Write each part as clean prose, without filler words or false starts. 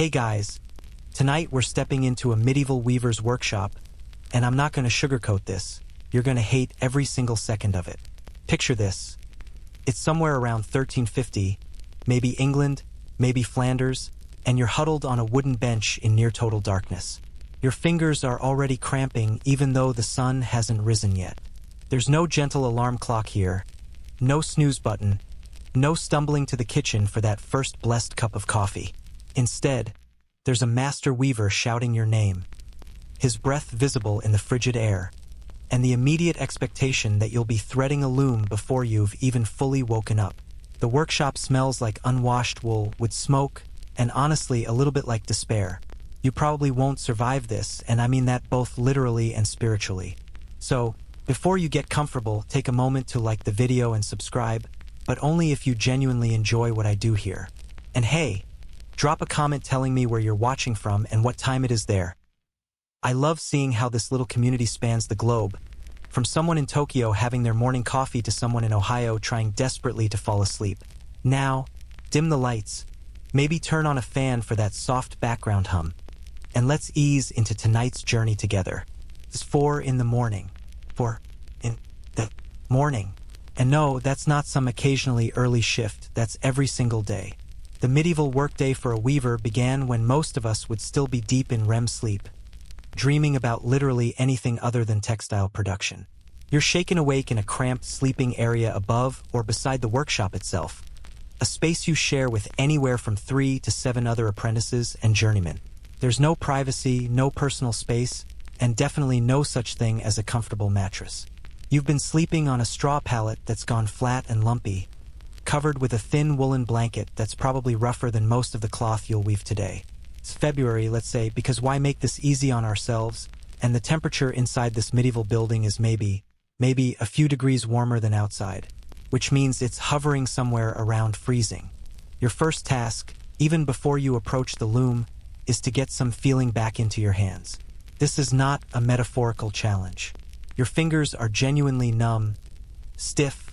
Hey guys, tonight we're stepping into a medieval weaver's workshop, and I'm not going to sugarcoat this. You're going to hate every single second of it. Picture this. It's somewhere around 1350, maybe England, maybe Flanders, and you're huddled on a wooden bench in near total darkness. Your fingers are already cramping even though the sun hasn't risen yet. There's no gentle alarm clock here, no snooze button, no stumbling to the kitchen for that first blessed cup of coffee. Instead, there's a master weaver shouting your name, his breath visible in the frigid air, and the immediate expectation that you'll be threading a loom before you've even fully woken up. The workshop smells like unwashed wool with smoke, and honestly a little bit like despair. You probably won't survive this, and I mean that both literally and spiritually. So, before you get comfortable, take a moment to like the video and subscribe, but only if you genuinely enjoy what I do here. And hey, drop a comment telling me where you're watching from and what time it is there. I love seeing how this little community spans the globe, from someone in Tokyo having their morning coffee to someone in Ohio trying desperately to fall asleep. Now, dim the lights, maybe turn on a fan for that soft background hum, and let's ease into tonight's journey together. It's 4 in the morning. 4 in the morning. And no, that's not some occasionally early shift, that's every single day. The medieval workday for a weaver began when most of us would still be deep in REM sleep, dreaming about literally anything other than textile production. You're shaken awake in a cramped sleeping area above or beside the workshop itself, a space you share with anywhere from 3 to 7 other apprentices and journeymen. There's no privacy, no personal space, and definitely no such thing as a comfortable mattress. You've been sleeping on a straw pallet that's gone flat and lumpy, covered with a thin woolen blanket that's probably rougher than most of the cloth you'll weave today. It's February, let's say, because why make this easy on ourselves? And the temperature inside this medieval building is maybe a few degrees warmer than outside, which means it's hovering somewhere around freezing. Your first task, even before you approach the loom, is to get some feeling back into your hands. This is not a metaphorical challenge. Your fingers are genuinely numb, stiff,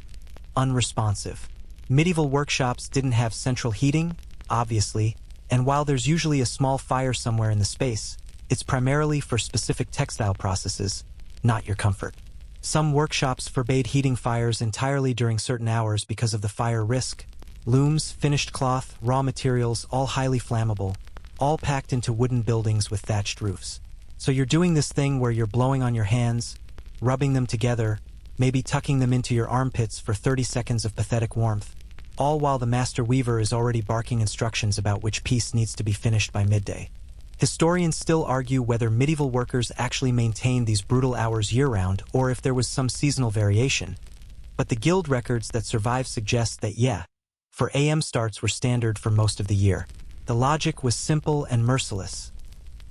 unresponsive. Medieval workshops didn't have central heating, obviously, and while there's usually a small fire somewhere in the space, it's primarily for specific textile processes, not your comfort. Some workshops forbade heating fires entirely during certain hours because of the fire risk. Looms, finished cloth, raw materials, all highly flammable, all packed into wooden buildings with thatched roofs. So you're doing this thing where you're blowing on your hands, rubbing them together, maybe tucking them into your armpits for 30 seconds of pathetic warmth, all while the master weaver is already barking instructions about which piece needs to be finished by midday. Historians still argue whether medieval workers actually maintained these brutal hours year-round or if there was some seasonal variation, but the guild records that survive suggest that for AM starts were standard for most of the year. The logic was simple and merciless.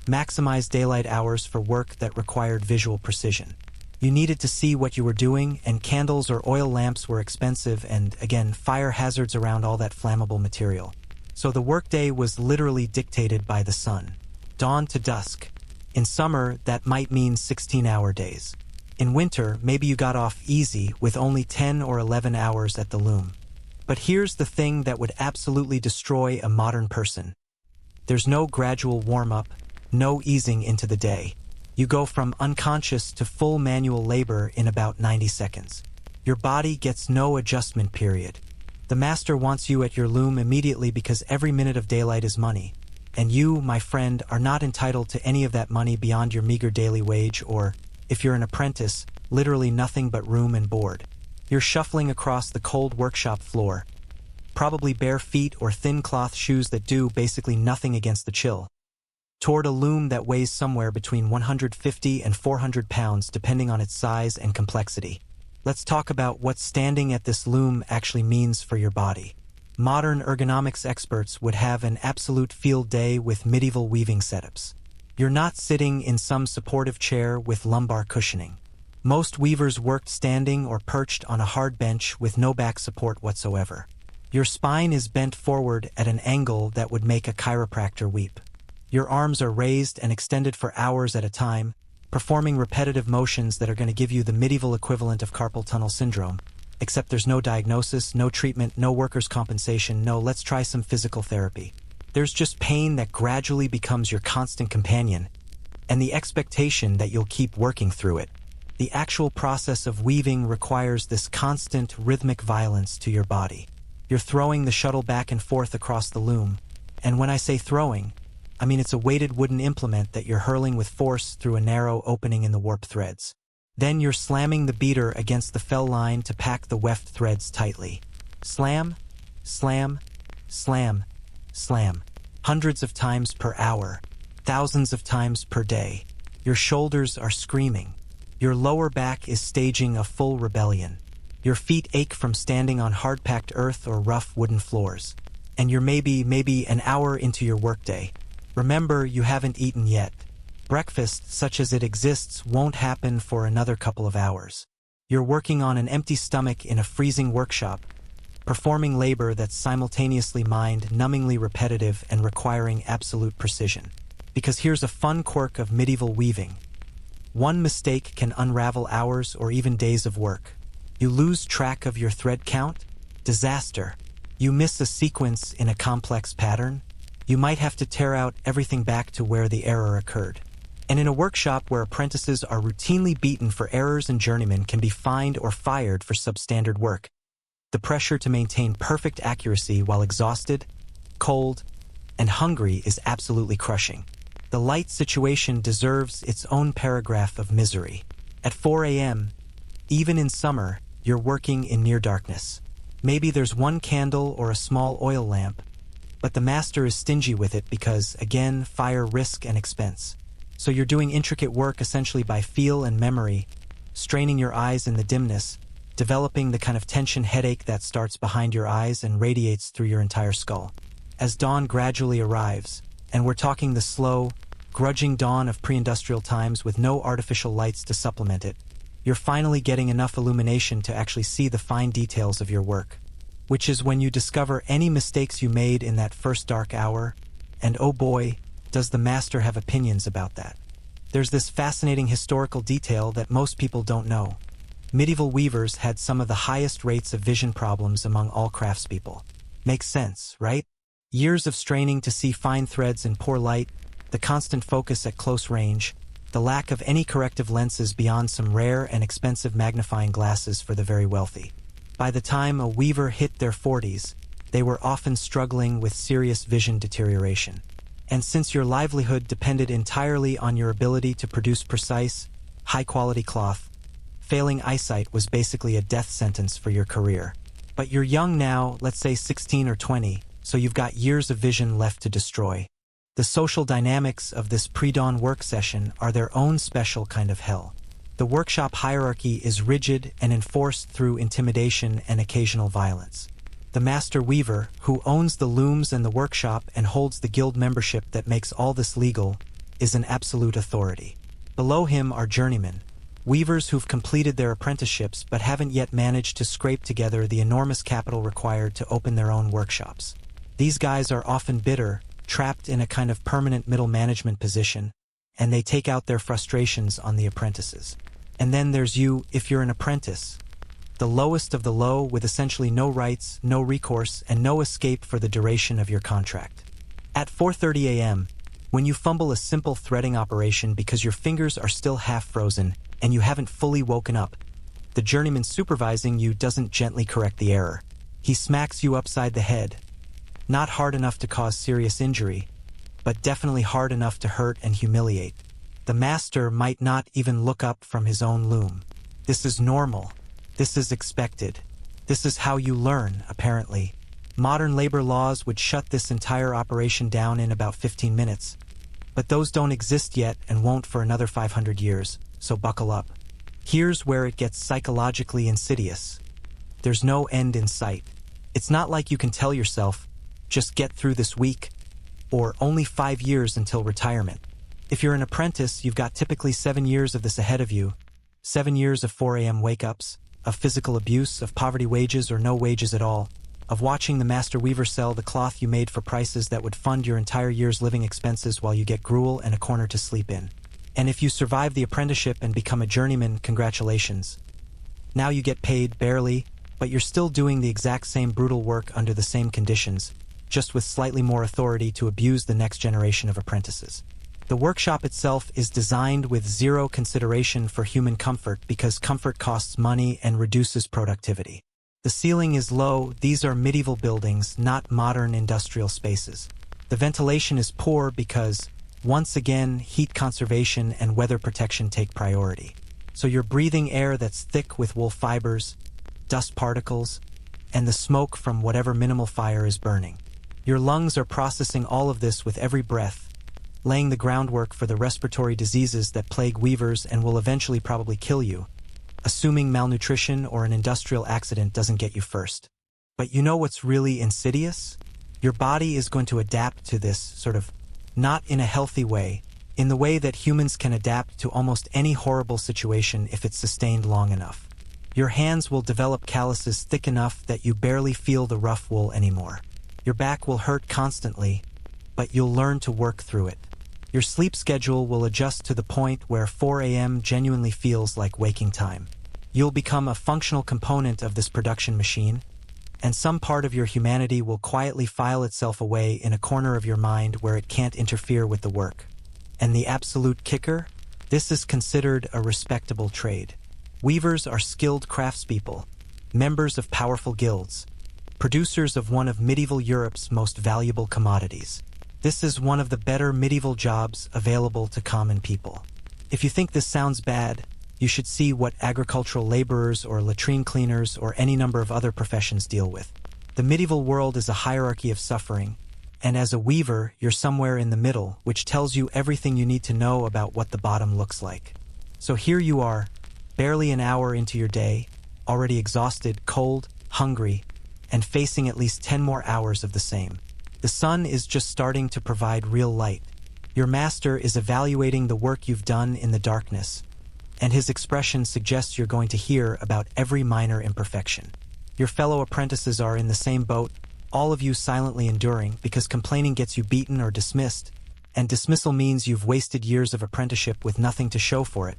Maximize daylight hours for work that required visual precision. You needed to see what you were doing, and candles or oil lamps were expensive and, again, fire hazards around all that flammable material. So the workday was literally dictated by the sun. Dawn to dusk. In summer, that might mean 16-hour days. In winter, maybe you got off easy with only 10 or 11 hours at the loom. But here's the thing that would absolutely destroy a modern person. There's no gradual warm-up, no easing into the day. You go from unconscious to full manual labor in about 90 seconds. Your body gets no adjustment period. The master wants you at your loom immediately because every minute of daylight is money. And you, my friend, are not entitled to any of that money beyond your meager daily wage or, if you're an apprentice, literally nothing but room and board. You're shuffling across the cold workshop floor, probably bare feet or thin cloth shoes that do basically nothing against the chill, toward a loom that weighs somewhere between 150 and 400 pounds depending on its size and complexity. Let's talk about what standing at this loom actually means for your body. Modern ergonomics experts would have an absolute field day with medieval weaving setups. You're not sitting in some supportive chair with lumbar cushioning. Most weavers worked standing or perched on a hard bench with no back support whatsoever. Your spine is bent forward at an angle that would make a chiropractor weep. Your arms are raised and extended for hours at a time, performing repetitive motions that are going to give you the medieval equivalent of carpal tunnel syndrome. Except there's no diagnosis, no treatment, no workers' compensation, no let's try some physical therapy. There's just pain that gradually becomes your constant companion, and the expectation that you'll keep working through it. The actual process of weaving requires this constant rhythmic violence to your body. You're throwing the shuttle back and forth across the loom, and when I say throwing, I mean it's a weighted wooden implement that you're hurling with force through a narrow opening in the warp threads. Then you're slamming the beater against the fell line to pack the weft threads tightly. Slam, slam, slam, slam. Hundreds of times per hour, thousands of times per day. Your shoulders are screaming. Your lower back is staging a full rebellion. Your feet ache from standing on hard-packed earth or rough wooden floors. And you're maybe an hour into your workday. Remember, you haven't eaten yet. Breakfast, such as it exists, won't happen for another couple of hours. You're working on an empty stomach in a freezing workshop, performing labor that's simultaneously mind-numbingly repetitive and requiring absolute precision. Because here's a fun quirk of medieval weaving. One mistake can unravel hours or even days of work. You lose track of your thread count? Disaster. You miss a sequence in a complex pattern? You might have to tear out everything back to where the error occurred. And in a workshop where apprentices are routinely beaten for errors and journeymen can be fined or fired for substandard work, the pressure to maintain perfect accuracy while exhausted, cold, and hungry is absolutely crushing. The light situation deserves its own paragraph of misery. At 4 a.m., even in summer, you're working in near darkness. Maybe there's one candle or a small oil lamp, but the master is stingy with it because, again, fire, risk, and expense. So you're doing intricate work essentially by feel and memory, straining your eyes in the dimness, developing the kind of tension headache that starts behind your eyes and radiates through your entire skull. As dawn gradually arrives, and we're talking the slow, grudging dawn of pre-industrial times with no artificial lights to supplement it, you're finally getting enough illumination to actually see the fine details of your work, which is when you discover any mistakes you made in that first dark hour, and oh boy, does the master have opinions about that. There's this fascinating historical detail that most people don't know. Medieval weavers had some of the highest rates of vision problems among all craftspeople. Makes sense, right? Years of straining to see fine threads in poor light, the constant focus at close range, the lack of any corrective lenses beyond some rare and expensive magnifying glasses for the very wealthy. By the time a weaver hit their 40s, they were often struggling with serious vision deterioration. And since your livelihood depended entirely on your ability to produce precise, high-quality cloth, failing eyesight was basically a death sentence for your career. But you're young now, let's say 16 or 20, so you've got years of vision left to destroy. The social dynamics of this pre-dawn work session are their own special kind of hell. The workshop hierarchy is rigid and enforced through intimidation and occasional violence. The master weaver, who owns the looms and the workshop and holds the guild membership that makes all this legal, is an absolute authority. Below him are journeymen, weavers who've completed their apprenticeships but haven't yet managed to scrape together the enormous capital required to open their own workshops. These guys are often bitter, trapped in a kind of permanent middle management position, and they take out their frustrations on the apprentices. And then there's you, if you're an apprentice, the lowest of the low with essentially no rights, no recourse, and no escape for the duration of your contract. At 4:30 a.m., when you fumble a simple threading operation because your fingers are still half frozen and you haven't fully woken up, the journeyman supervising you doesn't gently correct the error. He smacks you upside the head. Not hard enough to cause serious injury, but definitely hard enough to hurt and humiliate. The master might not even look up from his own loom. This is normal. This is expected. This is how you learn, apparently. Modern labor laws would shut this entire operation down in about 15 minutes. But those don't exist yet and won't for another 500 years, so buckle up. Here's where it gets psychologically insidious. There's no end in sight. It's not like you can tell yourself, just get through this week, or only 5 years until retirement. If you're an apprentice, you've got typically 7 years of this ahead of you. 7 years of 4 a.m. wake-ups, of physical abuse, of poverty wages or no wages at all, of watching the master weaver sell the cloth you made for prices that would fund your entire year's living expenses while you get gruel and a corner to sleep in. And if you survive the apprenticeship and become a journeyman, congratulations. Now you get paid barely, but you're still doing the exact same brutal work under the same conditions, just with slightly more authority to abuse the next generation of apprentices. The workshop itself is designed with zero consideration for human comfort because comfort costs money and reduces productivity. The ceiling is low. These are medieval buildings, not modern industrial spaces. The ventilation is poor because, once again, heat conservation and weather protection take priority. So you're breathing air that's thick with wool fibers, dust particles, and the smoke from whatever minimal fire is burning. Your lungs are processing all of this with every breath, laying the groundwork for the respiratory diseases that plague weavers and will eventually probably kill you, assuming malnutrition or an industrial accident doesn't get you first. But you know what's really insidious? Your body is going to adapt to this, sort of, not in a healthy way, in the way that humans can adapt to almost any horrible situation if it's sustained long enough. Your hands will develop calluses thick enough that you barely feel the rough wool anymore. Your back will hurt constantly, but you'll learn to work through it. Your sleep schedule will adjust to the point where 4 a.m. genuinely feels like waking time. You'll become a functional component of this production machine, and some part of your humanity will quietly file itself away in a corner of your mind where it can't interfere with the work. And the absolute kicker? This is considered a respectable trade. Weavers are skilled craftspeople, members of powerful guilds, producers of one of medieval Europe's most valuable commodities. This is one of the better medieval jobs available to common people. If you think this sounds bad, you should see what agricultural laborers or latrine cleaners or any number of other professions deal with. The medieval world is a hierarchy of suffering, and as a weaver, you're somewhere in the middle, which tells you everything you need to know about what the bottom looks like. So here you are, barely an hour into your day, already exhausted, cold, hungry, and facing at least 10 more hours of the same. The sun is just starting to provide real light. Your master is evaluating the work you've done in the darkness, and his expression suggests you're going to hear about every minor imperfection. Your fellow apprentices are in the same boat, all of you silently enduring because complaining gets you beaten or dismissed, and dismissal means you've wasted years of apprenticeship with nothing to show for it,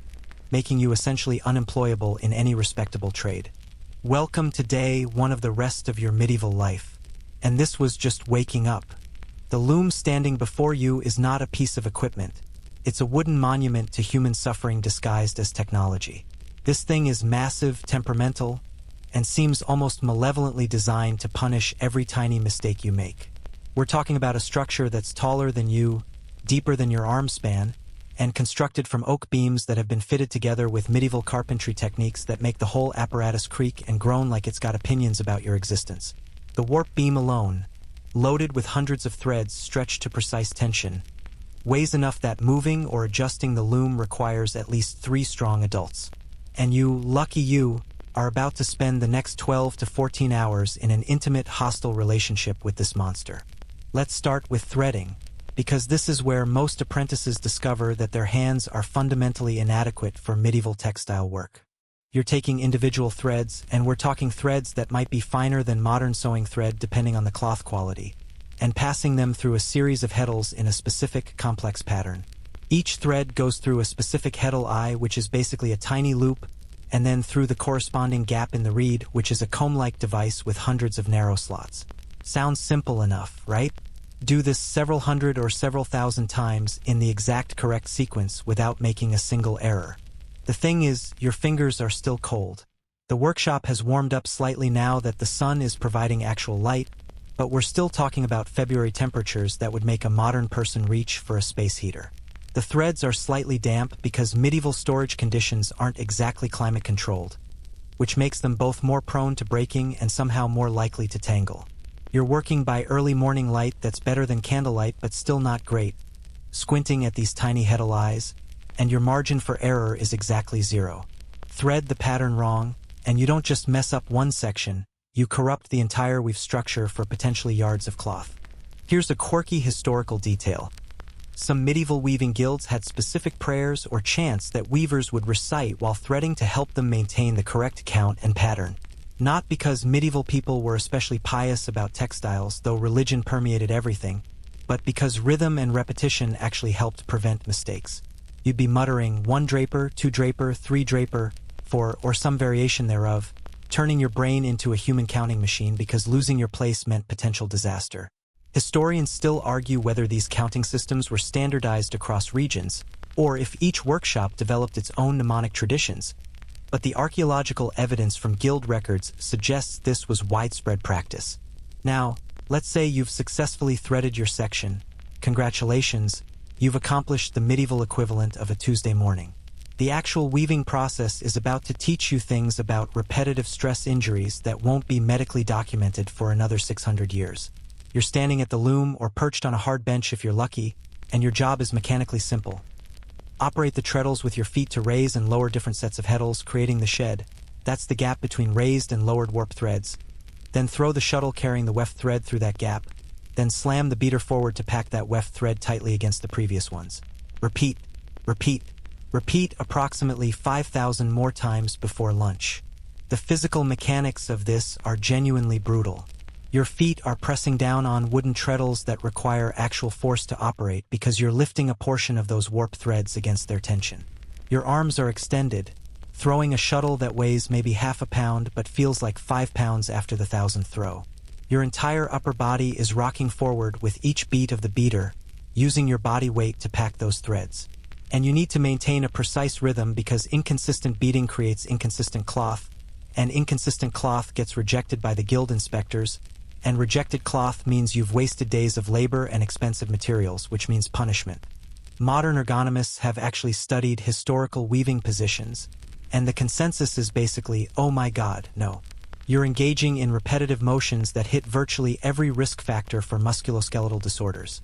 making you essentially unemployable in any respectable trade. Welcome to day one of the rest of your medieval life. And this was just waking up. The loom standing before you is not a piece of equipment. It's a wooden monument to human suffering disguised as technology. This thing is massive, temperamental, and seems almost malevolently designed to punish every tiny mistake you make. We're talking about a structure that's taller than you, deeper than your arm span, and constructed from oak beams that have been fitted together with medieval carpentry techniques that make the whole apparatus creak and groan like it's got opinions about your existence. The warp beam alone, loaded with hundreds of threads stretched to precise tension, weighs enough that moving or adjusting the loom requires at least 3 strong adults. And you, lucky you, are about to spend the next 12 to 14 hours in an intimate, hostile relationship with this monster. Let's start with threading, because this is where most apprentices discover that their hands are fundamentally inadequate for medieval textile work. You're taking individual threads, and we're talking threads that might be finer than modern sewing thread depending on the cloth quality, and passing them through a series of heddles in a specific, complex pattern. Each thread goes through a specific heddle eye, which is basically a tiny loop, and then through the corresponding gap in the reed, which is a comb-like device with hundreds of narrow slots. Sounds simple enough, right? Do this several hundred or several thousand times in the exact correct sequence without making a single error. The thing is, your fingers are still cold. The workshop has warmed up slightly now that the sun is providing actual light, but we're still talking about February temperatures that would make a modern person reach for a space heater. The threads are slightly damp because medieval storage conditions aren't exactly climate controlled, which makes them both more prone to breaking and somehow more likely to tangle. You're working by early morning light that's better than candlelight but still not great, squinting at these tiny heddle eyes, and your margin for error is exactly 0. Thread the pattern wrong, and you don't just mess up one section, you corrupt the entire weave structure for potentially yards of cloth. Here's a quirky historical detail. Some medieval weaving guilds had specific prayers or chants that weavers would recite while threading to help them maintain the correct count and pattern. Not because medieval people were especially pious about textiles, though religion permeated everything, but because rhythm and repetition actually helped prevent mistakes. You'd be muttering 1 draper, 2 draper, 3 draper, 4, or some variation thereof, turning your brain into a human counting machine because losing your place meant potential disaster. Historians still argue whether these counting systems were standardized across regions, or if each workshop developed its own mnemonic traditions, but the archaeological evidence from guild records suggests this was widespread practice. Now, let's say you've successfully threaded your section. Congratulations, you've accomplished the medieval equivalent of a Tuesday morning. The actual weaving process is about to teach you things about repetitive stress injuries that won't be medically documented for another 600 years. You're standing at the loom or perched on a hard bench if you're lucky, and your job is mechanically simple. Operate the treadles with your feet to raise and lower different sets of heddles, creating the shed. That's the gap between raised and lowered warp threads. Then throw the shuttle carrying the weft thread through that gap. Then slam the beater forward to pack that weft thread tightly against the previous ones. Repeat, repeat, repeat approximately 5,000 more times before lunch. The physical mechanics of this are genuinely brutal. Your feet are pressing down on wooden treadles that require actual force to operate because you're lifting a portion of those warp threads against their tension. Your arms are extended, throwing a shuttle that weighs maybe half a pound but feels like 5 pounds after the 1,000th throw. Your entire upper body is rocking forward with each beat of the beater, using your body weight to pack those threads. And you need to maintain a precise rhythm because inconsistent beating creates inconsistent cloth, and inconsistent cloth gets rejected by the guild inspectors, and rejected cloth means you've wasted days of labor and expensive materials, which means punishment. Modern ergonomists have actually studied historical weaving positions, and the consensus is basically, oh my god, no. You're engaging in repetitive motions that hit virtually every risk factor for musculoskeletal disorders.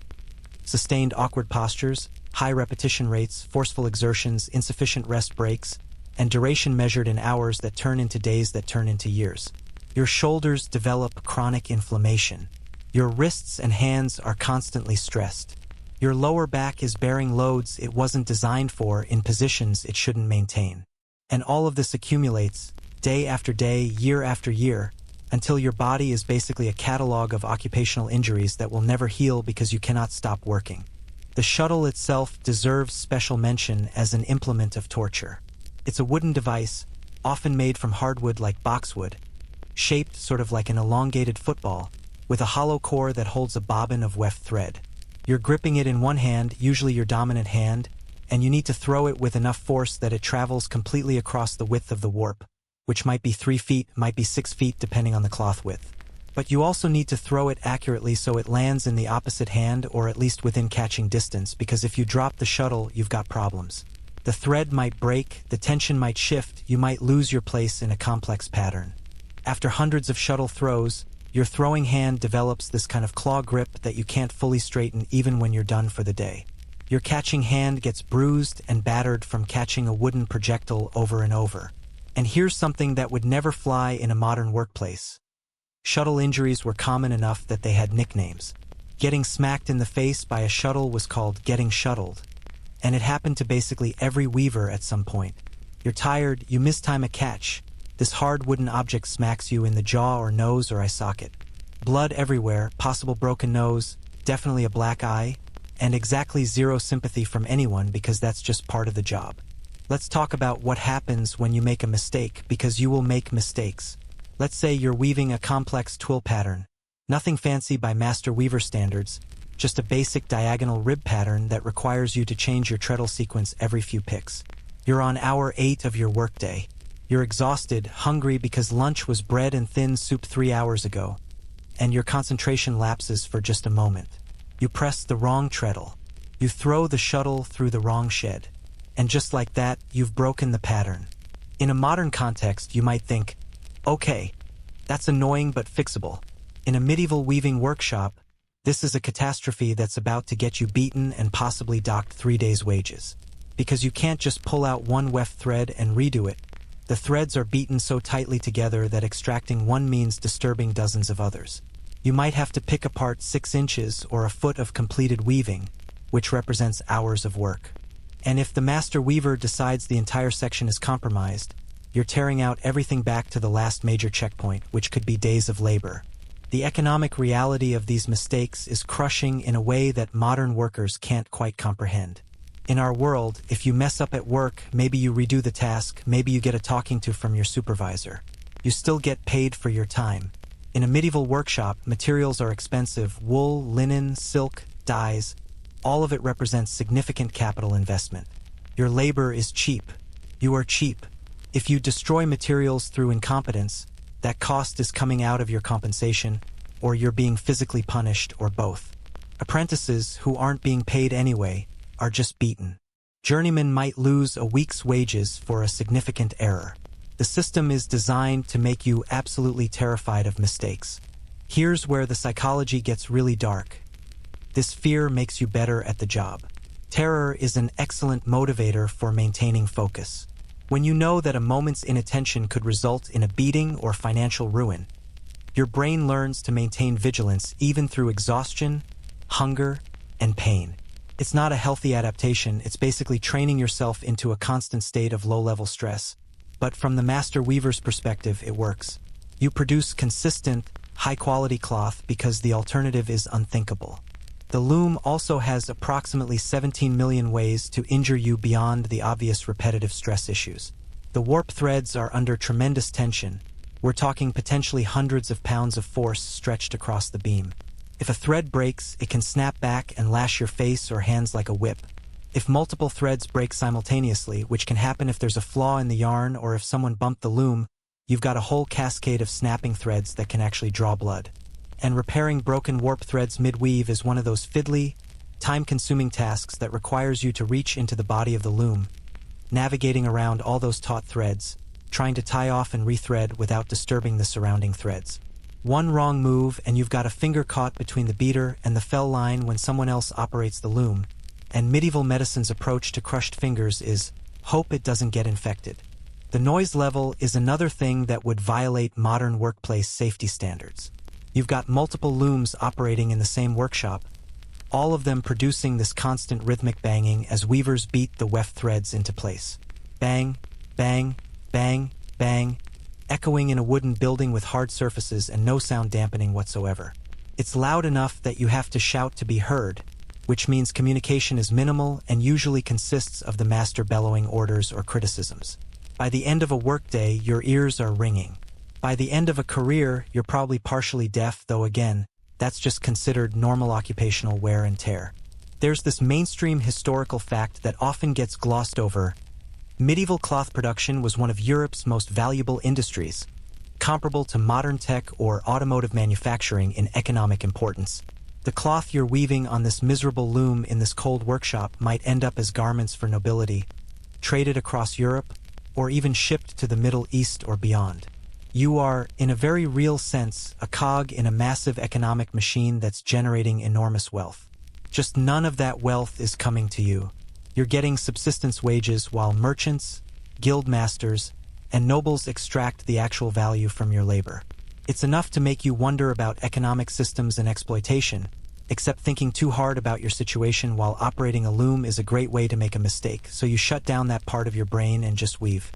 Sustained awkward postures, high repetition rates, forceful exertions, insufficient rest breaks, and duration measured in hours that turn into days that turn into years. Your shoulders develop chronic inflammation. Your wrists and hands are constantly stressed. Your lower back is bearing loads it wasn't designed for in positions it shouldn't maintain. And all of this accumulates, day after day, year after year, until your body is basically a catalog of occupational injuries that will never heal because you cannot stop working. The shuttle itself deserves special mention as an implement of torture. It's a wooden device, often made from hardwood like boxwood, shaped sort of like an elongated football, with a hollow core that holds a bobbin of weft thread. You're gripping it in one hand, usually your dominant hand, and you need to throw it with enough force that it travels completely across the width of the warp, which might be 3 feet, might be 6 feet depending on the cloth width. But you also need to throw it accurately so it lands in the opposite hand or at least within catching distance, because if you drop the shuttle, you've got problems. The thread might break, the tension might shift, you might lose your place in a complex pattern. After hundreds of shuttle throws, your throwing hand develops this kind of claw grip that you can't fully straighten even when you're done for the day. Your catching hand gets bruised and battered from catching a wooden projectile over and over. And here's something that would never fly in a modern workplace. Shuttle injuries were common enough that they had nicknames. Getting smacked in the face by a shuttle was called getting shuttled. And it happened to basically every weaver at some point. You're tired, you mistime a catch. This hard wooden object smacks you in the jaw or nose or eye socket. Blood everywhere, possible broken nose, definitely a black eye, and exactly zero sympathy from anyone because that's just part of the job. Let's talk about what happens when you make a mistake, because you will make mistakes. Let's say you're weaving a complex twill pattern. Nothing fancy by master weaver standards, just a basic diagonal rib pattern that requires you to change your treadle sequence every few picks. You're on hour 8 of your workday. You're exhausted, hungry because lunch was bread and thin soup 3 hours ago, and your concentration lapses for just a moment. You press the wrong treadle. You throw the shuttle through the wrong shed. And just like that, you've broken the pattern. In a modern context, you might think, okay, that's annoying but fixable. In a medieval weaving workshop, this is a catastrophe that's about to get you beaten and possibly docked 3 days' wages. Because you can't just pull out one weft thread and redo it. The threads are beaten so tightly together that extracting one means disturbing dozens of others. You might have to pick apart 6 inches or a foot of completed weaving, which represents hours of work. And if the master weaver decides the entire section is compromised, you're tearing out everything back to the last major checkpoint, which could be days of labor. The economic reality of these mistakes is crushing in a way that modern workers can't quite comprehend. In our world, if you mess up at work, maybe you redo the task, maybe you get a talking to from your supervisor. You still get paid for your time. In a medieval workshop, materials are expensive: wool, linen, silk, dyes. All of it represents significant capital investment. Your labor is cheap. You are cheap. If you destroy materials through incompetence, that cost is coming out of your compensation, or you're being physically punished, or both. Apprentices, who aren't being paid anyway, are just beaten. Journeymen might lose a week's wages for a significant error. The system is designed to make you absolutely terrified of mistakes. Here's where the psychology gets really dark. This fear makes you better at the job. Terror is an excellent motivator for maintaining focus. When you know that a moment's inattention could result in a beating or financial ruin, your brain learns to maintain vigilance even through exhaustion, hunger, and pain. It's not a healthy adaptation, it's basically training yourself into a constant state of low-level stress. But from the master weaver's perspective, it works. You produce consistent, high-quality cloth because the alternative is unthinkable. The loom also has approximately 17 million ways to injure you beyond the obvious repetitive stress issues. The warp threads are under tremendous tension. We're talking potentially hundreds of pounds of force stretched across the beam. If a thread breaks, it can snap back and lash your face or hands like a whip. If multiple threads break simultaneously, which can happen if there's a flaw in the yarn or if someone bumped the loom, you've got a whole cascade of snapping threads that can actually draw blood. And repairing broken warp threads mid-weave is one of those fiddly, time-consuming tasks that requires you to reach into the body of the loom, navigating around all those taut threads, trying to tie off and rethread without disturbing the surrounding threads. One wrong move and you've got a finger caught between the beater and the fell line when someone else operates the loom, and medieval medicine's approach to crushed fingers is, hope it doesn't get infected. The noise level is another thing that would violate modern workplace safety standards. You've got multiple looms operating in the same workshop, all of them producing this constant rhythmic banging as weavers beat the weft threads into place. Bang, bang, bang, bang, echoing in a wooden building with hard surfaces and no sound dampening whatsoever. It's loud enough that you have to shout to be heard, which means communication is minimal and usually consists of the master bellowing orders or criticisms. By the end of a workday, your ears are ringing. By the end of a career, you're probably partially deaf, though again, that's just considered normal occupational wear and tear. There's this mainstream historical fact that often gets glossed over. Medieval cloth production was one of Europe's most valuable industries, comparable to modern tech or automotive manufacturing in economic importance. The cloth you're weaving on this miserable loom in this cold workshop might end up as garments for nobility, traded across Europe, or even shipped to the Middle East or beyond. You are, in a very real sense, a cog in a massive economic machine that's generating enormous wealth. Just none of that wealth is coming to you. You're getting subsistence wages while merchants, guild masters, and nobles extract the actual value from your labor. It's enough to make you wonder about economic systems and exploitation, except thinking too hard about your situation while operating a loom is a great way to make a mistake, so you shut down that part of your brain and just weave.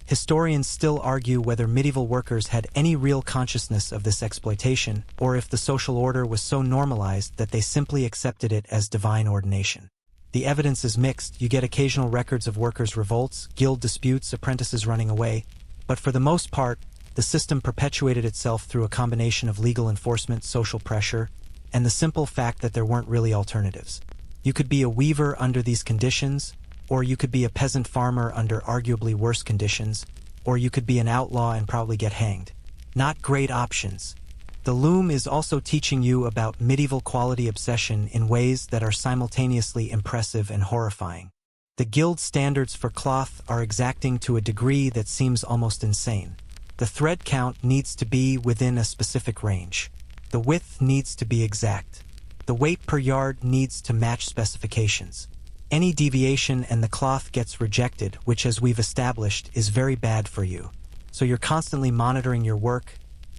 Historians still argue whether medieval workers had any real consciousness of this exploitation, or if the social order was so normalized that they simply accepted it as divine ordination. The evidence is mixed. You get occasional records of workers' revolts, guild disputes, apprentices running away, but for the most part, the system perpetuated itself through a combination of legal enforcement, social pressure, and the simple fact that there weren't really alternatives. You could be a weaver under these conditions, or you could be a peasant farmer under arguably worse conditions, or you could be an outlaw and probably get hanged. Not great options. The loom is also teaching you about medieval quality obsession in ways that are simultaneously impressive and horrifying. The guild standards for cloth are exacting to a degree that seems almost insane. The thread count needs to be within a specific range. The width needs to be exact. The weight per yard needs to match specifications. Any deviation and the cloth gets rejected, which, as we've established, is very bad for you. So you're constantly monitoring your work,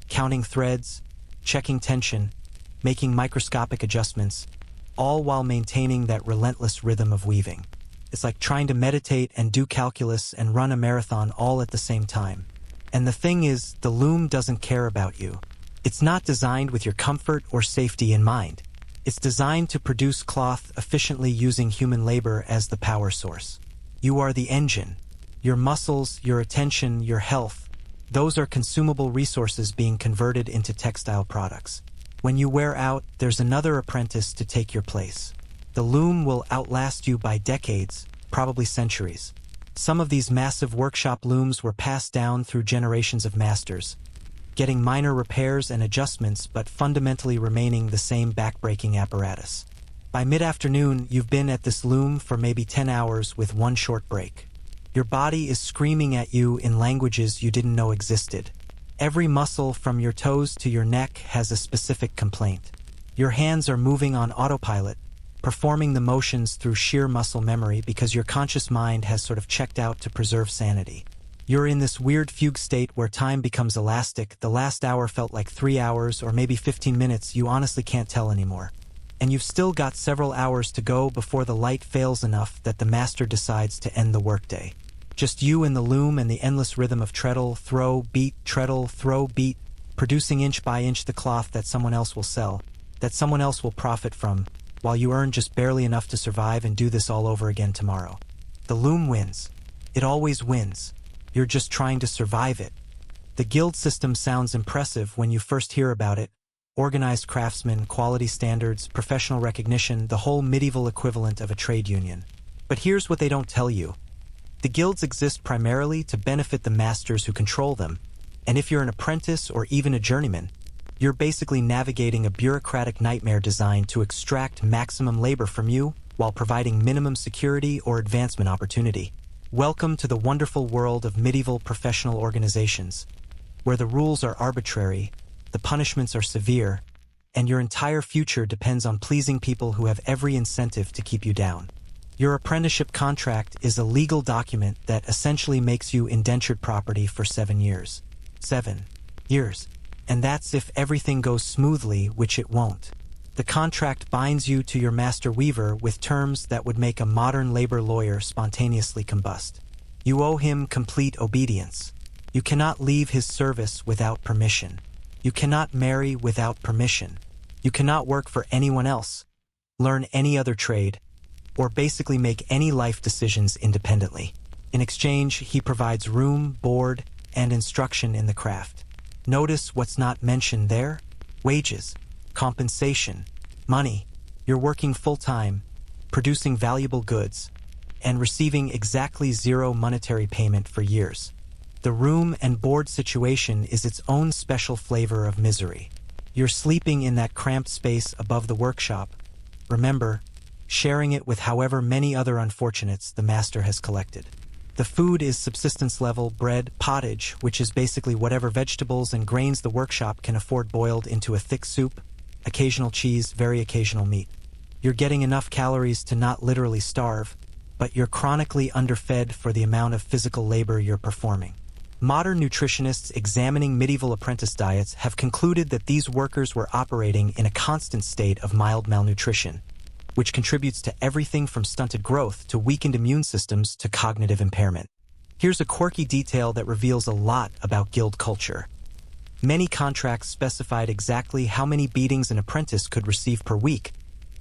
counting threads, checking tension, making microscopic adjustments, all while maintaining that relentless rhythm of weaving. It's like trying to meditate and do calculus and run a marathon all at the same time. And the thing is, the loom doesn't care about you. It's not designed with your comfort or safety in mind. It's designed to produce cloth efficiently using human labor as the power source. You are the engine. Your muscles, your attention, your health, Those are consumable resources being converted into textile products. When you wear out, there's another apprentice to take your place. The loom will outlast you by decades, probably centuries. Some of these massive workshop looms were passed down through generations of masters, getting minor repairs and adjustments but fundamentally remaining the same backbreaking apparatus. By mid-afternoon, you've been at this loom for maybe 10 hours with one short break. Your body is screaming at you in languages you didn't know existed. Every muscle from your toes to your neck has a specific complaint. Your hands are moving on autopilot, performing the motions through sheer muscle memory because your conscious mind has sort of checked out to preserve sanity. You're in this weird fugue state where time becomes elastic. The last hour felt like 3 hours or maybe 15 minutes, you honestly can't tell anymore. And you've still got several hours to go before the light fails enough that the master decides to end the workday. Just you and the loom and the endless rhythm of treadle, throw, beat, treadle, throw, beat, producing inch by inch the cloth that someone else will sell, that someone else will profit from, while you earn just barely enough to survive and do this all over again tomorrow. The loom wins. It always wins. You're just trying to survive it. The guild system sounds impressive when you first hear about it. Organized craftsmen, quality standards, professional recognition, the whole medieval equivalent of a trade union. But here's what they don't tell you. The guilds exist primarily to benefit the masters who control them, and if you're an apprentice or even a journeyman, you're basically navigating a bureaucratic nightmare designed to extract maximum labor from you while providing minimum security or advancement opportunity. Welcome to the wonderful world of medieval professional organizations, where the rules are arbitrary, the punishments are severe, and your entire future depends on pleasing people who have every incentive to keep you down. Your apprenticeship contract is a legal document that essentially makes you indentured property for 7 years. 7 years. And that's if everything goes smoothly, which it won't. The contract binds you to your master weaver with terms that would make a modern labor lawyer spontaneously combust. You owe him complete obedience. You cannot leave his service without permission. You cannot marry without permission. You cannot work for anyone else, learn any other trade, or basically make any life decisions independently. In exchange, he provides room, board, and instruction in the craft. Notice what's not mentioned there? Wages, compensation, money. You're working full-time, producing valuable goods, and receiving exactly zero monetary payment for years. The room and board situation is its own special flavor of misery. You're sleeping in that cramped space above the workshop. Remember, sharing it with however many other unfortunates the master has collected. The food is subsistence-level bread, pottage, which is basically whatever vegetables and grains the workshop can afford boiled into a thick soup, occasional cheese, very occasional meat. You're getting enough calories to not literally starve, but you're chronically underfed for the amount of physical labor you're performing. Modern nutritionists examining medieval apprentice diets have concluded that these workers were operating in a constant state of mild malnutrition, which contributes to everything from stunted growth to weakened immune systems to cognitive impairment. Here's a quirky detail that reveals a lot about guild culture. Many contracts specified exactly how many beatings an apprentice could receive per week,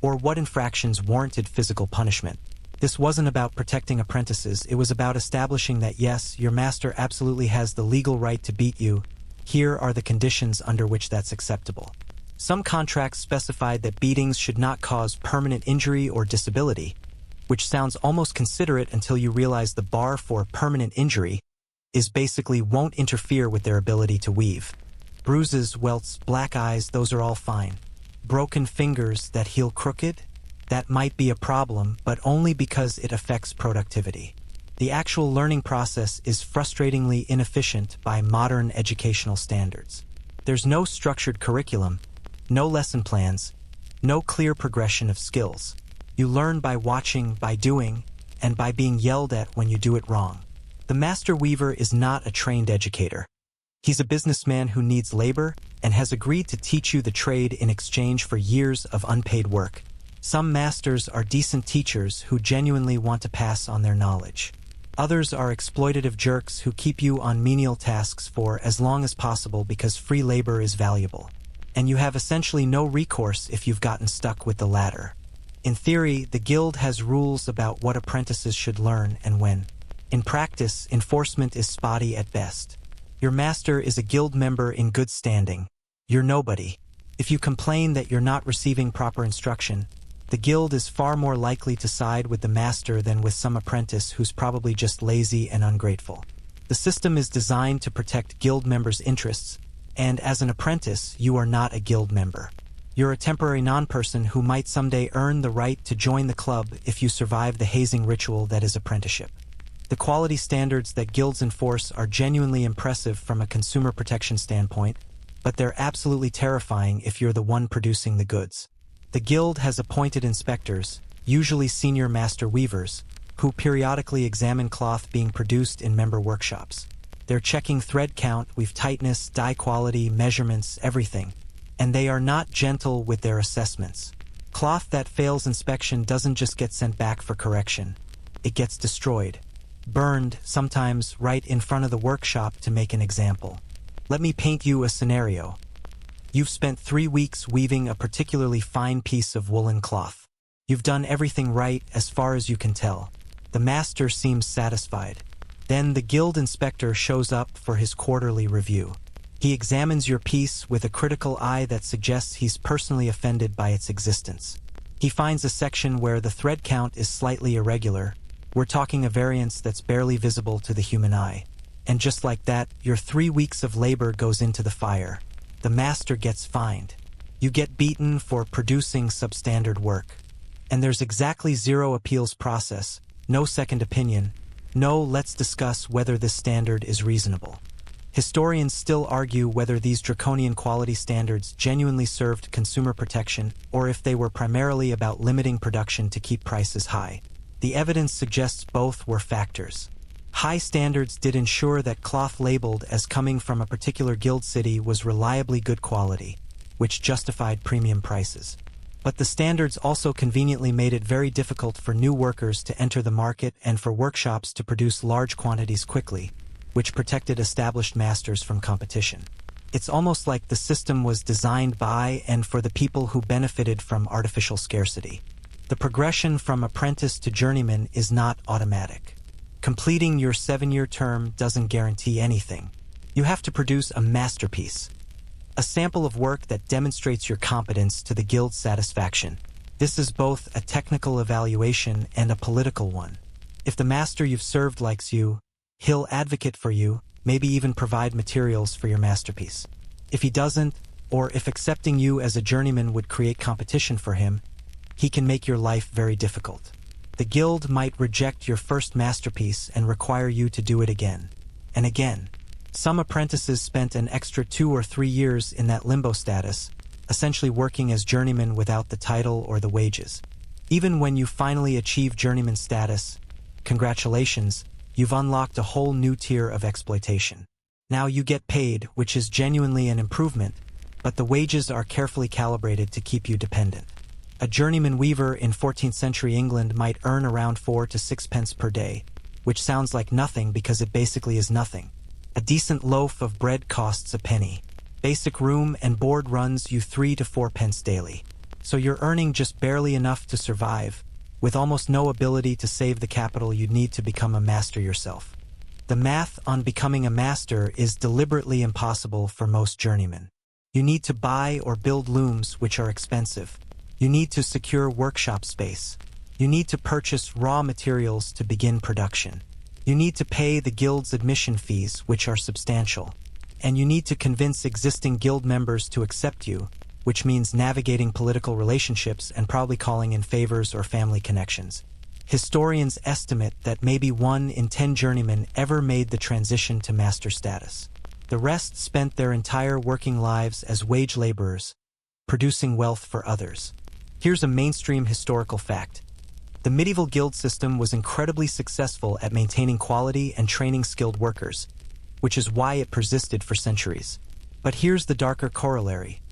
or what infractions warranted physical punishment. This wasn't about protecting apprentices, it was about establishing that yes, your master absolutely has the legal right to beat you. Here are the conditions under which that's acceptable. Some contracts specified that beatings should not cause permanent injury or disability, which sounds almost considerate until you realize the bar for permanent injury is basically won't interfere with their ability to weave. Bruises, welts, black eyes, those are all fine. Broken fingers that heal crooked? That might be a problem, but only because it affects productivity. The actual learning process is frustratingly inefficient by modern educational standards. There's no structured curriculum, no lesson plans, no clear progression of skills. You learn by watching, by doing, and by being yelled at when you do it wrong. The master weaver is not a trained educator. He's a businessman who needs labor and has agreed to teach you the trade in exchange for years of unpaid work. Some masters are decent teachers who genuinely want to pass on their knowledge. Others are exploitative jerks who keep you on menial tasks for as long as possible because free labor is valuable. And you have essentially no recourse if you've gotten stuck with the latter. In theory, the guild has rules about what apprentices should learn and when. In practice, enforcement is spotty at best. Your master is a guild member in good standing. You're nobody. If you complain that you're not receiving proper instruction, the guild is far more likely to side with the master than with some apprentice who's probably just lazy and ungrateful. The system is designed to protect guild members' interests, and as an apprentice, you are not a guild member. You're a temporary non-person who might someday earn the right to join the club if you survive the hazing ritual that is apprenticeship. The quality standards that guilds enforce are genuinely impressive from a consumer protection standpoint, but they're absolutely terrifying if you're the one producing the goods. The guild has appointed inspectors, usually senior master weavers, who periodically examine cloth being produced in member workshops. They're checking thread count, weave tightness, dye quality, measurements, everything. And they are not gentle with their assessments. Cloth that fails inspection doesn't just get sent back for correction. It gets destroyed, burned, sometimes right in front of the workshop to make an example. Let me paint you a scenario. You've spent 3 weeks weaving a particularly fine piece of woolen cloth. You've done everything right as far as you can tell. The master seems satisfied. Then the guild inspector shows up for his quarterly review. He examines your piece with a critical eye that suggests he's personally offended by its existence. He finds a section where the thread count is slightly irregular. We're talking a variance that's barely visible to the human eye. And just like that, your 3 weeks of labor goes into the fire. The master gets fined. You get beaten for producing substandard work. And there's exactly zero appeals process, no second opinion, no let's discuss whether this standard is reasonable. Historians still argue whether these draconian quality standards genuinely served consumer protection or if they were primarily about limiting production to keep prices high. The evidence suggests both were factors. High standards did ensure that cloth labeled as coming from a particular guild city was reliably good quality, which justified premium prices. But the standards also conveniently made it very difficult for new workers to enter the market and for workshops to produce large quantities quickly, which protected established masters from competition. It's almost like the system was designed by and for the people who benefited from artificial scarcity. The progression from apprentice to journeyman is not automatic. Completing your 7-year term doesn't guarantee anything. You have to produce a masterpiece, a sample of work that demonstrates your competence to the guild's satisfaction. This is both a technical evaluation and a political one. If the master you've served likes you, he'll advocate for you, maybe even provide materials for your masterpiece. If he doesn't, or if accepting you as a journeyman would create competition for him, he can make your life very difficult. The guild might reject your first masterpiece and require you to do it again and again. Some apprentices spent an extra 2 or 3 years in that limbo status, essentially working as journeymen without the title or the wages. Even when you finally achieve journeyman status, congratulations, you've unlocked a whole new tier of exploitation. Now you get paid, which is genuinely an improvement, but the wages are carefully calibrated to keep you dependent. A journeyman weaver in 14th century England might earn around 4 to 6 pence per day, which sounds like nothing because it basically is nothing. A decent loaf of bread costs a penny. Basic room and board runs you 3 to 4 pence daily. So you're earning just barely enough to survive, with almost no ability to save the capital you'd need to become a master yourself. The math on becoming a master is deliberately impossible for most journeymen. You need to buy or build looms, which are expensive. You need to secure workshop space. You need to purchase raw materials to begin production. You need to pay the guild's admission fees, which are substantial. And you need to convince existing guild members to accept you, which means navigating political relationships and probably calling in favors or family connections. Historians estimate that maybe 1 in 10 journeymen ever made the transition to master status. The rest spent their entire working lives as wage laborers, producing wealth for others. Here's a mainstream historical fact. The medieval guild system was incredibly successful at maintaining quality and training skilled workers, which is why it persisted for centuries. But here's the darker corollary.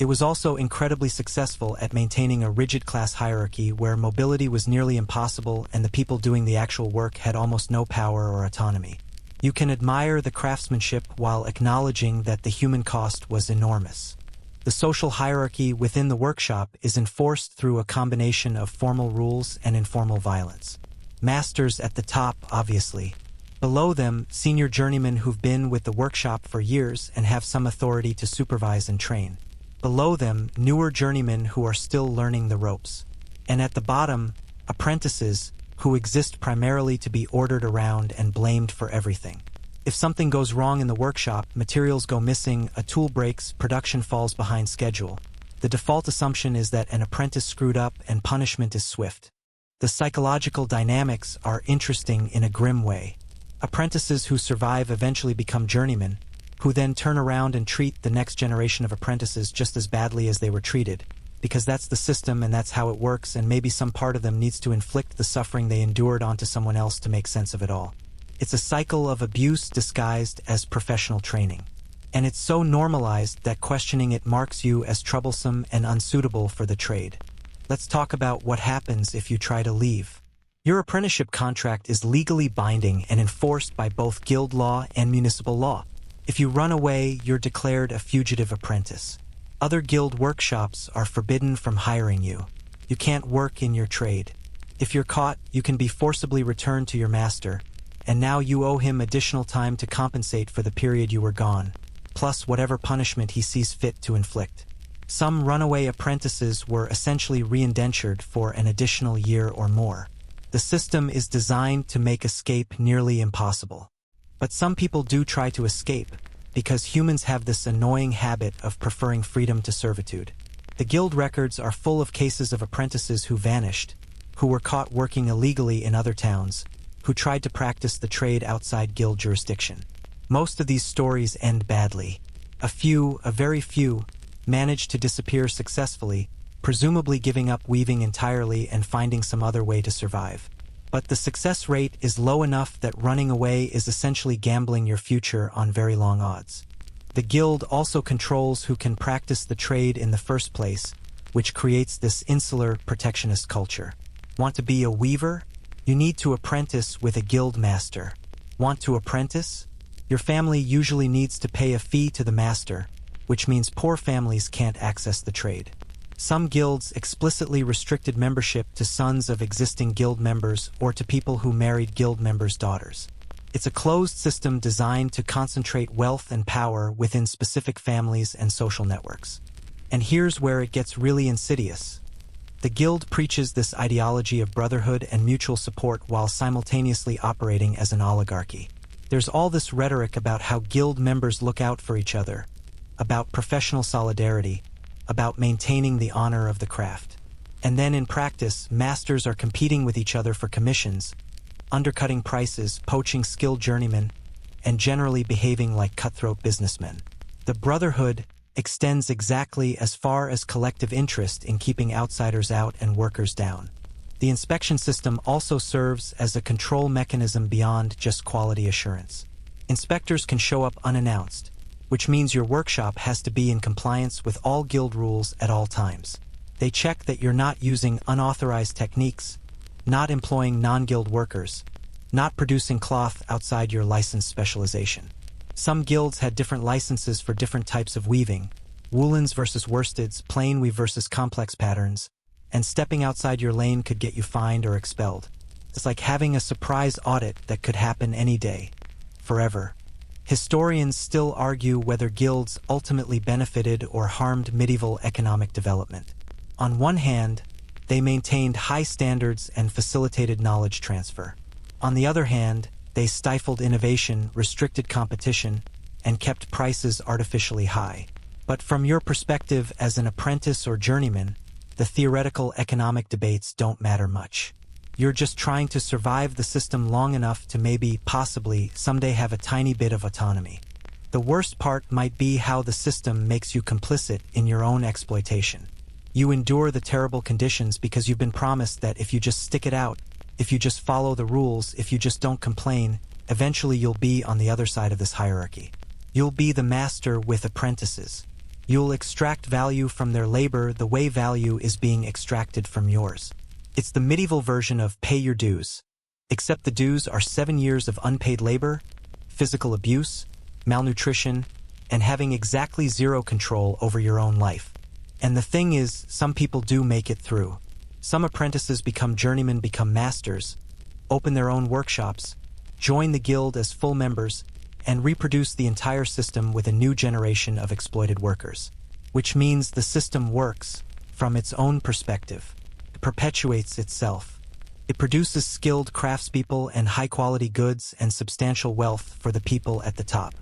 It was also incredibly successful at maintaining a rigid class hierarchy where mobility was nearly impossible and the people doing the actual work had almost no power or autonomy. You can admire the craftsmanship while acknowledging that the human cost was enormous. The social hierarchy within the workshop is enforced through a combination of formal rules and informal violence. Masters at the top, obviously, Below them, senior journeymen who've been with the workshop for years and have some authority to supervise and train. Below them, newer journeymen who are still learning the ropes. And at the bottom, apprentices who exist primarily to be ordered around and blamed for everything. If something goes wrong in the workshop, materials go missing, a tool breaks, production falls behind schedule, the default assumption is that an apprentice screwed up and punishment is swift. The psychological dynamics are interesting in a grim way. Apprentices who survive eventually become journeymen, who then turn around and treat the next generation of apprentices just as badly as they were treated, because that's the system and that's how it works, and maybe some part of them needs to inflict the suffering they endured onto someone else to make sense of it all. It's a cycle of abuse disguised as professional training. And it's so normalized that questioning it marks you as troublesome and unsuitable for the trade. Let's talk about what happens if you try to leave. Your apprenticeship contract is legally binding and enforced by both guild law and municipal law. If you run away, you're declared a fugitive apprentice. Other guild workshops are forbidden from hiring you. You can't work in your trade. If you're caught, you can be forcibly returned to your master, and now you owe him additional time to compensate for the period you were gone, plus whatever punishment he sees fit to inflict. Some runaway apprentices were essentially re-indentured for an additional year or more. The system is designed to make escape nearly impossible. But some people do try to escape, because humans have this annoying habit of preferring freedom to servitude. The guild records are full of cases of apprentices who vanished, who were caught working illegally in other towns, who tried to practice the trade outside guild jurisdiction. Most of these stories end badly. A very few, manage to disappear successfully, presumably giving up weaving entirely and finding some other way to survive. But the success rate is low enough that running away is essentially gambling your future on very long odds. The guild also controls who can practice the trade in the first place, which creates this insular, protectionist culture. Want to be a weaver? You need to apprentice with a guild master. Want to apprentice? Your family usually needs to pay a fee to the master, which means poor families can't access the trade. Some guilds explicitly restricted membership to sons of existing guild members or to people who married guild members' daughters. It's a closed system designed to concentrate wealth and power within specific families and social networks. And here's where it gets really insidious. The guild preaches this ideology of brotherhood and mutual support while simultaneously operating as an oligarchy. There's all this rhetoric about how guild members look out for each other, about professional solidarity, about maintaining the honor of the craft. And then in practice, masters are competing with each other for commissions, undercutting prices, poaching skilled journeymen, and generally behaving like cutthroat businessmen. The brotherhood extends exactly as far as collective interest in keeping outsiders out and workers down. The inspection system also serves as a control mechanism beyond just quality assurance. Inspectors can show up unannounced, which means your workshop has to be in compliance with all guild rules at all times. They check that you're not using unauthorized techniques, not employing non-guild workers, not producing cloth outside your licensed specialization. Some guilds had different licenses for different types of weaving, woolens versus worsteds, plain weave versus complex patterns, and stepping outside your lane could get you fined or expelled. It's like having a surprise audit that could happen any day, forever. Historians still argue whether guilds ultimately benefited or harmed medieval economic development. On one hand, they maintained high standards and facilitated knowledge transfer. On the other hand, they stifled innovation, restricted competition, and kept prices artificially high. But from your perspective as an apprentice or journeyman, the theoretical economic debates don't matter much. You're just trying to survive the system long enough to maybe, possibly, someday have a tiny bit of autonomy. The worst part might be how the system makes you complicit in your own exploitation. You endure the terrible conditions because you've been promised that if you just stick it out, if you just follow the rules, if you just don't complain, eventually you'll be on the other side of this hierarchy. You'll be the master with apprentices. You'll extract value from their labor the way value is being extracted from yours. It's the medieval version of pay your dues, except the dues are 7 years of unpaid labor, physical abuse, malnutrition, and having exactly zero control over your own life. And the thing is, some people do make it through. Some apprentices become journeymen, become masters, open their own workshops, join the guild as full members, and reproduce the entire system with a new generation of exploited workers. Which means the system works from its own perspective. It perpetuates itself. It produces skilled craftspeople and high-quality goods and substantial wealth for the people at the top.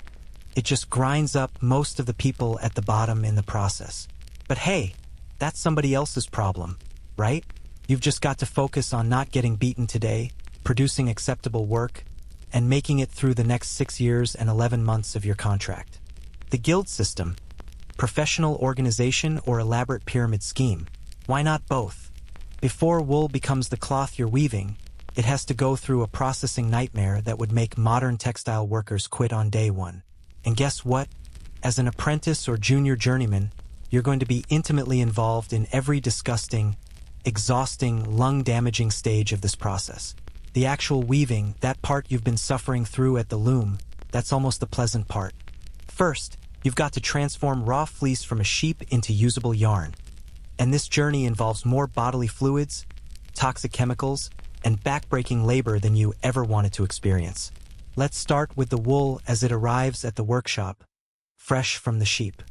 It just grinds up most of the people at the bottom in the process. But hey, that's somebody else's problem, right? You've just got to focus on not getting beaten today, producing acceptable work, and making it through the next 6 years and 11 months of your contract. The guild system, professional organization or elaborate pyramid scheme, why not both? Before wool becomes the cloth you're weaving, it has to go through a processing nightmare that would make modern textile workers quit on day one. And guess what? As an apprentice or junior journeyman, you're going to be intimately involved in every disgusting, exhausting, lung-damaging stage of this process. The actual weaving, that part you've been suffering through at the loom, that's almost the pleasant part. First, you've got to transform raw fleece from a sheep into usable yarn. And this journey involves more bodily fluids, toxic chemicals, and backbreaking labor than you ever wanted to experience. Let's start with the wool as it arrives at the workshop, fresh from the sheep.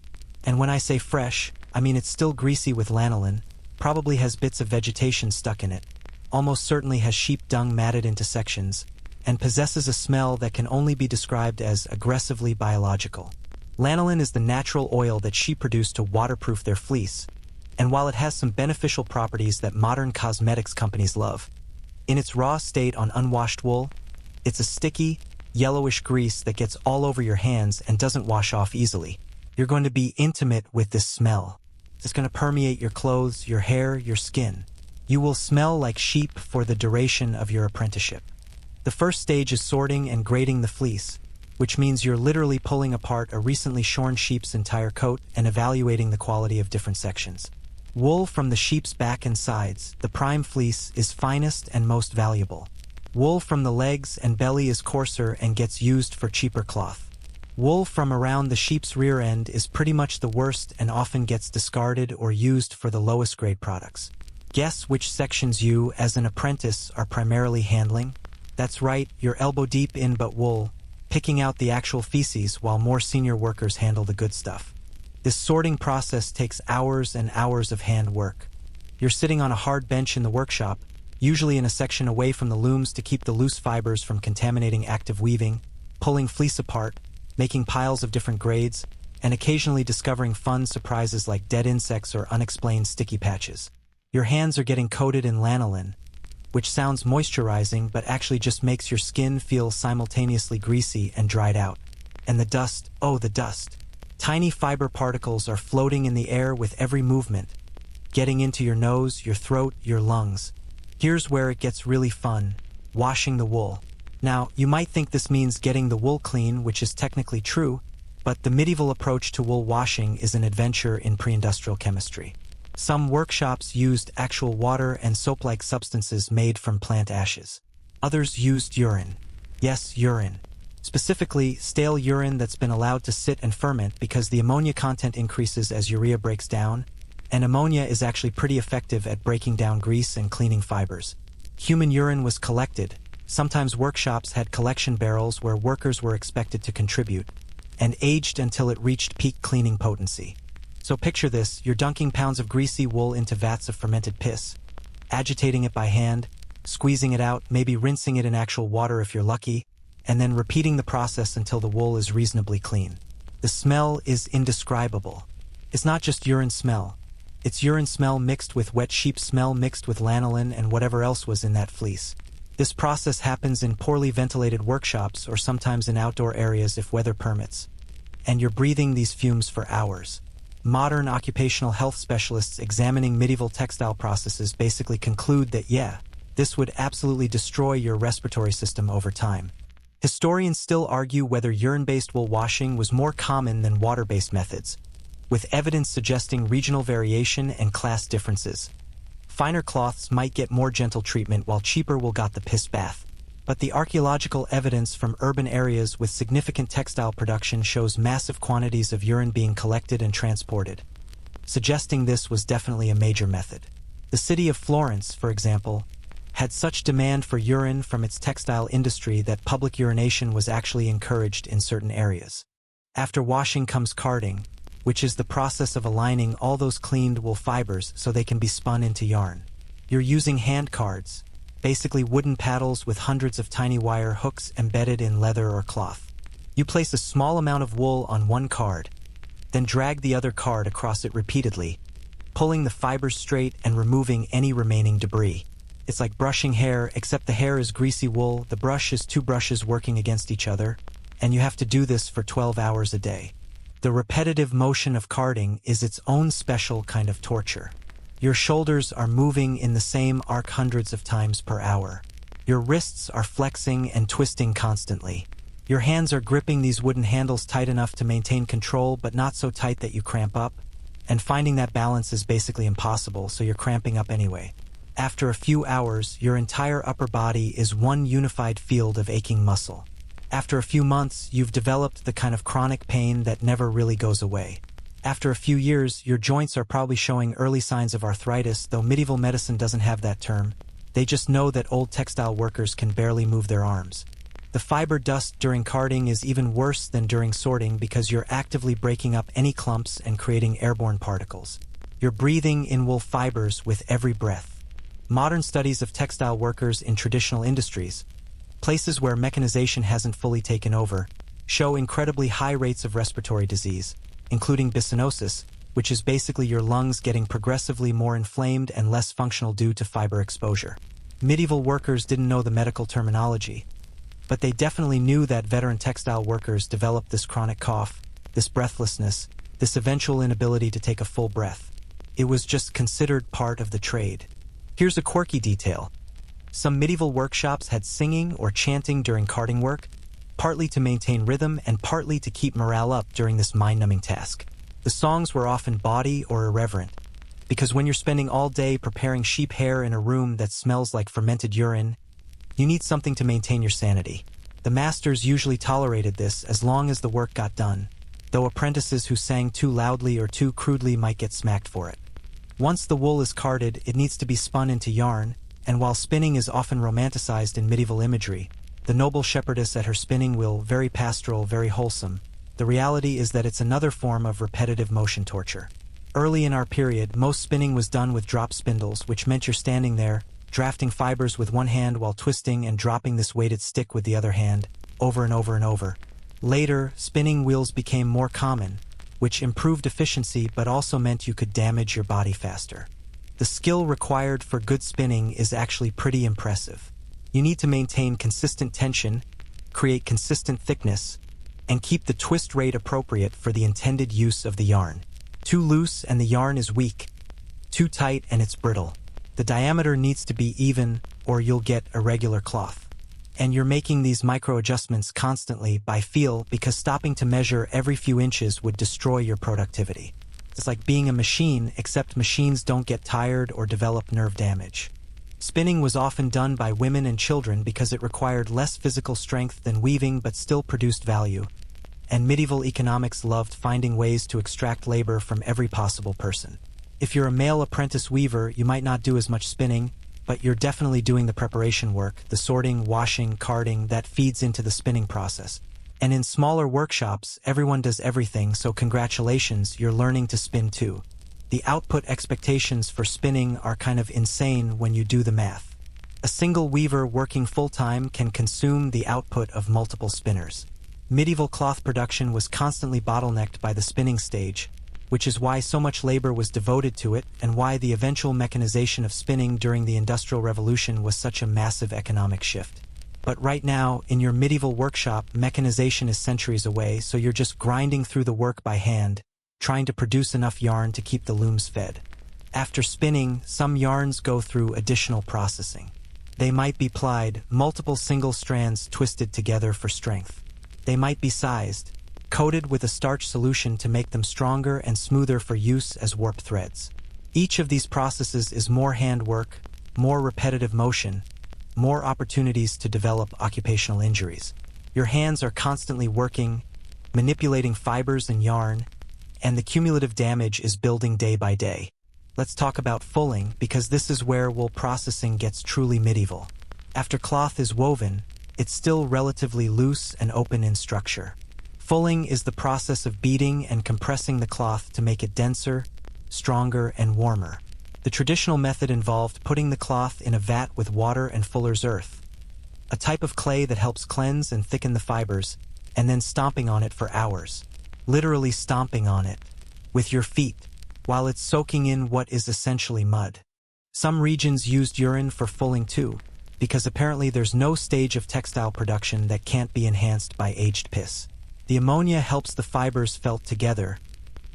And when I say fresh, I mean it's still greasy with lanolin, probably has bits of vegetation stuck in it, almost certainly has sheep dung matted into sections, and possesses a smell that can only be described as aggressively biological. Lanolin is the natural oil that sheep produce to waterproof their fleece, and while it has some beneficial properties that modern cosmetics companies love, in its raw state on unwashed wool, it's a sticky, yellowish grease that gets all over your hands and doesn't wash off easily. You're going to be intimate with this smell. It's going to permeate your clothes, your hair, your skin. You will smell like sheep for the duration of your apprenticeship. The first stage is sorting and grading the fleece, which means you're literally pulling apart a recently shorn sheep's entire coat and evaluating the quality of different sections. Wool from the sheep's back and sides, the prime fleece, is finest and most valuable. Wool from the legs and belly is coarser and gets used for cheaper cloth. Wool from around the sheep's rear end is pretty much the worst and often gets discarded or used for the lowest grade products. Guess which sections you, as an apprentice, are primarily handling? That's right, you're elbow deep in but wool, picking out the actual feces while more senior workers handle the good stuff. This sorting process takes hours and hours of hand work. You're sitting on a hard bench in the workshop, usually in a section away from the looms to keep the loose fibers from contaminating active weaving, pulling fleece apart, making piles of different grades, and occasionally discovering fun surprises like dead insects or unexplained sticky patches. Your hands are getting coated in lanolin, which sounds moisturizing but actually just makes your skin feel simultaneously greasy and dried out. And the dust, oh the dust. Tiny fiber particles are floating in the air with every movement, getting into your nose, your throat, your lungs. Here's where it gets really fun, washing the wool. Now, you might think this means getting the wool clean, which is technically true, but the medieval approach to wool washing is an adventure in pre-industrial chemistry. Some workshops used actual water and soap-like substances made from plant ashes. Others used urine. Yes, urine. Specifically, stale urine that's been allowed to sit and ferment because the ammonia content increases as urea breaks down, and ammonia is actually pretty effective at breaking down grease and cleaning fibers. Human urine was collected. Sometimes workshops had collection barrels where workers were expected to contribute, and aged until it reached peak cleaning potency. So picture this, you're dunking pounds of greasy wool into vats of fermented piss, agitating it by hand, squeezing it out, maybe rinsing it in actual water if you're lucky, and then repeating the process until the wool is reasonably clean. The smell is indescribable. It's not just urine smell. It's urine smell mixed with wet sheep smell mixed with lanolin and whatever else was in that fleece. This process happens in poorly ventilated workshops or sometimes in outdoor areas if weather permits. And you're breathing these fumes for hours. Modern occupational health specialists examining medieval textile processes basically conclude that, yeah, this would absolutely destroy your respiratory system over time. Historians still argue whether urine-based wool washing was more common than water-based methods, with evidence suggesting regional variation and class differences. Finer cloths might get more gentle treatment while cheaper wool got the piss bath. But the archaeological evidence from urban areas with significant textile production shows massive quantities of urine being collected and transported, suggesting this was definitely a major method. The city of Florence, for example, had such demand for urine from its textile industry that public urination was actually encouraged in certain areas. After washing comes carding, which is the process of aligning all those cleaned wool fibers so they can be spun into yarn. You're using hand cards, basically wooden paddles with hundreds of tiny wire hooks embedded in leather or cloth. You place a small amount of wool on one card, then drag the other card across it repeatedly, pulling the fibers straight and removing any remaining debris. It's like brushing hair, except the hair is greasy wool, the brush is two brushes working against each other, and you have to do this for 12 hours a day. The repetitive motion of carding is its own special kind of torture. Your shoulders are moving in the same arc hundreds of times per hour. Your wrists are flexing and twisting constantly. Your hands are gripping these wooden handles tight enough to maintain control, but not so tight that you cramp up. And finding that balance is basically impossible, so you're cramping up anyway. After a few hours, your entire upper body is one unified field of aching muscle. After a few months, you've developed the kind of chronic pain that never really goes away. After a few years, your joints are probably showing early signs of arthritis, though medieval medicine doesn't have that term. They just know that old textile workers can barely move their arms. The fiber dust during carding is even worse than during sorting because you're actively breaking up any clumps and creating airborne particles. You're breathing in wool fibers with every breath. Modern studies of textile workers in traditional industries, places where mechanization hasn't fully taken over, show incredibly high rates of respiratory disease, including bisonosis, which is basically your lungs getting progressively more inflamed and less functional due to fiber exposure. Medieval workers didn't know the medical terminology, but they definitely knew that veteran textile workers developed this chronic cough, this breathlessness, this eventual inability to take a full breath. It was just considered part of the trade. Here's a quirky detail. Some medieval workshops had singing or chanting during carding work, partly to maintain rhythm and partly to keep morale up during this mind-numbing task. The songs were often bawdy or irreverent, because when you're spending all day preparing sheep hair in a room that smells like fermented urine, you need something to maintain your sanity. The masters usually tolerated this as long as the work got done, though apprentices who sang too loudly or too crudely might get smacked for it. Once the wool is carded, it needs to be spun into yarn, and while spinning is often romanticized in medieval imagery, the noble shepherdess at her spinning wheel, very pastoral, very wholesome, the reality is that it's another form of repetitive motion torture. Early in our period, most spinning was done with drop spindles, which meant you're standing there, drafting fibers with one hand while twisting and dropping this weighted stick with the other hand, over and over and over. Later, spinning wheels became more common, which improved efficiency but also meant you could damage your body faster. The skill required for good spinning is actually pretty impressive. You need to maintain consistent tension, create consistent thickness, and keep the twist rate appropriate for the intended use of the yarn. Too loose and the yarn is weak. Too tight and it's brittle. The diameter needs to be even or you'll get irregular cloth. And you're making these micro adjustments constantly by feel because stopping to measure every few inches would destroy your productivity. It's like being a machine, except machines don't get tired or develop nerve damage. Spinning was often done by women and children because it required less physical strength than weaving but still produced value, and medieval economics loved finding ways to extract labor from every possible person. If you're a male apprentice weaver, you might not do as much spinning, but you're definitely doing the preparation work, the sorting, washing, carding that feeds into the spinning process. And in smaller workshops, everyone does everything, so congratulations, you're learning to spin too. The output expectations for spinning are kind of insane when you do the math. A single weaver working full-time can consume the output of multiple spinners. Medieval cloth production was constantly bottlenecked by the spinning stage, which is why so much labor was devoted to it and why the eventual mechanization of spinning during the Industrial Revolution was such a massive economic shift. But right now, in your medieval workshop, mechanization is centuries away, so you're just grinding through the work by hand, trying to produce enough yarn to keep the looms fed. After spinning, some yarns go through additional processing. They might be plied, multiple single strands twisted together for strength. They might be sized, coated with a starch solution to make them stronger and smoother for use as warp threads. Each of these processes is more handwork, more repetitive motion, more opportunities to develop occupational injuries. Your hands are constantly working, manipulating fibers and yarn, and the cumulative damage is building day by day. Let's talk about fulling, because this is where wool processing gets truly medieval. After cloth is woven, it's still relatively loose and open in structure. Fulling is the process of beating and compressing the cloth to make it denser, stronger, and warmer. The traditional method involved putting the cloth in a vat with water and fuller's earth, a type of clay that helps cleanse and thicken the fibers, and then stomping on it for hours. Literally stomping on it, with your feet, while it's soaking in what is essentially mud. Some regions used urine for fulling too, because apparently there's no stage of textile production that can't be enhanced by aged piss. The ammonia helps the fibers felt together,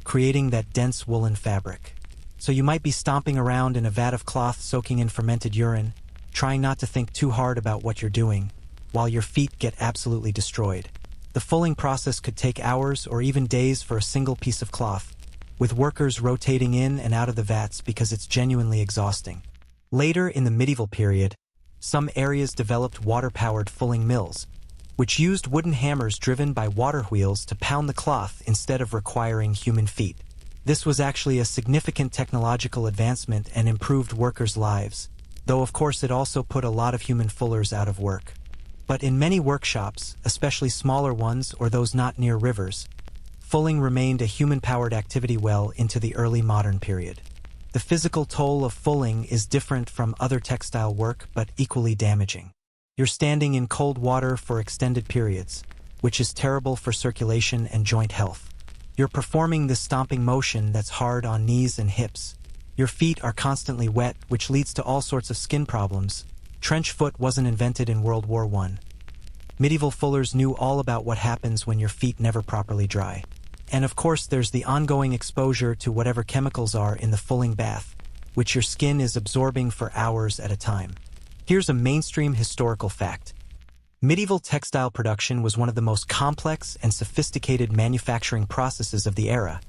creating that dense woolen fabric. So you might be stomping around in a vat of cloth soaking in fermented urine, trying not to think too hard about what you're doing, while your feet get absolutely destroyed. The fulling process could take hours or even days for a single piece of cloth, with workers rotating in and out of the vats because it's genuinely exhausting. Later in the medieval period, some areas developed water-powered fulling mills, which used wooden hammers driven by water wheels to pound the cloth instead of requiring human feet. This was actually a significant technological advancement and improved workers' lives, though of course it also put a lot of human fullers out of work. But in many workshops, especially smaller ones or those not near rivers, fulling remained a human-powered activity well into the early modern period. The physical toll of fulling is different from other textile work but equally damaging. You're standing in cold water for extended periods, which is terrible for circulation and joint health. You're performing this stomping motion that's hard on knees and hips. Your feet are constantly wet, which leads to all sorts of skin problems. Trench foot wasn't invented in World War I. Medieval fullers knew all about what happens when your feet never properly dry. And of course there's the ongoing exposure to whatever chemicals are in the fulling bath, which your skin is absorbing for hours at a time. Here's a mainstream historical fact. Medieval textile production was one of the most complex and sophisticated manufacturing processes of the era,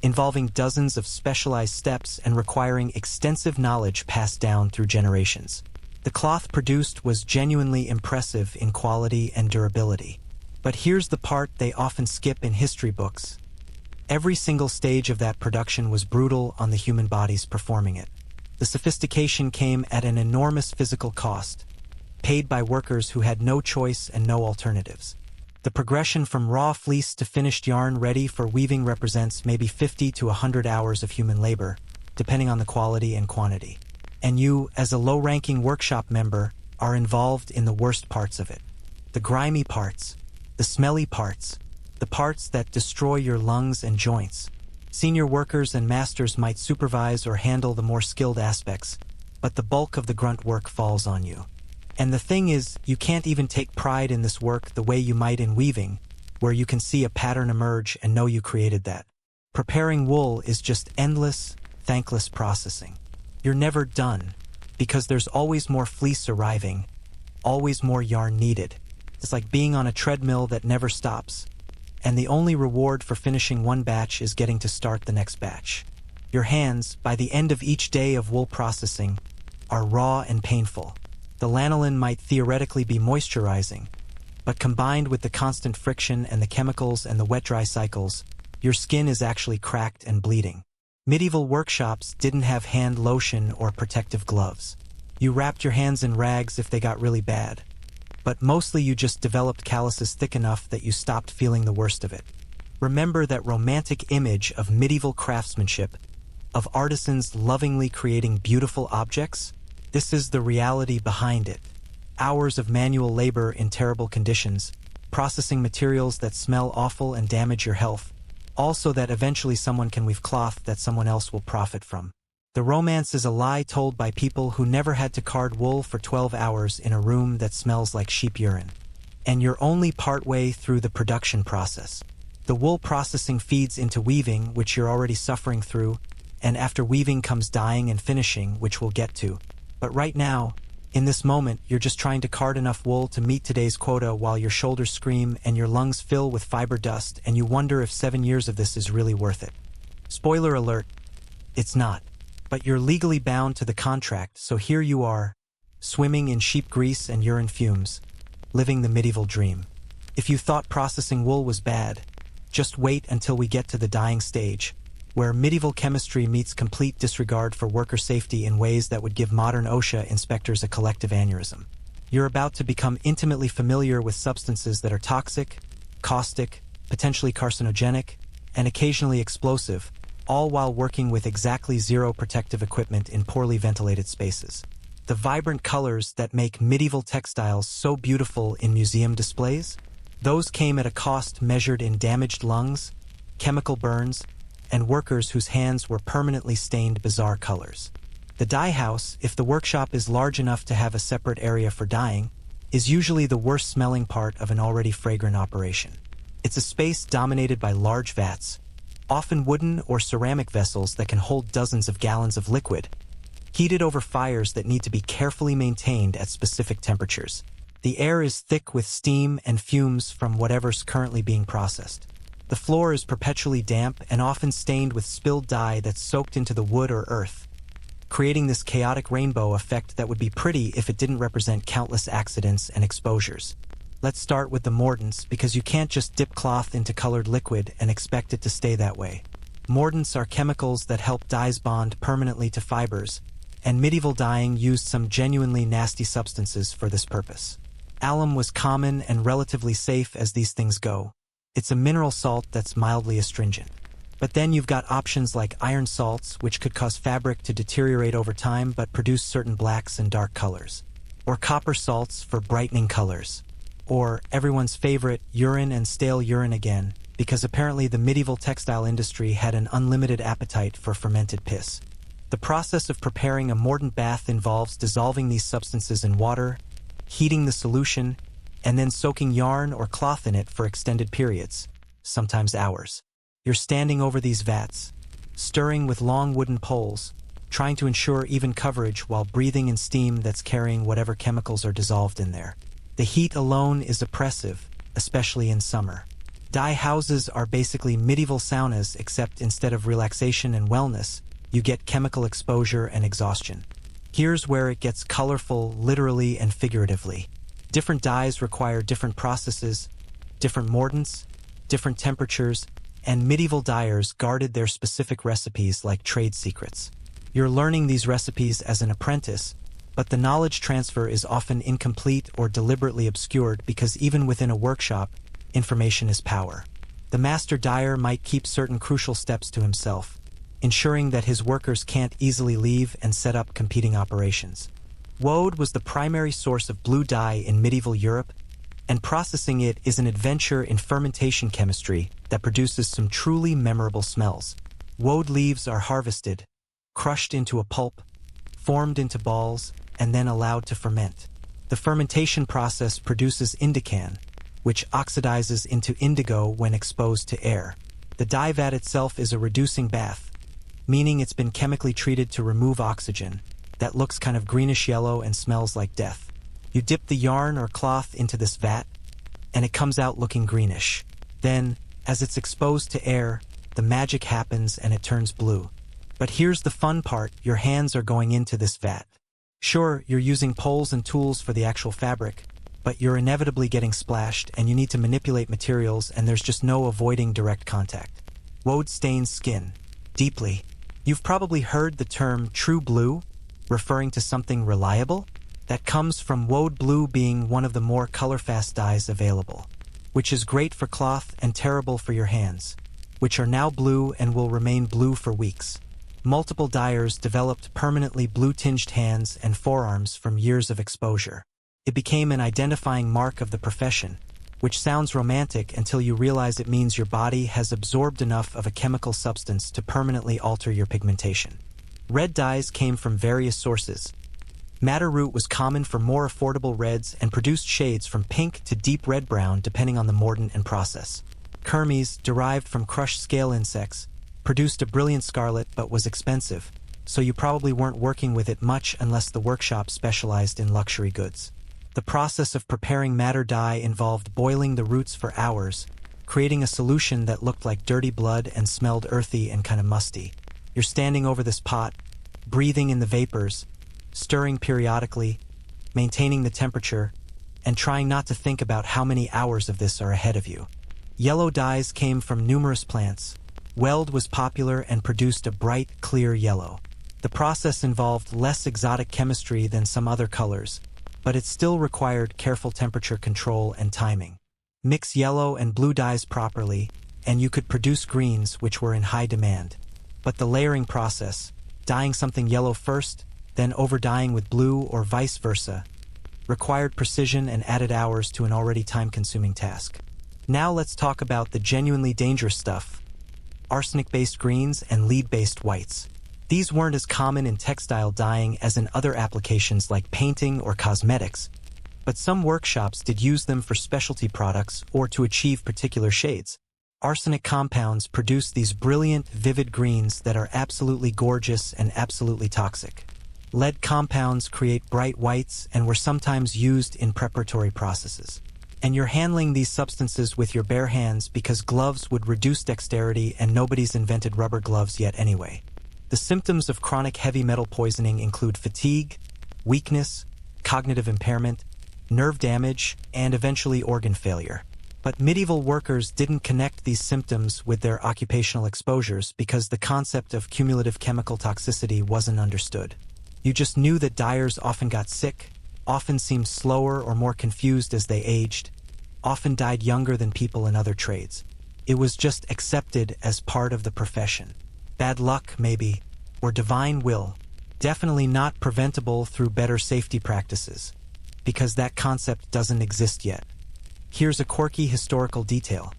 involving dozens of specialized steps and requiring extensive knowledge passed down through generations. The cloth produced was genuinely impressive in quality and durability. But here's the part they often skip in history books. Every single stage of that production was brutal on the human bodies performing it. The sophistication came at an enormous physical cost, paid by workers who had no choice and no alternatives. The progression from raw fleece to finished yarn ready for weaving represents maybe 50 to 100 hours of human labor, depending on the quality and quantity. And you, as a low-ranking workshop member, are involved in the worst parts of it. The grimy parts, the smelly parts, the parts that destroy your lungs and joints. Senior workers and masters might supervise or handle the more skilled aspects, but the bulk of the grunt work falls on you. And the thing is, you can't even take pride in this work the way you might in weaving, where you can see a pattern emerge and know you created that. Preparing wool is just endless, thankless processing. You're never done, because there's always more fleece arriving, always more yarn needed. It's like being on a treadmill that never stops, and the only reward for finishing one batch is getting to start the next batch. Your hands, by the end of each day of wool processing, are raw and painful. The lanolin might theoretically be moisturizing, but combined with the constant friction and the chemicals and the wet-dry cycles, your skin is actually cracked and bleeding. Medieval workshops didn't have hand lotion or protective gloves. You wrapped your hands in rags if they got really bad, but mostly you just developed calluses thick enough that you stopped feeling the worst of it. Remember that romantic image of medieval craftsmanship, of artisans lovingly creating beautiful objects? This is the reality behind it. Hours of manual labor in terrible conditions, processing materials that smell awful and damage your health, all so that eventually someone can weave cloth that someone else will profit from. The romance is a lie told by people who never had to card wool for 12 hours in a room that smells like sheep urine. And you're only partway through the production process. The wool processing feeds into weaving, which you're already suffering through, and after weaving comes dyeing and finishing, which we'll get to. But right now, in this moment, you're just trying to card enough wool to meet today's quota while your shoulders scream and your lungs fill with fiber dust, and you wonder if 7 years of this is really worth it. Spoiler alert, it's not. But you're legally bound to the contract, so here you are, swimming in sheep grease and urine fumes, living the medieval dream. If you thought processing wool was bad, just wait until we get to the dyeing stage, where medieval chemistry meets complete disregard for worker safety in ways that would give modern OSHA inspectors a collective aneurysm. You're about to become intimately familiar with substances that are toxic, caustic, potentially carcinogenic, and occasionally explosive, all while working with exactly zero protective equipment in poorly ventilated spaces. The vibrant colors that make medieval textiles so beautiful in museum displays, those came at a cost measured in damaged lungs, chemical burns, and workers whose hands were permanently stained bizarre colors. The dye house, if the workshop is large enough to have a separate area for dyeing, is usually the worst-smelling part of an already fragrant operation. It's a space dominated by large vats, often wooden or ceramic vessels that can hold dozens of gallons of liquid, heated over fires that need to be carefully maintained at specific temperatures. The air is thick with steam and fumes from whatever's currently being processed. The floor is perpetually damp and often stained with spilled dye that's soaked into the wood or earth, creating this chaotic rainbow effect that would be pretty if it didn't represent countless accidents and exposures. Let's start with the mordants, because you can't just dip cloth into colored liquid and expect it to stay that way. Mordants are chemicals that help dyes bond permanently to fibers, and medieval dyeing used some genuinely nasty substances for this purpose. Alum was common and relatively safe as these things go. It's a mineral salt that's mildly astringent. But then you've got options like iron salts, which could cause fabric to deteriorate over time but produce certain blacks and dark colors. Or copper salts for brightening colors. Or everyone's favorite, urine and stale urine again, because apparently the medieval textile industry had an unlimited appetite for fermented piss. The process of preparing a mordant bath involves dissolving these substances in water, heating the solution, and then soaking yarn or cloth in it for extended periods, sometimes hours. You're standing over these vats, stirring with long wooden poles, trying to ensure even coverage while breathing in steam that's carrying whatever chemicals are dissolved in there. The heat alone is oppressive, especially in summer. Dye houses are basically medieval saunas, except instead of relaxation and wellness, you get chemical exposure and exhaustion. Here's where it gets colorful, literally and figuratively. Different dyes require different processes, different mordants, different temperatures, and medieval dyers guarded their specific recipes like trade secrets. You're learning these recipes as an apprentice, but the knowledge transfer is often incomplete or deliberately obscured because even within a workshop, information is power. The master dyer might keep certain crucial steps to himself, ensuring that his workers can't easily leave and set up competing operations. Woad was the primary source of blue dye in medieval Europe, and processing it is an adventure in fermentation chemistry that produces some truly memorable smells. Woad leaves are harvested, crushed into a pulp, formed into balls, and then allowed to ferment. The fermentation process produces indican, which oxidizes into indigo when exposed to air. The dye vat itself is a reducing bath, meaning it's been chemically treated to remove oxygen, that looks kind of greenish-yellow and smells like death. You dip the yarn or cloth into this vat, and it comes out looking greenish. Then, as it's exposed to air, the magic happens and it turns blue. But here's the fun part, your hands are going into this vat. Sure, you're using poles and tools for the actual fabric, but you're inevitably getting splashed and you need to manipulate materials and there's just no avoiding direct contact. Woad stains skin, deeply. You've probably heard the term true blue, referring to something reliable. That comes from woad blue being one of the more color-fast dyes available, which is great for cloth and terrible for your hands, which are now blue and will remain blue for weeks. Multiple dyers developed permanently blue-tinged hands and forearms from years of exposure. It became an identifying mark of the profession, which sounds romantic until you realize it means your body has absorbed enough of a chemical substance to permanently alter your pigmentation. Red dyes came from various sources. Madder root was common for more affordable reds and produced shades from pink to deep red-brown depending on the mordant and process. Kermes, derived from crushed scale insects, produced a brilliant scarlet but was expensive, so you probably weren't working with it much unless the workshop specialized in luxury goods. The process of preparing madder dye involved boiling the roots for hours, creating a solution that looked like dirty blood and smelled earthy and kind of musty. You're standing over this pot, breathing in the vapors, stirring periodically, maintaining the temperature, and trying not to think about how many hours of this are ahead of you. Yellow dyes came from numerous plants, Weld was popular and produced a bright, clear yellow. The process involved less exotic chemistry than some other colors, but it still required careful temperature control and timing. Mix yellow and blue dyes properly, and you could produce greens which were in high demand. But the layering process, dyeing something yellow first, then over-dyeing with blue or vice versa, required precision and added hours to an already time-consuming task. Now let's talk about the genuinely dangerous stuff: arsenic-based greens and lead-based whites. These weren't as common in textile dyeing as in other applications like painting or cosmetics, but some workshops did use them for specialty products or to achieve particular shades. Arsenic compounds produce these brilliant, vivid greens that are absolutely gorgeous and absolutely toxic. Lead compounds create bright whites and were sometimes used in preparatory processes. And you're handling these substances with your bare hands because gloves would reduce dexterity and nobody's invented rubber gloves yet anyway. The symptoms of chronic heavy metal poisoning include fatigue, weakness, cognitive impairment, nerve damage, and eventually organ failure. But medieval workers didn't connect these symptoms with their occupational exposures because the concept of cumulative chemical toxicity wasn't understood. You just knew that dyers often got sick, often seemed slower or more confused as they aged, often died younger than people in other trades. It was just accepted as part of the profession. Bad luck, maybe, or divine will. Definitely not preventable through better safety practices, because that concept doesn't exist yet. Here's a quirky historical detail.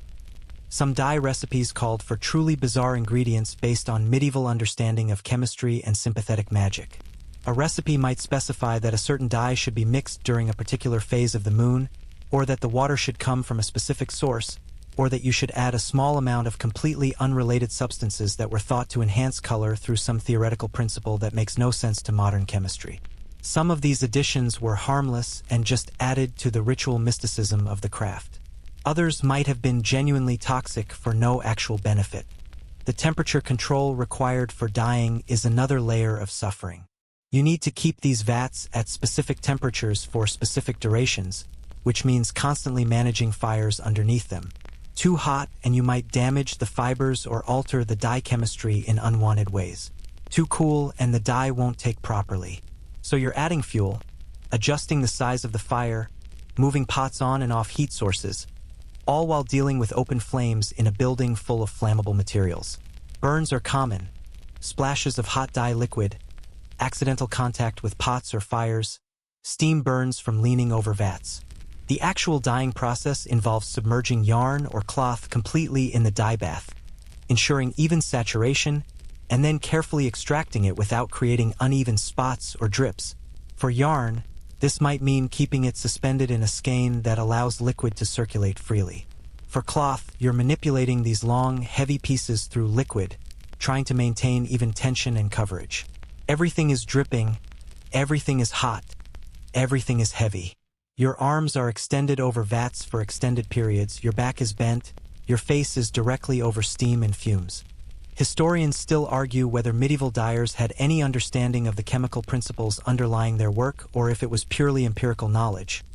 Some dye recipes called for truly bizarre ingredients based on medieval understanding of chemistry and sympathetic magic. A recipe might specify that a certain dye should be mixed during a particular phase of the moon, or that the water should come from a specific source, or that you should add a small amount of completely unrelated substances that were thought to enhance color through some theoretical principle that makes no sense to modern chemistry. Some of these additions were harmless and just added to the ritual mysticism of the craft. Others might have been genuinely toxic for no actual benefit. The temperature control required for dyeing is another layer of suffering. You need to keep these vats at specific temperatures for specific durations, which means constantly managing fires underneath them. Too hot and you might damage the fibers or alter the dye chemistry in unwanted ways. Too cool and the dye won't take properly. So you're adding fuel, adjusting the size of the fire, moving pots on and off heat sources, all while dealing with open flames in a building full of flammable materials. Burns are common. Splashes of hot dye liquid, accidental contact with pots or fires, steam burns from leaning over vats. The actual dyeing process involves submerging yarn or cloth completely in the dye bath, ensuring even saturation, and then carefully extracting it without creating uneven spots or drips. For yarn, this might mean keeping it suspended in a skein that allows liquid to circulate freely. For cloth, you're manipulating these long, heavy pieces through liquid, trying to maintain even tension and coverage. Everything is dripping, everything is hot, everything is heavy. Your arms are extended over vats for extended periods, your back is bent, your face is directly over steam and fumes. Historians still argue whether medieval dyers had any understanding of the chemical principles underlying their work or if it was purely empirical knowledge.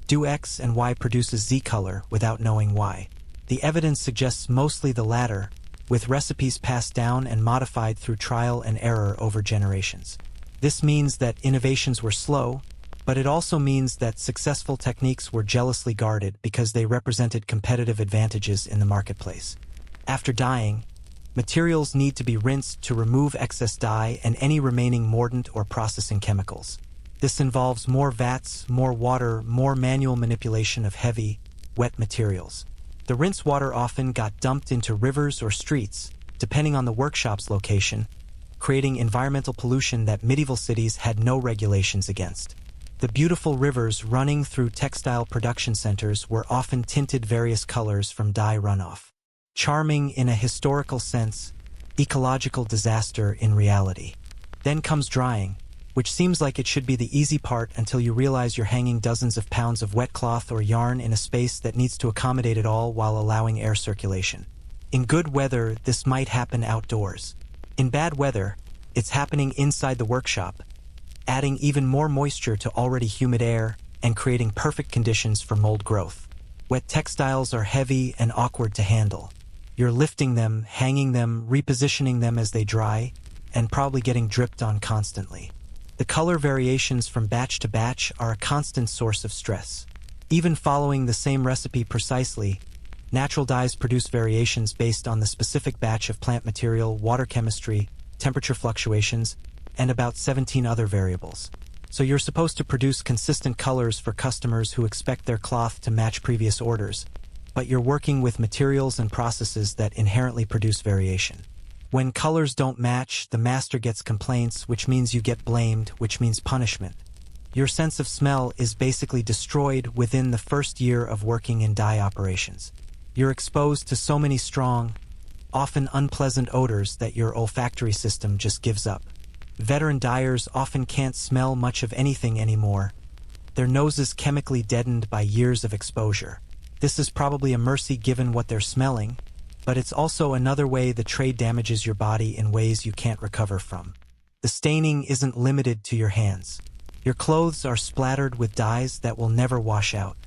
Do X and Y produces Z color without knowing why. The evidence suggests mostly the latter, with recipes passed down and modified through trial and error over generations. This means that innovations were slow, but it also means that successful techniques were jealously guarded because they represented competitive advantages in the marketplace. After dyeing, materials need to be rinsed to remove excess dye and any remaining mordant or processing chemicals. This involves more vats, more water, more manual manipulation of heavy, wet materials. The rinse water often got dumped into rivers or streets, depending on the workshop's location, creating environmental pollution that medieval cities had no regulations against. The beautiful rivers running through textile production centers were often tinted various colors from dye runoff. Charming in a historical sense, ecological disaster in reality. Then comes drying, which seems like it should be the easy part until you realize you're hanging dozens of pounds of wet cloth or yarn in a space that needs to accommodate it all while allowing air circulation. In good weather, this might happen outdoors. In bad weather, it's happening inside the workshop, adding even more moisture to already humid air and creating perfect conditions for mold growth. Wet textiles are heavy and awkward to handle. You're lifting them, hanging them, repositioning them as they dry, and probably getting dripped on constantly. The color variations from batch to batch are a constant source of stress. Even following the same recipe precisely, natural dyes produce variations based on the specific batch of plant material, water chemistry, temperature fluctuations, and about 17 other variables. So you're supposed to produce consistent colors for customers who expect their cloth to match previous orders, but you're working with materials and processes that inherently produce variation. When colors don't match, the master gets complaints, which means you get blamed, which means punishment. Your sense of smell is basically destroyed within the first year of working in dye operations. You're exposed to so many strong, often unpleasant odors that your olfactory system just gives up. Veteran dyers often can't smell much of anything anymore, their noses chemically deadened by years of exposure. This is probably a mercy given what they're smelling, but it's also another way the trade damages your body in ways you can't recover from. The staining isn't limited to your hands. Your clothes are splattered with dyes that will never wash out.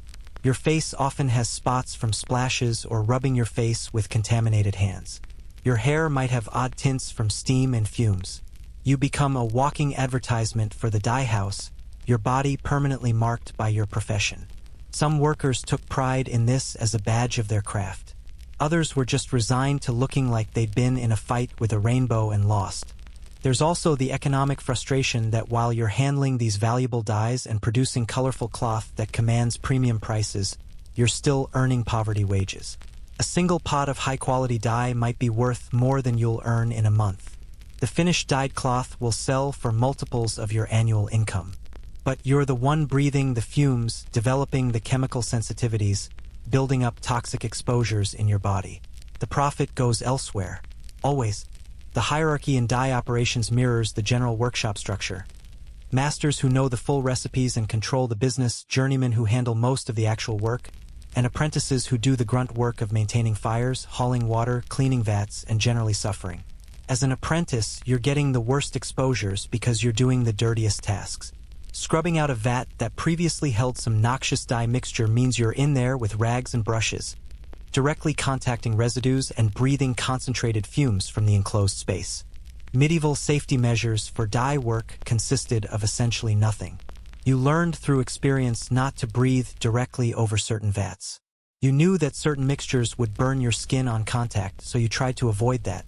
Your face often has spots from splashes or rubbing your face with contaminated hands. Your hair might have odd tints from steam and fumes. You become a walking advertisement for the dye house, your body permanently marked by your profession. Some workers took pride in this as a badge of their craft. Others were just resigned to looking like they'd been in a fight with a rainbow and lost. There's also the economic frustration that while you're handling these valuable dyes and producing colorful cloth that commands premium prices, you're still earning poverty wages. A single pot of high-quality dye might be worth more than you'll earn in a month. The finished dyed cloth will sell for multiples of your annual income. But you're the one breathing the fumes, developing the chemical sensitivities, building up toxic exposures in your body. The profit goes elsewhere. Always. The hierarchy in dye operations mirrors the general workshop structure. Masters who know the full recipes and control the business, journeymen who handle most of the actual work, and apprentices who do the grunt work of maintaining fires, hauling water, cleaning vats, and generally suffering. As an apprentice, you're getting the worst exposures because you're doing the dirtiest tasks. Scrubbing out a vat that previously held some noxious dye mixture means you're in there with rags and brushes, directly contacting residues and breathing concentrated fumes from the enclosed space. Medieval safety measures for dye work consisted of essentially nothing. You learned through experience not to breathe directly over certain vats. You knew that certain mixtures would burn your skin on contact, so you tried to avoid that.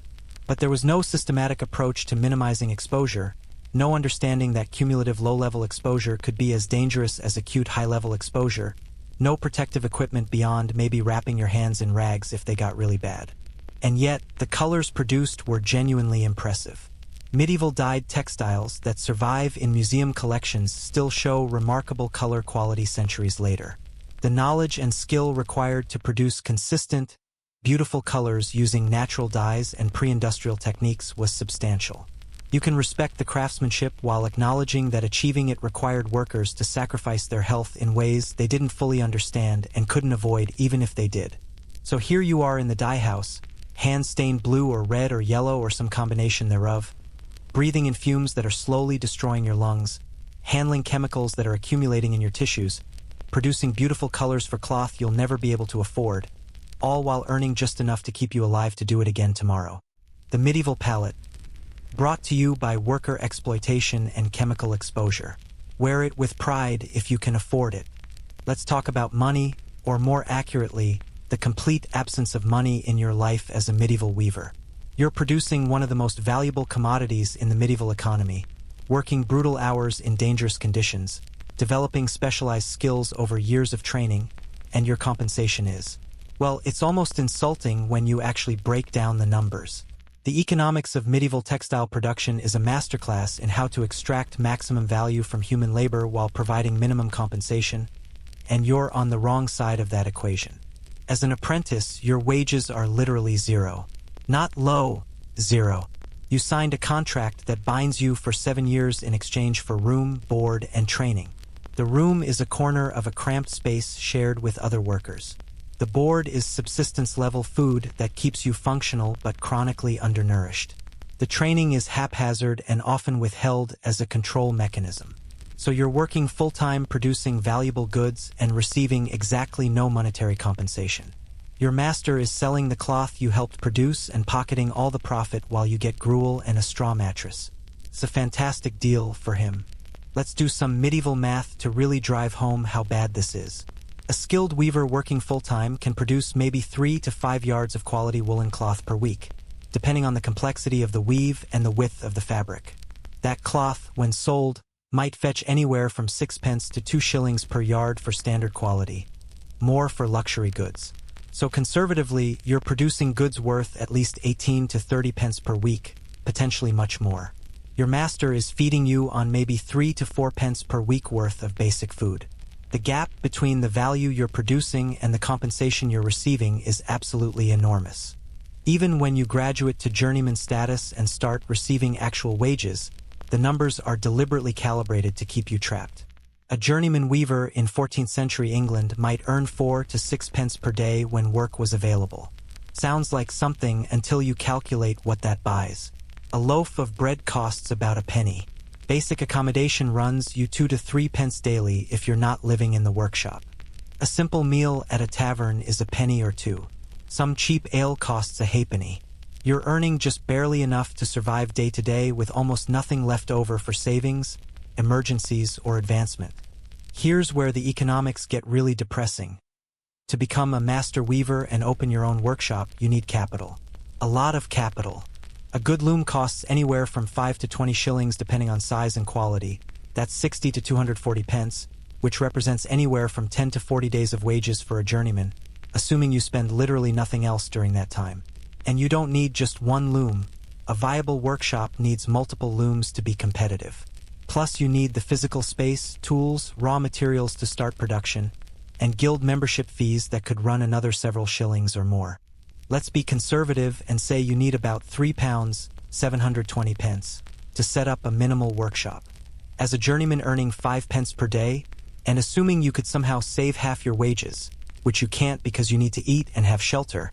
But there was no systematic approach to minimizing exposure, no understanding that cumulative low-level exposure could be as dangerous as acute high-level exposure, no protective equipment beyond maybe wrapping your hands in rags if they got really bad. And yet, the colors produced were genuinely impressive. Medieval dyed textiles that survive in museum collections still show remarkable color quality centuries later. The knowledge and skill required to produce consistent, beautiful colors using natural dyes and pre-industrial techniques was substantial. You can respect the craftsmanship while acknowledging that achieving it required workers to sacrifice their health in ways they didn't fully understand and couldn't avoid even if they did. So here you are in the dye house, hands stained blue or red or yellow or some combination thereof, breathing in fumes that are slowly destroying your lungs, handling chemicals that are accumulating in your tissues, producing beautiful colors for cloth you'll never be able to afford, all while earning just enough to keep you alive to do it again tomorrow. The medieval palette, brought to you by worker exploitation and chemical exposure. Wear it with pride if you can afford it. Let's talk about money, or more accurately, the complete absence of money in your life as a medieval weaver. You're producing one of the most valuable commodities in the medieval economy, working brutal hours in dangerous conditions, developing specialized skills over years of training, and your compensation is, well, it's almost insulting when you actually break down the numbers. The economics of medieval textile production is a masterclass in how to extract maximum value from human labor while providing minimum compensation, and you're on the wrong side of that equation. As an apprentice, your wages are literally zero. Not low, zero. You signed a contract that binds you for 7 years in exchange for room, board, and training. The room is a corner of a cramped space shared with other workers. The board is subsistence-level food that keeps you functional but chronically undernourished. The training is haphazard and often withheld as a control mechanism. So you're working full-time producing valuable goods and receiving exactly no monetary compensation. Your master is selling the cloth you helped produce and pocketing all the profit while you get gruel and a straw mattress. It's a fantastic deal for him. Let's do some medieval math to really drive home how bad this is. A skilled weaver working full-time can produce maybe 3 to 5 yards of quality woolen cloth per week, depending on the complexity of the weave and the width of the fabric. That cloth, when sold, might fetch anywhere from 6 pence to 2 shillings per yard for standard quality, more for luxury goods. So conservatively, you're producing goods worth at least 18 to 30 pence per week, potentially much more. Your master is feeding you on maybe 3 to 4 pence per week worth of basic food. The gap between the value you're producing and the compensation you're receiving is absolutely enormous. Even when you graduate to journeyman status and start receiving actual wages, the numbers are deliberately calibrated to keep you trapped. A journeyman weaver in 14th century England might earn 4 to 6 pence per day when work was available. Sounds like something until you calculate what that buys. A loaf of bread costs about a penny. Basic accommodation runs you 2 to 3 pence daily if you're not living in the workshop. A simple meal at a tavern is a penny or two. Some cheap ale costs a halfpenny. You're earning just barely enough to survive day to day with almost nothing left over for savings, emergencies, or advancement. Here's where the economics get really depressing. To become a master weaver and open your own workshop, you need capital. A lot of capital. A good loom costs anywhere from 5 to 20 shillings depending on size and quality. That's 60 to 240 pence, which represents anywhere from 10 to 40 days of wages for a journeyman, assuming you spend literally nothing else during that time. And you don't need just one loom. A viable workshop needs multiple looms to be competitive. Plus you need the physical space, tools, raw materials to start production, and guild membership fees that could run another several shillings or more. Let's be conservative and say you need about £3, 720 pence, to set up a minimal workshop. As a journeyman earning 5 pence per day, and assuming you could somehow save half your wages, which you can't because you need to eat and have shelter,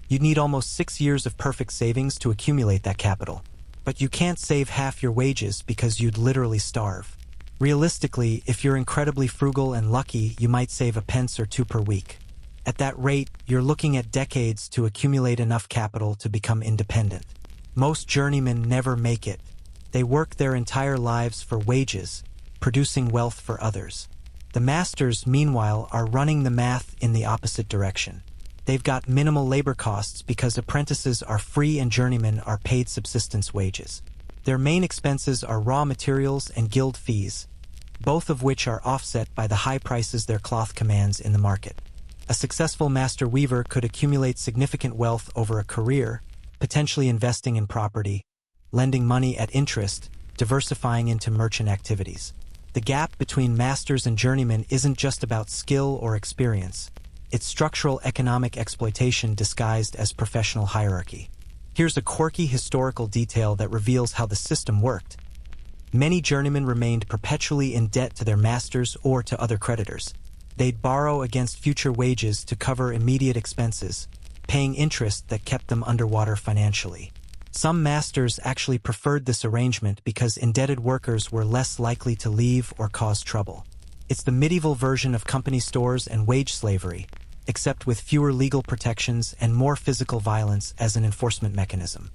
you'd need almost 6 years of perfect savings to accumulate that capital. But you can't save half your wages because you'd literally starve. Realistically, if you're incredibly frugal and lucky, you might save a pence or two per week. At that rate, you're looking at decades to accumulate enough capital to become independent. Most journeymen never make it. They work their entire lives for wages, producing wealth for others. The masters, meanwhile, are running the math in the opposite direction. They've got minimal labor costs because apprentices are free and journeymen are paid subsistence wages. Their main expenses are raw materials and guild fees, both of which are offset by the high prices their cloth commands in the market. A successful master weaver could accumulate significant wealth over a career, potentially investing in property, lending money at interest, diversifying into merchant activities. The gap between masters and journeymen isn't just about skill or experience. It's structural economic exploitation disguised as professional hierarchy. Here's a quirky historical detail that reveals how the system worked. Many journeymen remained perpetually in debt to their masters or to other creditors. They'd borrow against future wages to cover immediate expenses, paying interest that kept them underwater financially. Some masters actually preferred this arrangement because indebted workers were less likely to leave or cause trouble. It's the medieval version of company stores and wage slavery, except with fewer legal protections and more physical violence as an enforcement mechanism.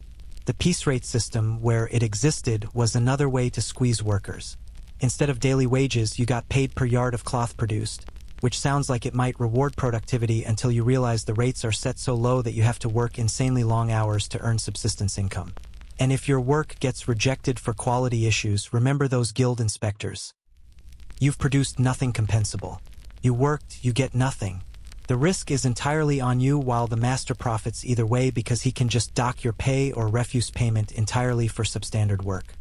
The piece rate system, where it existed, was another way to squeeze workers. Instead of daily wages, you got paid per yard of cloth produced, which sounds like it might reward productivity until you realize the rates are set so low that you have to work insanely long hours to earn subsistence income. And if your work gets rejected for quality issues, remember those guild inspectors. You've produced nothing compensable. You worked, you get nothing. The risk is entirely on you, while the master profits either way because he can just dock your pay or refuse payment entirely for substandard work.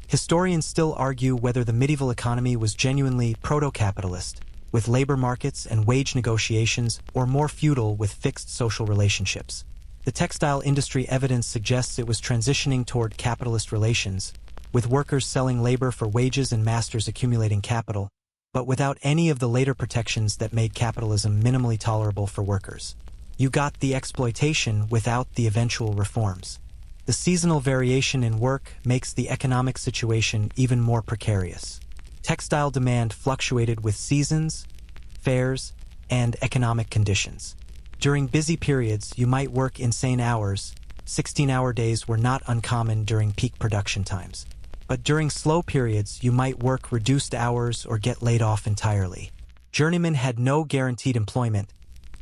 Historians still argue whether the medieval economy was genuinely proto-capitalist, with labor markets and wage negotiations, or more feudal with fixed social relationships. The textile industry evidence suggests it was transitioning toward capitalist relations, with workers selling labor for wages and masters accumulating capital, but without any of the later protections that made capitalism minimally tolerable for workers. You got the exploitation without the eventual reforms. The seasonal variation in work makes the economic situation even more precarious. Textile demand fluctuated with seasons, fairs, and economic conditions. During busy periods, you might work insane hours. 16-hour days were not uncommon during peak production times. But during slow periods, you might work reduced hours or get laid off entirely. Journeymen had no guaranteed employment,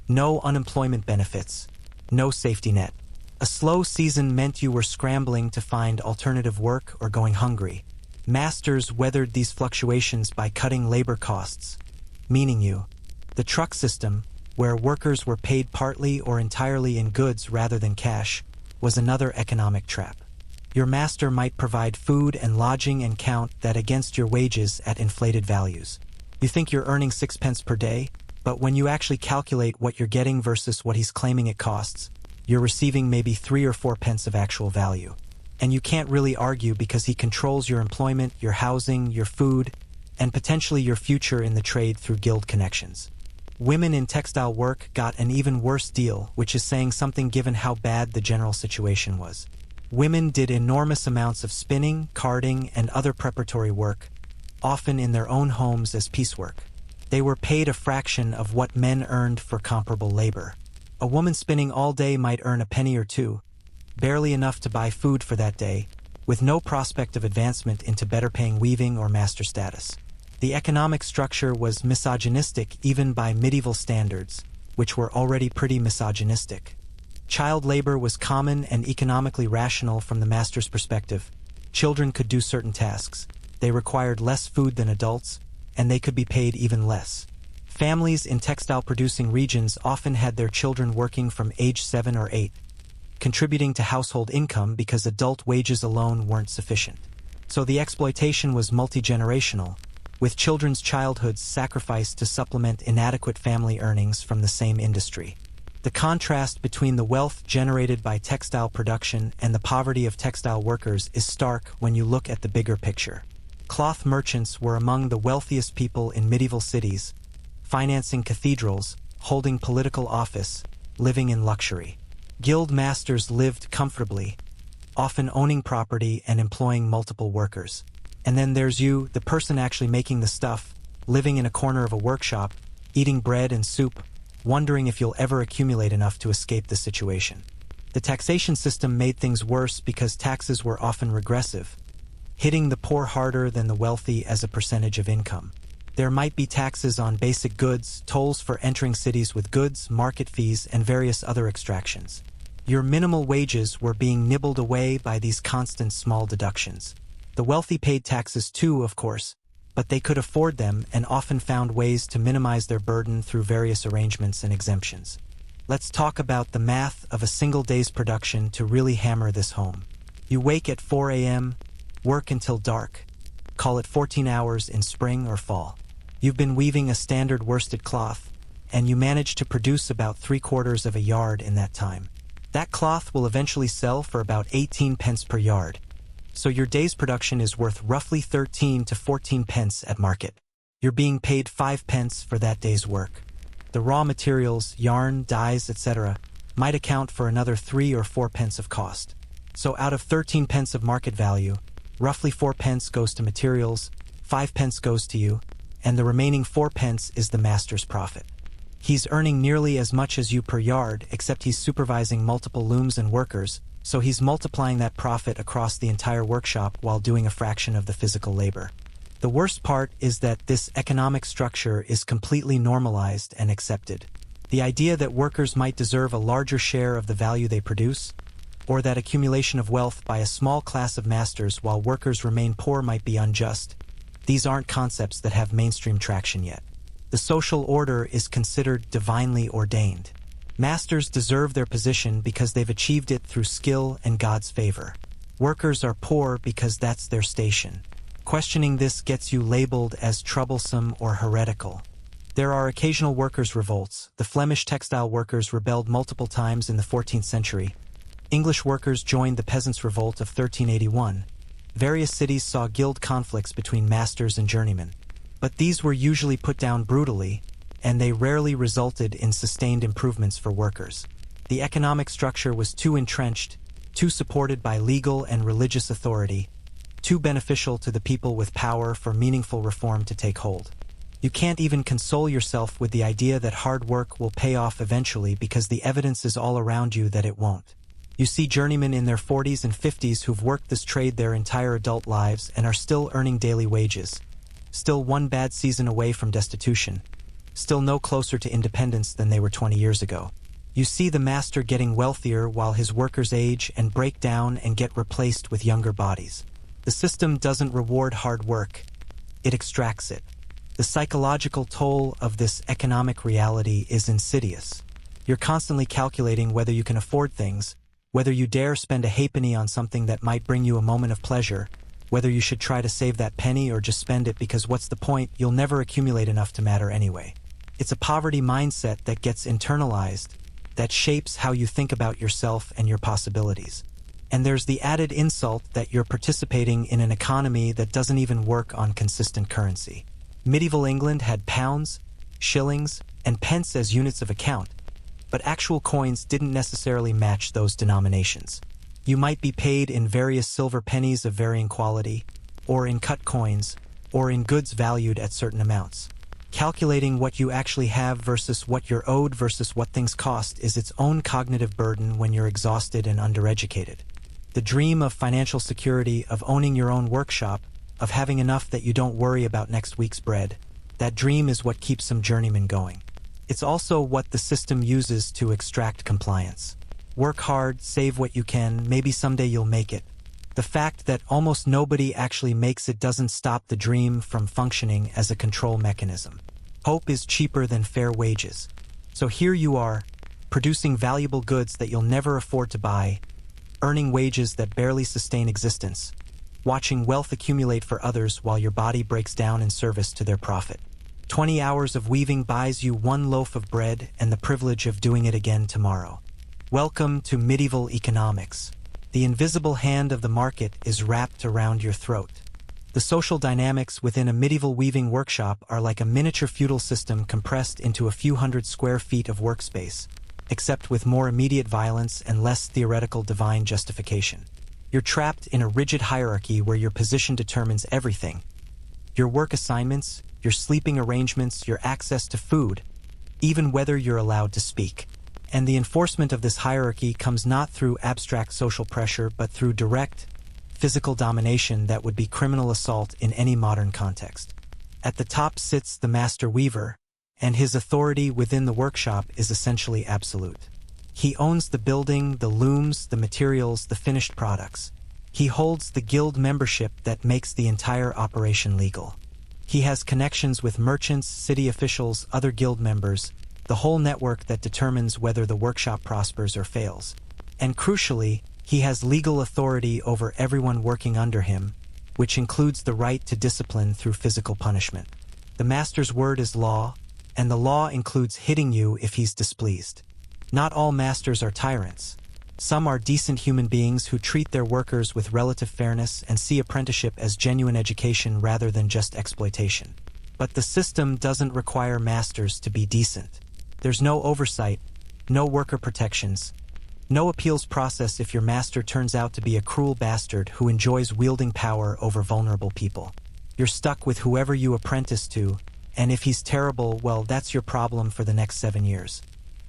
no unemployment benefits, no safety net. A slow season meant you were scrambling to find alternative work or going hungry. Masters weathered these fluctuations by cutting labor costs, meaning the truck system, where workers were paid partly or entirely in goods rather than cash, was another economic trap. Your master might provide food and lodging and count that against your wages at inflated values. You think you're earning 6 pence per day, but when you actually calculate what you're getting versus what he's claiming it costs, you're receiving maybe 3 or 4 pence of actual value. And you can't really argue because he controls your employment, your housing, your food, and potentially your future in the trade through guild connections. Women in textile work got an even worse deal, which is saying something given how bad the general situation was. Women did enormous amounts of spinning, carding, and other preparatory work, often in their own homes as piecework. They were paid a fraction of what men earned for comparable labor. A woman spinning all day might earn a penny or two, barely enough to buy food for that day, with no prospect of advancement into better-paying weaving or master status. The economic structure was misogynistic even by medieval standards, which were already pretty misogynistic. Child labor was common and economically rational from the master's perspective. Children could do certain tasks. They required less food than adults, and they could be paid even less. Families in textile-producing regions often had their children working from age 7 or 8, contributing to household income because adult wages alone weren't sufficient. So the exploitation was multi-generational, with children's childhoods sacrificed to supplement inadequate family earnings from the same industry. The contrast between the wealth generated by textile production and the poverty of textile workers is stark when you look at the bigger picture. Cloth merchants were among the wealthiest people in medieval cities, financing cathedrals, holding political office, living in luxury. Guild masters lived comfortably, often owning property and employing multiple workers. And then there's you, the person actually making the stuff, living in a corner of a workshop, eating bread and soup, wondering if you'll ever accumulate enough to escape the situation. The taxation system made things worse because taxes were often regressive, hitting the poor harder than the wealthy as a percentage of income. There might be taxes on basic goods, tolls for entering cities with goods, market fees, and various other extractions. Your minimal wages were being nibbled away by these constant small deductions. The wealthy paid taxes too, of course, but they could afford them and often found ways to minimize their burden through various arrangements and exemptions. Let's talk about the math of a single day's production to really hammer this home. You wake at 4 a.m., work until dark. Call it 14 hours in spring or fall. You've been weaving a standard worsted cloth, and you manage to produce about 3/4 of a yard in that time. That cloth will eventually sell for about 18 pence per yard. So your day's production is worth roughly 13 to 14 pence at market. You're being paid 5 pence for that day's work. The raw materials, yarn, dyes, etc., might account for another 3 or 4 pence of cost. So out of 13 pence of market value, roughly 4 pence goes to materials, 5 pence goes to you, and the remaining 4 pence is the master's profit. He's earning nearly as much as you per yard, except he's supervising multiple looms and workers, so he's multiplying that profit across the entire workshop while doing a fraction of the physical labor. The worst part is that this economic structure is completely normalized and accepted. The idea that workers might deserve a larger share of the value they produce, or that accumulation of wealth by a small class of masters while workers remain poor might be unjust. These aren't concepts that have mainstream traction yet. The social order is considered divinely ordained. Masters deserve their position because they've achieved it through skill and God's favor. Workers are poor because that's their station. Questioning this gets you labeled as troublesome or heretical. There are occasional workers' revolts. The Flemish textile workers rebelled multiple times in the 14th century. English workers joined the Peasants' Revolt of 1381. Various cities saw guild conflicts between masters and journeymen. But these were usually put down brutally, and they rarely resulted in sustained improvements for workers. The economic structure was too entrenched, too supported by legal and religious authority, too beneficial to the people with power for meaningful reform to take hold. You can't even console yourself with the idea that hard work will pay off eventually because the evidence is all around you that it won't. You see journeymen in their 40s and 50s who've worked this trade their entire adult lives and are still earning daily wages, still one bad season away from destitution, still no closer to independence than they were 20 years ago. You see the master getting wealthier while his workers age and break down and get replaced with younger bodies. The system doesn't reward hard work, it extracts it. The psychological toll of this economic reality is insidious. You're constantly calculating whether you can afford things, whether you dare spend a halfpenny on something that might bring you a moment of pleasure, whether you should try to save that penny or just spend it because what's the point, you'll never accumulate enough to matter anyway. It's a poverty mindset that gets internalized, that shapes how you think about yourself and your possibilities. And there's the added insult that you're participating in an economy that doesn't even work on consistent currency. Medieval England had pounds, shillings, and pence as units of account, but actual coins didn't necessarily match those denominations. You might be paid in various silver pennies of varying quality, or in cut coins, or in goods valued at certain amounts. Calculating what you actually have versus what you're owed versus what things cost is its own cognitive burden when you're exhausted and undereducated. The dream of financial security, of owning your own workshop, of having enough that you don't worry about next week's bread, that dream is what keeps some journeymen going. It's also what the system uses to extract compliance. Work hard, save what you can, maybe someday you'll make it. The fact that almost nobody actually makes it doesn't stop the dream from functioning as a control mechanism. Hope is cheaper than fair wages. So here you are, producing valuable goods that you'll never afford to buy, earning wages that barely sustain existence, watching wealth accumulate for others while your body breaks down in service to their profit. 20 hours of weaving buys you one loaf of bread and the privilege of doing it again tomorrow. Welcome to medieval economics. The invisible hand of the market is wrapped around your throat. The social dynamics within a medieval weaving workshop are like a miniature feudal system compressed into a few hundred square feet of workspace, except with more immediate violence and less theoretical divine justification. You're trapped in a rigid hierarchy where your position determines everything. Your work assignments, your sleeping arrangements, your access to food, even whether you're allowed to speak. And the enforcement of this hierarchy comes not through abstract social pressure, but through direct, physical domination that would be criminal assault in any modern context. At the top sits the master weaver, and his authority within the workshop is essentially absolute. He owns the building, the looms, the materials, the finished products. He holds the guild membership that makes the entire operation legal. He has connections with merchants, city officials, other guild members, the whole network that determines whether the workshop prospers or fails. And crucially, he has legal authority over everyone working under him, which includes the right to discipline through physical punishment. The master's word is law, and the law includes hitting you if he's displeased. Not all masters are tyrants. Some are decent human beings who treat their workers with relative fairness and see apprenticeship as genuine education rather than just exploitation. But the system doesn't require masters to be decent. There's no oversight, no worker protections, no appeals process if your master turns out to be a cruel bastard who enjoys wielding power over vulnerable people. You're stuck with whoever you apprentice to, and if he's terrible, well, that's your problem for the next 7 years.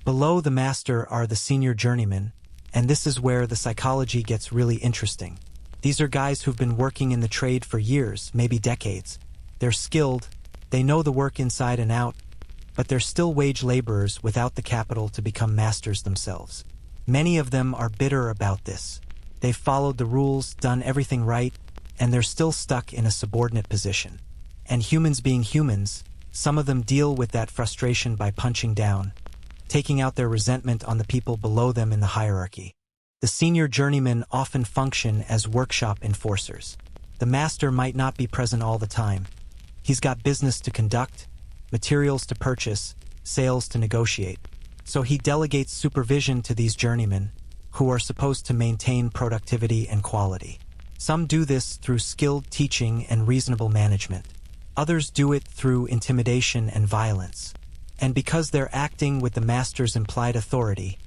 Below the master are the senior journeymen, and this is where the psychology gets really interesting. These are guys who've been working in the trade for years, maybe decades. They're skilled, they know the work inside and out, but they're still wage laborers without the capital to become masters themselves. Many of them are bitter about this. They've followed the rules, done everything right, and they're still stuck in a subordinate position. And humans being humans, some of them deal with that frustration by punching down, taking out their resentment on the people below them in the hierarchy. The senior journeymen often function as workshop enforcers. The master might not be present all the time. He's got business to conduct, materials to purchase, sales to negotiate. So he delegates supervision to these journeymen, who are supposed to maintain productivity and quality. Some do this through skilled teaching and reasonable management. Others do it through intimidation and violence. And because they're acting with the master's implied authority,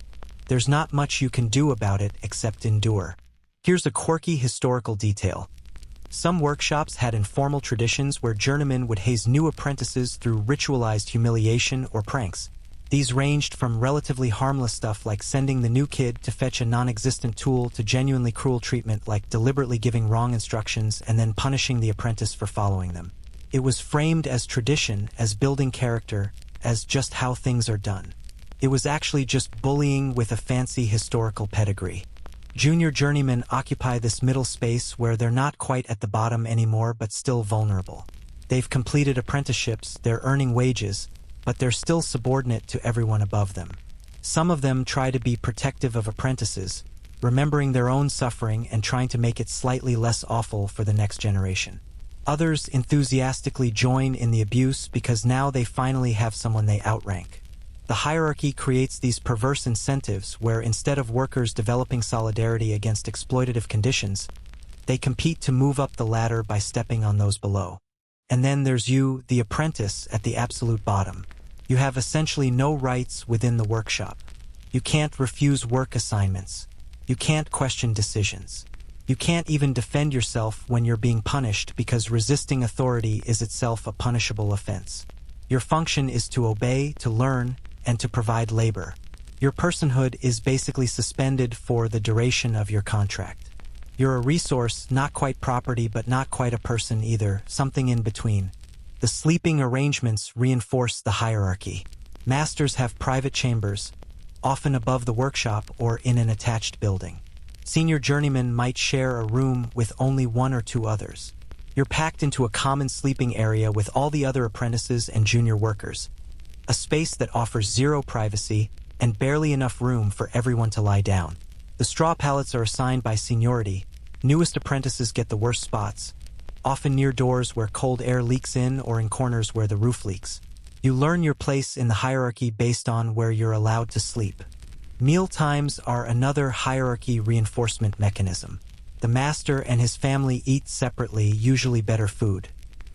there's not much you can do about it except endure. Here's a quirky historical detail. Some workshops had informal traditions where journeymen would haze new apprentices through ritualized humiliation or pranks. These ranged from relatively harmless stuff like sending the new kid to fetch a non-existent tool to genuinely cruel treatment like deliberately giving wrong instructions and then punishing the apprentice for following them. It was framed as tradition, as building character, as just how things are done. It was actually just bullying with a fancy historical pedigree. Junior journeymen occupy this middle space where they're not quite at the bottom anymore but still vulnerable. They've completed apprenticeships, they're earning wages, but they're still subordinate to everyone above them. Some of them try to be protective of apprentices, remembering their own suffering and trying to make it slightly less awful for the next generation. Others enthusiastically join in the abuse because now they finally have someone they outrank. The hierarchy creates these perverse incentives where instead of workers developing solidarity against exploitative conditions, they compete to move up the ladder by stepping on those below. And then there's you, the apprentice, at the absolute bottom. You have essentially no rights within the workshop. You can't refuse work assignments. You can't question decisions. You can't even defend yourself when you're being punished because resisting authority is itself a punishable offense. Your function is to obey, to learn, and to provide labor. Your personhood is basically suspended for the duration of your contract. You're a resource, not quite property, but not quite a person either, something in between. The sleeping arrangements reinforce the hierarchy. Masters have private chambers, often above the workshop or in an attached building. Senior journeymen might share a room with only one or two others. You're packed into a common sleeping area with all the other apprentices and junior workers. A space that offers zero privacy and barely enough room for everyone to lie down. The straw pallets are assigned by seniority. Newest apprentices get the worst spots, often near doors where cold air leaks in or in corners where the roof leaks. You learn your place in the hierarchy based on where you're allowed to sleep. Meal times are another hierarchy reinforcement mechanism. The master and his family eat separately, usually better food.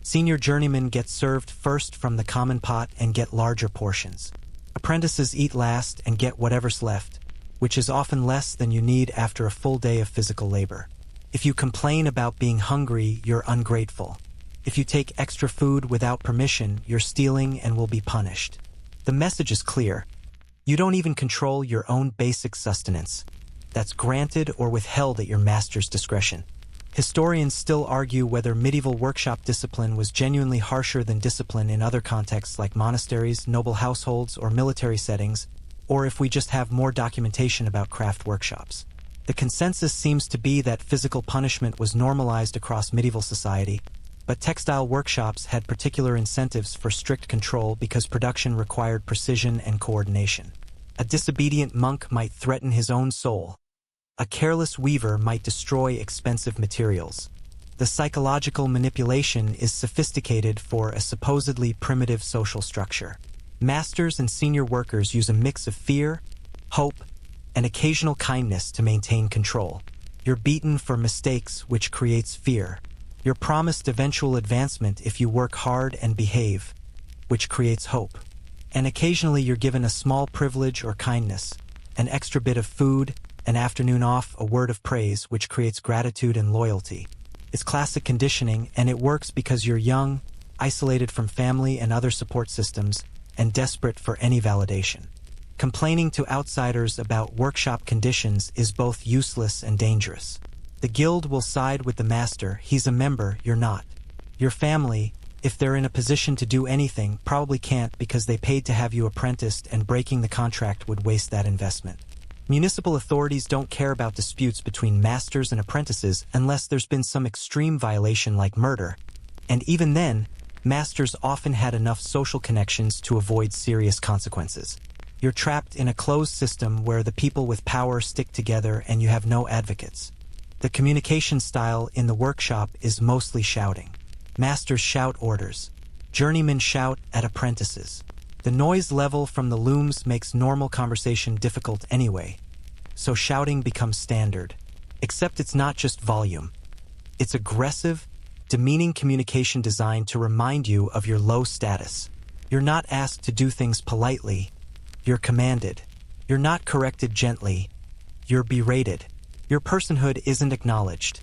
Senior journeymen get served first from the common pot and get larger portions. Apprentices eat last and get whatever's left, which is often less than you need after a full day of physical labor. If you complain about being hungry, you're ungrateful. If you take extra food without permission, you're stealing and will be punished. The message is clear. You don't even control your own basic sustenance. That's granted or withheld at your master's discretion. Historians still argue whether medieval workshop discipline was genuinely harsher than discipline in other contexts like monasteries, noble households, or military settings, or if we just have more documentation about craft workshops. The consensus seems to be that physical punishment was normalized across medieval society, but textile workshops had particular incentives for strict control because production required precision and coordination. A disobedient monk might threaten his own soul. A careless weaver might destroy expensive materials. The psychological manipulation is sophisticated for a supposedly primitive social structure. Masters and senior workers use a mix of fear, hope, and occasional kindness to maintain control. You're beaten for mistakes, which creates fear. You're promised eventual advancement if you work hard and behave, which creates hope. And occasionally you're given a small privilege or kindness, an extra bit of food, an afternoon off, a word of praise, which creates gratitude and loyalty. It's classic conditioning, and it works because you're young, isolated from family and other support systems, and desperate for any validation. Complaining to outsiders about workshop conditions is both useless and dangerous. The guild will side with the master. He's a member, you're not. Your family, if they're in a position to do anything, probably can't because they paid to have you apprenticed, and breaking the contract would waste that investment. Municipal authorities don't care about disputes between masters and apprentices unless there's been some extreme violation like murder. And even then, masters often had enough social connections to avoid serious consequences. You're trapped in a closed system where the people with power stick together and you have no advocates. The communication style in the workshop is mostly shouting. Masters shout orders. Journeymen shout at apprentices. The noise level from the looms makes normal conversation difficult anyway, so shouting becomes standard. Except it's not just volume. It's aggressive, demeaning communication designed to remind you of your low status. You're not asked to do things politely. You're commanded. You're not corrected gently. You're berated. Your personhood isn't acknowledged.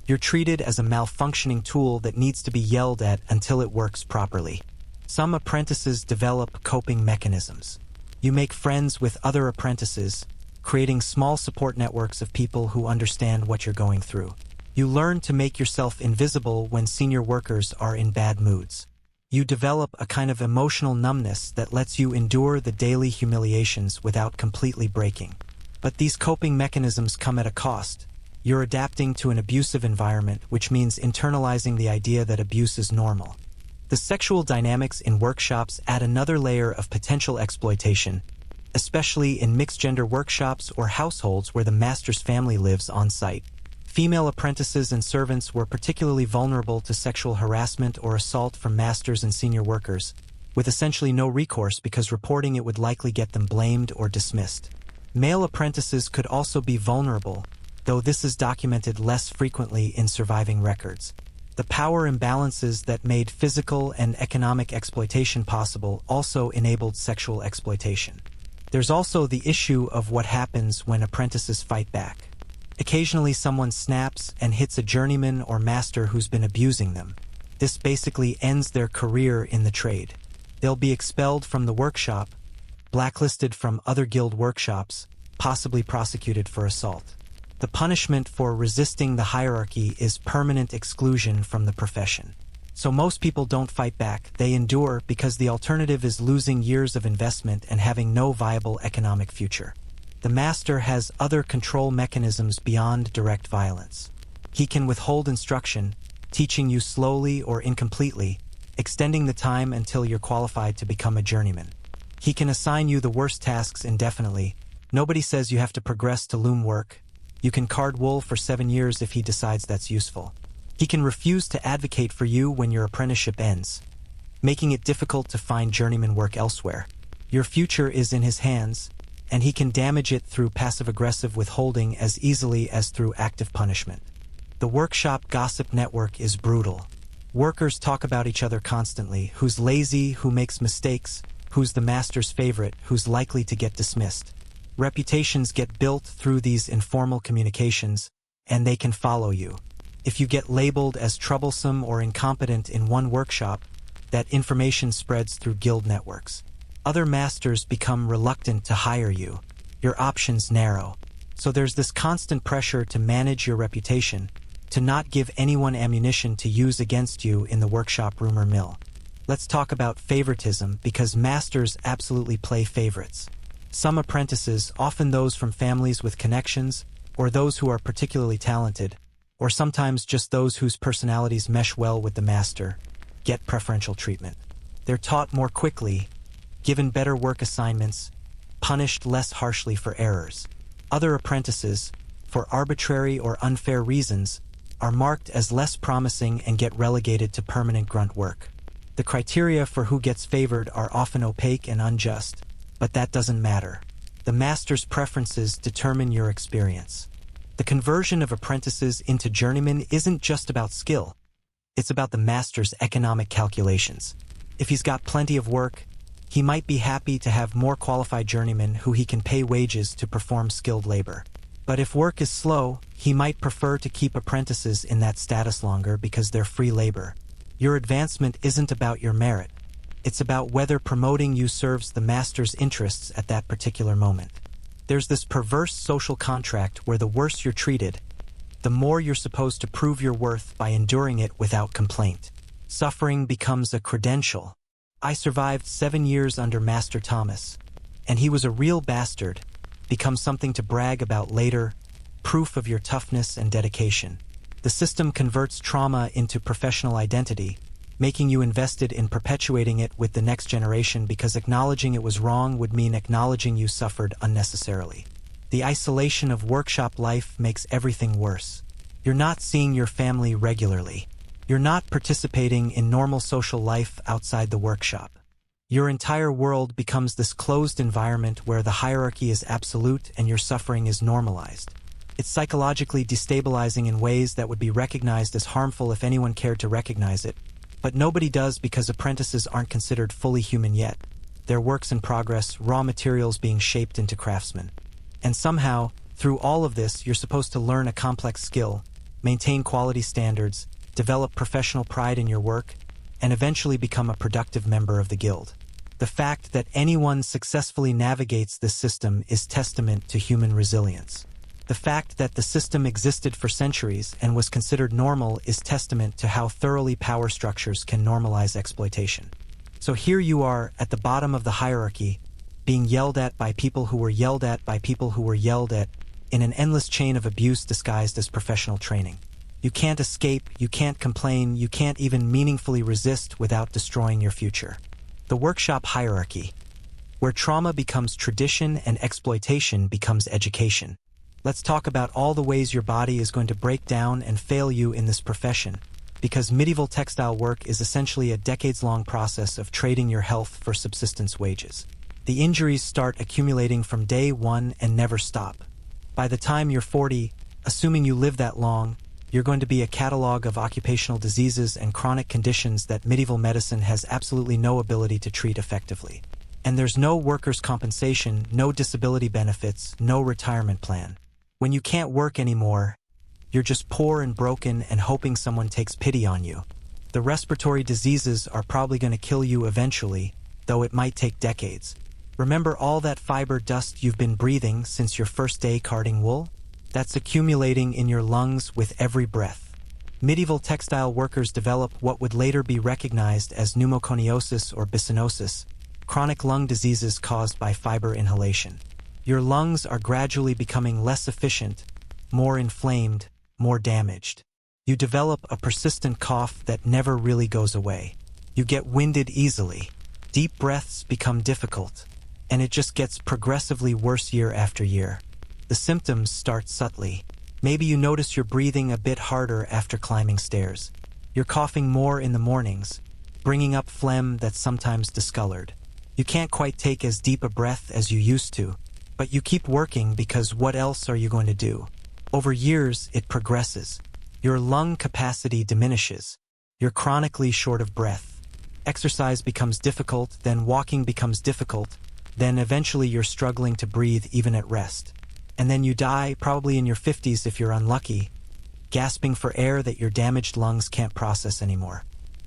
You're treated as a malfunctioning tool that needs to be yelled at until it works properly. Some apprentices develop coping mechanisms. You make friends with other apprentices, creating small support networks of people who understand what you're going through. You learn to make yourself invisible when senior workers are in bad moods. You develop a kind of emotional numbness that lets you endure the daily humiliations without completely breaking. But these coping mechanisms come at a cost. You're adapting to an abusive environment, which means internalizing the idea that abuse is normal. The sexual dynamics in workshops add another layer of potential exploitation, especially in mixed-gender workshops or households where the master's family lives on site. Female apprentices and servants were particularly vulnerable to sexual harassment or assault from masters and senior workers, with essentially no recourse because reporting it would likely get them blamed or dismissed. Male apprentices could also be vulnerable, though this is documented less frequently in surviving records. The power imbalances that made physical and economic exploitation possible also enabled sexual exploitation. There's also the issue of what happens when apprentices fight back. Occasionally someone snaps and hits a journeyman or master who's been abusing them. This basically ends their career in the trade. They'll be expelled from the workshop, blacklisted from other guild workshops, possibly prosecuted for assault. The punishment for resisting the hierarchy is permanent exclusion from the profession. So most people don't fight back, they endure because the alternative is losing years of investment and having no viable economic future. The master has other control mechanisms beyond direct violence. He can withhold instruction, teaching you slowly or incompletely, extending the time until you're qualified to become a journeyman. He can assign you the worst tasks indefinitely. Nobody says you have to progress to loom work. You can card wool for 7 years if he decides that's useful. He can refuse to advocate for you when your apprenticeship ends, making it difficult to find journeyman work elsewhere. Your future is in his hands, and he can damage it through passive-aggressive withholding as easily as through active punishment. The workshop gossip network is brutal. Workers talk about each other constantly, who's lazy, who makes mistakes, who's the master's favorite, who's likely to get dismissed. Reputations get built through these informal communications, and they can follow you. If you get labeled as troublesome or incompetent in one workshop, that information spreads through guild networks. Other masters become reluctant to hire you. Your options narrow. So there's this constant pressure to manage your reputation, to not give anyone ammunition to use against you in the workshop rumor mill. Let's talk about favoritism, because masters absolutely play favorites. Some apprentices, often those from families with connections, or those who are particularly talented, or sometimes just those whose personalities mesh well with the master, get preferential treatment. They're taught more quickly, given better work assignments, punished less harshly for errors. Other apprentices, for arbitrary or unfair reasons, are marked as less promising and get relegated to permanent grunt work. The criteria for who gets favored are often opaque and unjust, but that doesn't matter. The master's preferences determine your experience. The conversion of apprentices into journeymen isn't just about skill. It's about the master's economic calculations. If he's got plenty of work, he might be happy to have more qualified journeymen who he can pay wages to perform skilled labor. But if work is slow, he might prefer to keep apprentices in that status longer because they're free labor. Your advancement isn't about your merit. It's about whether promoting you serves the master's interests at that particular moment. There's this perverse social contract where the worse you're treated, the more you're supposed to prove your worth by enduring it without complaint. Suffering becomes a credential. I survived 7 years under Master Thomas, and he was a real bastard, becomes something to brag about later, proof of your toughness and dedication. The system converts trauma into professional identity, making you invested in perpetuating it with the next generation because acknowledging it was wrong would mean acknowledging you suffered unnecessarily. The isolation of workshop life makes everything worse. You're not seeing your family regularly. You're not participating in normal social life outside the workshop. Your entire world becomes this closed environment where the hierarchy is absolute and your suffering is normalized. It's psychologically destabilizing in ways that would be recognized as harmful if anyone cared to recognize it, but nobody does because apprentices aren't considered fully human yet. They're works in progress, raw materials being shaped into craftsmen. And somehow, through all of this, you're supposed to learn a complex skill, maintain quality standards, develop professional pride in your work, and eventually become a productive member of the guild. The fact that anyone successfully navigates this system is testament to human resilience. The fact that the system existed for centuries and was considered normal is testament to how thoroughly power structures can normalize exploitation. So here you are at the bottom of the hierarchy, being yelled at by people who were yelled at by people who were yelled at, in an endless chain of abuse disguised as professional training. You can't escape, you can't complain, you can't even meaningfully resist without destroying your future. The workshop hierarchy, where trauma becomes tradition and exploitation becomes education. Let's talk about all the ways your body is going to break down and fail you in this profession, because medieval textile work is essentially a decades-long process of trading your health for subsistence wages. The injuries start accumulating from day one and never stop. By the time you're 40, assuming you live that long, you're going to be a catalog of occupational diseases and chronic conditions that medieval medicine has absolutely no ability to treat effectively. And there's no workers' compensation, no disability benefits, no retirement plan. When you can't work anymore, you're just poor and broken and hoping someone takes pity on you. The respiratory diseases are probably going to kill you eventually, though it might take decades. Remember all that fiber dust you've been breathing since your first day carding wool? That's accumulating in your lungs with every breath. Medieval textile workers develop what would later be recognized as pneumoconiosis or bisonosis, chronic lung diseases caused by fiber inhalation. Your lungs are gradually becoming less efficient, more inflamed, more damaged. You develop a persistent cough that never really goes away. You get winded easily. Deep breaths become difficult, and it just gets progressively worse year after year. The symptoms start subtly. Maybe you notice you're breathing a bit harder after climbing stairs. You're coughing more in the mornings, bringing up phlegm that's sometimes discolored. You can't quite take as deep a breath as you used to, but you keep working because what else are you going to do? Over years, it progresses. Your lung capacity diminishes. You're chronically short of breath. Exercise becomes difficult, then walking becomes difficult, then eventually you're struggling to breathe even at rest. And then you die, probably in your 50s if you're unlucky, gasping for air that your damaged lungs can't process anymore.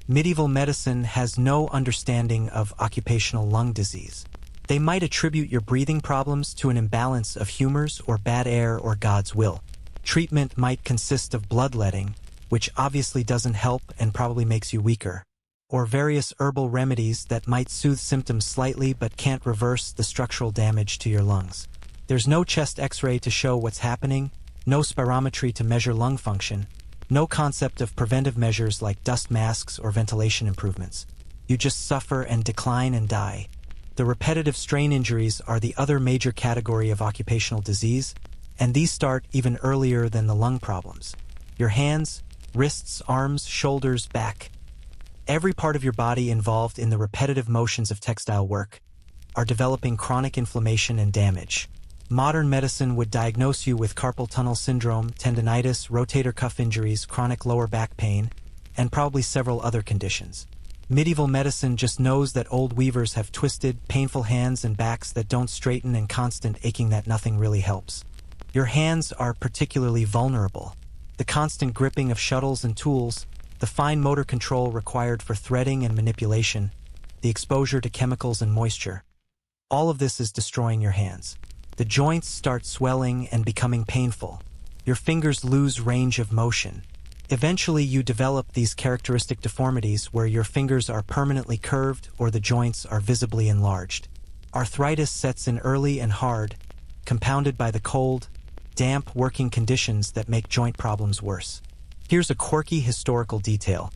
Medieval medicine has no understanding of occupational lung disease. They might attribute your breathing problems to an imbalance of humors or bad air or God's will. Treatment might consist of bloodletting, which obviously doesn't help and probably makes you weaker, or various herbal remedies that might soothe symptoms slightly but can't reverse the structural damage to your lungs. There's no chest x-ray to show what's happening, no spirometry to measure lung function, no concept of preventive measures like dust masks or ventilation improvements. You just suffer and decline and die. The repetitive strain injuries are the other major category of occupational disease, and these start even earlier than the lung problems. Your hands, wrists, arms, shoulders, back, every part of your body involved in the repetitive motions of textile work are developing chronic inflammation and damage. Modern medicine would diagnose you with carpal tunnel syndrome, tendinitis, rotator cuff injuries, chronic lower back pain, and probably several other conditions. Medieval medicine just knows that old weavers have twisted, painful hands and backs that don't straighten and constant aching that nothing really helps. Your hands are particularly vulnerable. The constant gripping of shuttles and tools, the fine motor control required for threading and manipulation, the exposure to chemicals and moisture. All of this is destroying your hands. The joints start swelling and becoming painful. Your fingers lose range of motion. Eventually, you develop these characteristic deformities where your fingers are permanently curved or the joints are visibly enlarged. Arthritis sets in early and hard, compounded by the cold, damp working conditions that make joint problems worse. Here's a quirky historical detail.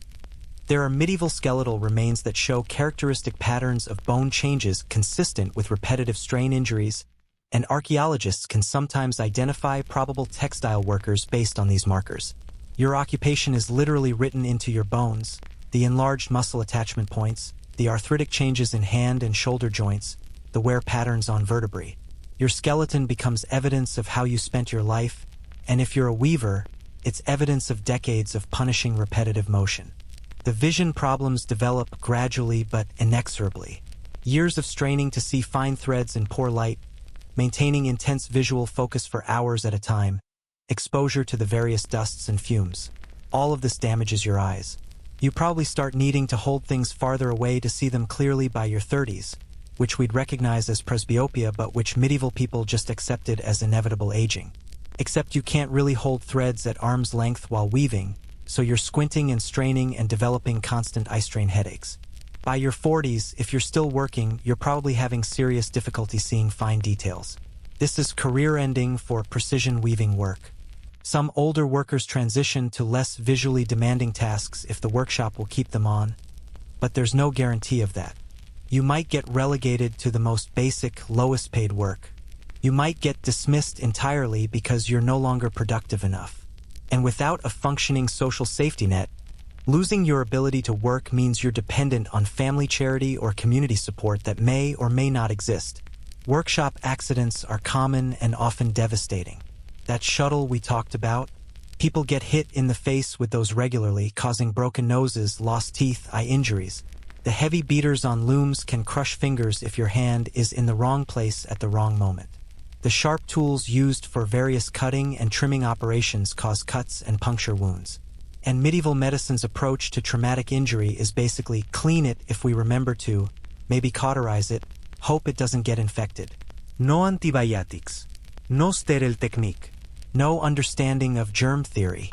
There are medieval skeletal remains that show characteristic patterns of bone changes consistent with repetitive strain injuries, and archaeologists can sometimes identify probable textile workers based on these markers. Your occupation is literally written into your bones, the enlarged muscle attachment points, the arthritic changes in hand and shoulder joints, the wear patterns on vertebrae. Your skeleton becomes evidence of how you spent your life, and if you're a weaver, it's evidence of decades of punishing repetitive motion. The vision problems develop gradually but inexorably. Years of straining to see fine threads in poor light, maintaining intense visual focus for hours at a time, exposure to the various dusts and fumes. All of this damages your eyes. You probably start needing to hold things farther away to see them clearly by your 30s, which we'd recognize as presbyopia but which medieval people just accepted as inevitable aging. Except you can't really hold threads at arm's length while weaving, so you're squinting and straining and developing constant eye strain headaches. By your 40s, if you're still working, you're probably having serious difficulty seeing fine details. This is career-ending for precision weaving work. Some older workers transition to less visually demanding tasks if the workshop will keep them on, but there's no guarantee of that. You might get relegated to the most basic, lowest-paid work. You might get dismissed entirely because you're no longer productive enough. And without a functioning social safety net, losing your ability to work means you're dependent on family charity or community support that may or may not exist. Workshop accidents are common and often devastating. That shuttle we talked about, people get hit in the face with those regularly, causing broken noses, lost teeth, eye injuries. The heavy beaters on looms can crush fingers if your hand is in the wrong place at the wrong moment. The sharp tools used for various cutting and trimming operations cause cuts and puncture wounds. And medieval medicine's approach to traumatic injury is basically clean it if we remember to, maybe cauterize it, hope it doesn't get infected. No antibiotics. No sterile technique. No understanding of germ theory.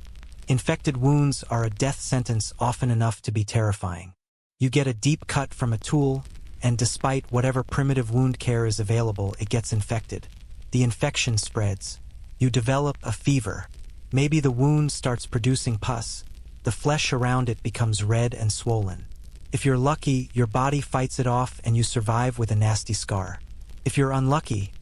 Infected wounds are a death sentence often enough to be terrifying. You get a deep cut from a tool, and despite whatever primitive wound care is available, it gets infected. The infection spreads. You develop a fever. Maybe the wound starts producing pus. The flesh around it becomes red and swollen. If you're lucky, your body fights it off and you survive with a nasty scar. If you're unlucky,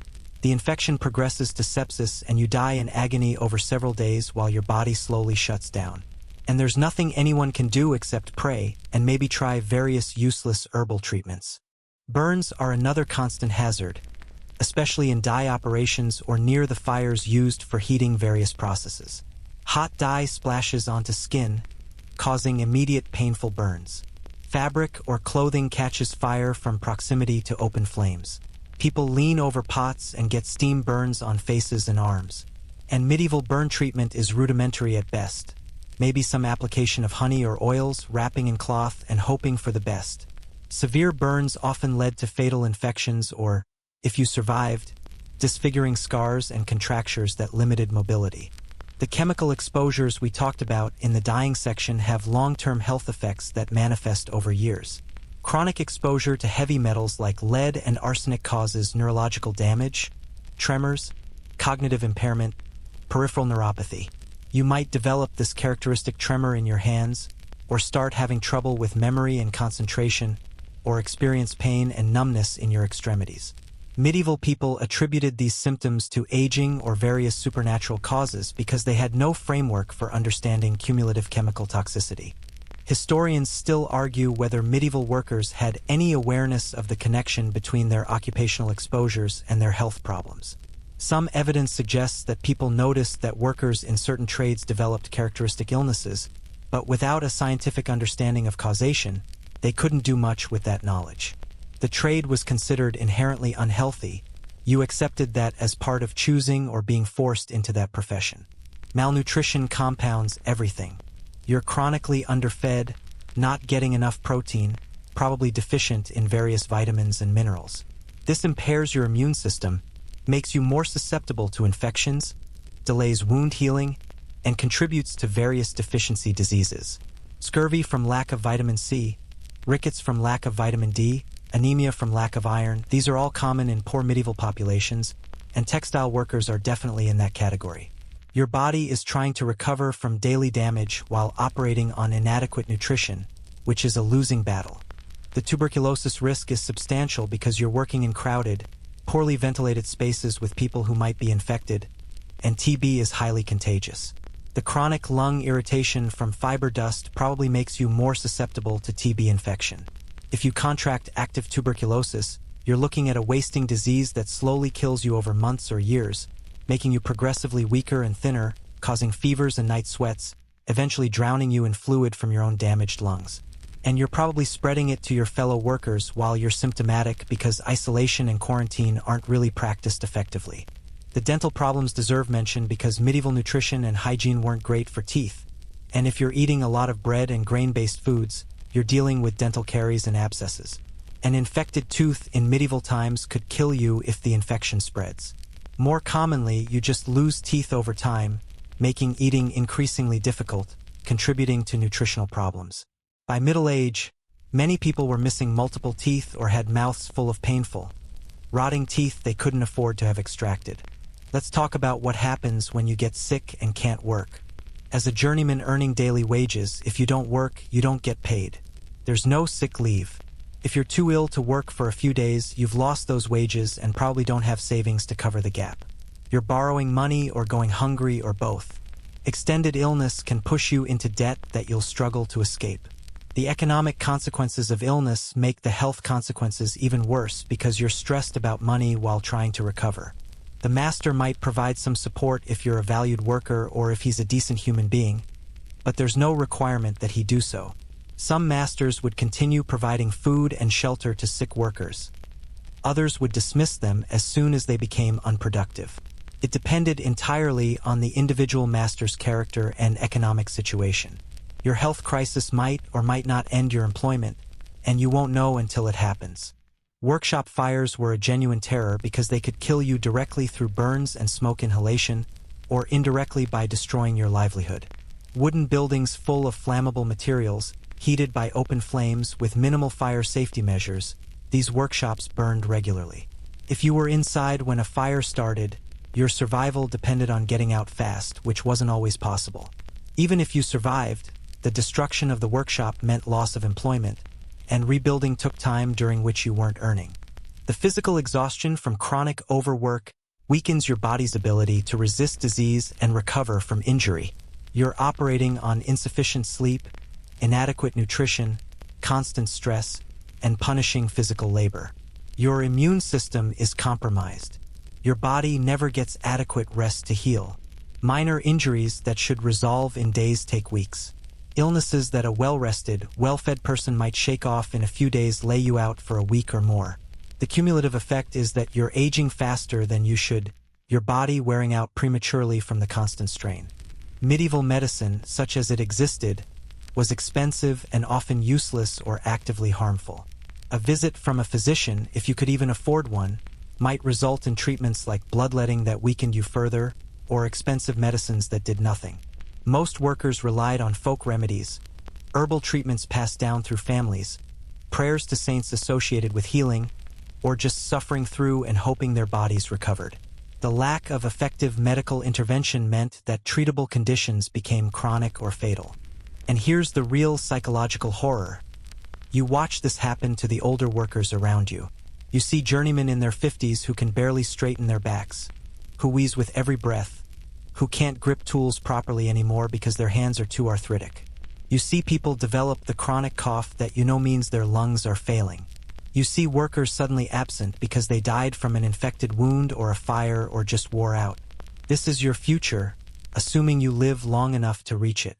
the infection progresses to sepsis and you die in agony over several days while your body slowly shuts down. And there's nothing anyone can do except pray and maybe try various useless herbal treatments. Burns are another constant hazard, especially in dye operations or near the fires used for heating various processes. Hot dye splashes onto skin, causing immediate painful burns. Fabric or clothing catches fire from proximity to open flames. People lean over pots and get steam burns on faces and arms. And medieval burn treatment is rudimentary at best. Maybe some application of honey or oils, wrapping in cloth and hoping for the best. Severe burns often led to fatal infections or, if you survived, disfiguring scars and contractures that limited mobility. The chemical exposures we talked about in the dyeing section have long-term health effects that manifest over years. Chronic exposure to heavy metals like lead and arsenic causes neurological damage, tremors, cognitive impairment, peripheral neuropathy. You might develop this characteristic tremor in your hands, or start having trouble with memory and concentration, or experience pain and numbness in your extremities. Medieval people attributed these symptoms to aging or various supernatural causes because they had no framework for understanding cumulative chemical toxicity. Historians still argue whether medieval workers had any awareness of the connection between their occupational exposures and their health problems. Some evidence suggests that people noticed that workers in certain trades developed characteristic illnesses, but without a scientific understanding of causation, they couldn't do much with that knowledge. The trade was considered inherently unhealthy. You accepted that as part of choosing or being forced into that profession. Malnutrition compounds everything. You're chronically underfed, not getting enough protein, probably deficient in various vitamins and minerals. This impairs your immune system, makes you more susceptible to infections, delays wound healing, and contributes to various deficiency diseases. Scurvy from lack of vitamin C, rickets from lack of vitamin D, anemia from lack of iron, these are all common in poor medieval populations, and textile workers are definitely in that category. Your body is trying to recover from daily damage while operating on inadequate nutrition, which is a losing battle. The tuberculosis risk is substantial because you're working in crowded, poorly ventilated spaces with people who might be infected, and TB is highly contagious. The chronic lung irritation from fiber dust probably makes you more susceptible to TB infection. If you contract active tuberculosis, you're looking at a wasting disease that slowly kills you over months or years, making you progressively weaker and thinner, causing fevers and night sweats, eventually drowning you in fluid from your own damaged lungs. And you're probably spreading it to your fellow workers while you're symptomatic because isolation and quarantine aren't really practiced effectively. The dental problems deserve mention because medieval nutrition and hygiene weren't great for teeth. And if you're eating a lot of bread and grain-based foods, you're dealing with dental caries and abscesses. An infected tooth in medieval times could kill you if the infection spreads. More commonly, you just lose teeth over time, making eating increasingly difficult, contributing to nutritional problems. By middle age, many people were missing multiple teeth or had mouths full of painful, rotting teeth they couldn't afford to have extracted. Let's talk about what happens when you get sick and can't work. As a journeyman earning daily wages, if you don't work, you don't get paid. There's no sick leave. If you're too ill to work for a few days, you've lost those wages and probably don't have savings to cover the gap. You're borrowing money or going hungry or both. Extended illness can push you into debt that you'll struggle to escape. The economic consequences of illness make the health consequences even worse because you're stressed about money while trying to recover. The master might provide some support if you're a valued worker or if he's a decent human being, but there's no requirement that he do so. Some masters would continue providing food and shelter to sick workers. Others would dismiss them as soon as they became unproductive. It depended entirely on the individual master's character and economic situation. Your health crisis might or might not end your employment, and you won't know until it happens. Workshop fires were a genuine terror because they could kill you directly through burns and smoke inhalation, or indirectly by destroying your livelihood. Wooden buildings full of flammable materials, heated by open flames with minimal fire safety measures, these workshops burned regularly. If you were inside when a fire started, your survival depended on getting out fast, which wasn't always possible. Even if you survived, the destruction of the workshop meant loss of employment, and rebuilding took time during which you weren't earning. The physical exhaustion from chronic overwork weakens your body's ability to resist disease and recover from injury. You're operating on insufficient sleep, inadequate nutrition, constant stress, and punishing physical labor. Your immune system is compromised. Your body never gets adequate rest to heal. Minor injuries that should resolve in days take weeks. Illnesses that a well-rested, well-fed person might shake off in a few days lay you out for a week or more. The cumulative effect is that you're aging faster than you should, your body wearing out prematurely from the constant strain. Medieval medicine, such as it existed, was expensive and often useless or actively harmful. A visit from a physician, if you could even afford one, might result in treatments like bloodletting that weakened you further, or expensive medicines that did nothing. Most workers relied on folk remedies, herbal treatments passed down through families, prayers to saints associated with healing, or just suffering through and hoping their bodies recovered. The lack of effective medical intervention meant that treatable conditions became chronic or fatal. And here's the real psychological horror. You watch this happen to the older workers around you. You see journeymen in their 50s who can barely straighten their backs, who wheeze with every breath, who can't grip tools properly anymore because their hands are too arthritic. You see people develop the chronic cough that you know means their lungs are failing. You see workers suddenly absent because they died from an infected wound or a fire or just wore out. This is your future, assuming you live long enough to reach it.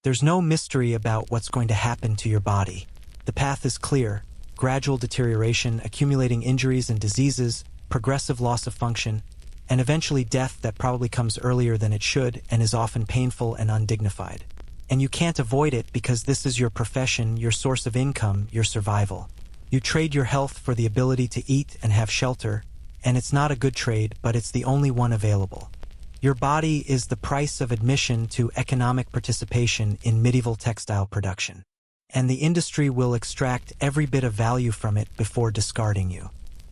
There's no mystery about what's going to happen to your body. The path is clear: gradual deterioration, accumulating injuries and diseases, progressive loss of function, and eventually death that probably comes earlier than it should and is often painful and undignified. And you can't avoid it because this is your profession, your source of income, your survival. You trade your health for the ability to eat and have shelter, and it's not a good trade, but it's the only one available. Your body is the price of admission to economic participation in medieval textile production. And the industry will extract every bit of value from it before discarding you.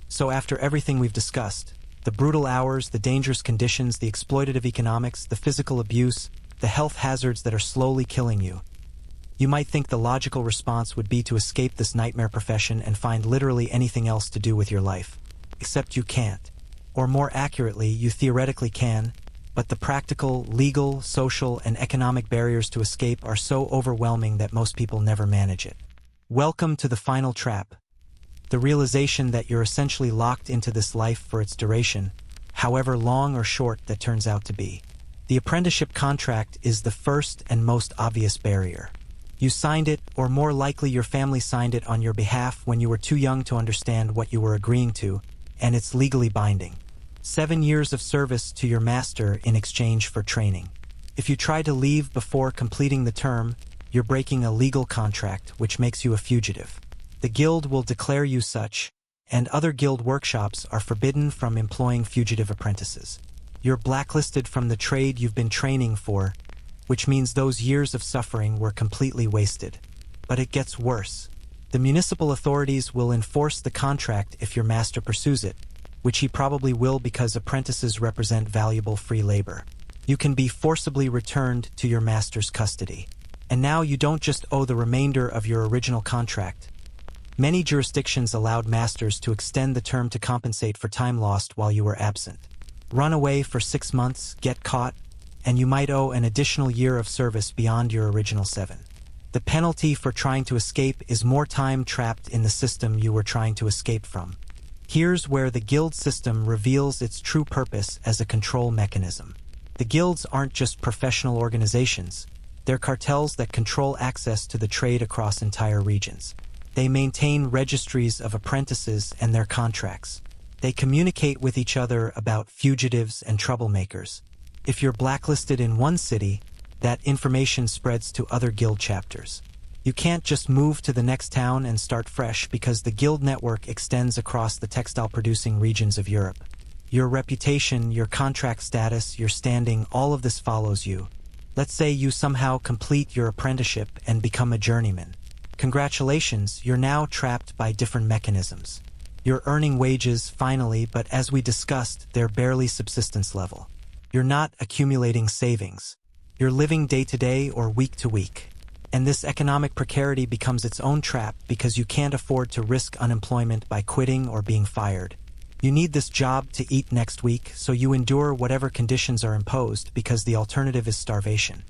So after everything we've discussed, the brutal hours, the dangerous conditions, the exploitative economics, the physical abuse, the health hazards that are slowly killing you, you might think the logical response would be to escape this nightmare profession and find literally anything else to do with your life. Except you can't. Or more accurately, you theoretically can, but the practical, legal, social, and economic barriers to escape are so overwhelming that most people never manage it. Welcome to the final trap. The realization that you're essentially locked into this life for its duration, however long or short that turns out to be. The apprenticeship contract is the first and most obvious barrier. You signed it, or more likely your family signed it on your behalf when you were too young to understand what you were agreeing to, and it's legally binding. 7 years of service to your master in exchange for training. If you try to leave before completing the term, you're breaking a legal contract, which makes you a fugitive. The guild will declare you such, and other guild workshops are forbidden from employing fugitive apprentices. You're blacklisted from the trade you've been training for, which means those years of suffering were completely wasted. But it gets worse. The municipal authorities will enforce the contract if your master pursues it, which he probably will because apprentices represent valuable free labor. You can be forcibly returned to your master's custody. And now you don't just owe the remainder of your original contract. Many jurisdictions allowed masters to extend the term to compensate for time lost while you were absent. Run away for 6 months, get caught, and you might owe an additional year of service beyond your original 7. The penalty for trying to escape is more time trapped in the system you were trying to escape from. Here's where the guild system reveals its true purpose as a control mechanism. The guilds aren't just professional organizations. They're cartels that control access to the trade across entire regions. They maintain registries of apprentices and their contracts. They communicate with each other about fugitives and troublemakers. If you're blacklisted in one city, that information spreads to other guild chapters. You can't just move to the next town and start fresh because the guild network extends across the textile-producing regions of Europe. Your reputation, your contract status, your standing, all of this follows you. Let's say you somehow complete your apprenticeship and become a journeyman. Congratulations, you're now trapped by different mechanisms. You're earning wages, finally, but as we discussed, they're barely subsistence level. You're not accumulating savings. You're living day to day or week to week. And this economic precarity becomes its own trap because you can't afford to risk unemployment by quitting or being fired. You need this job to eat next week, so you endure whatever conditions are imposed because the alternative is starvation.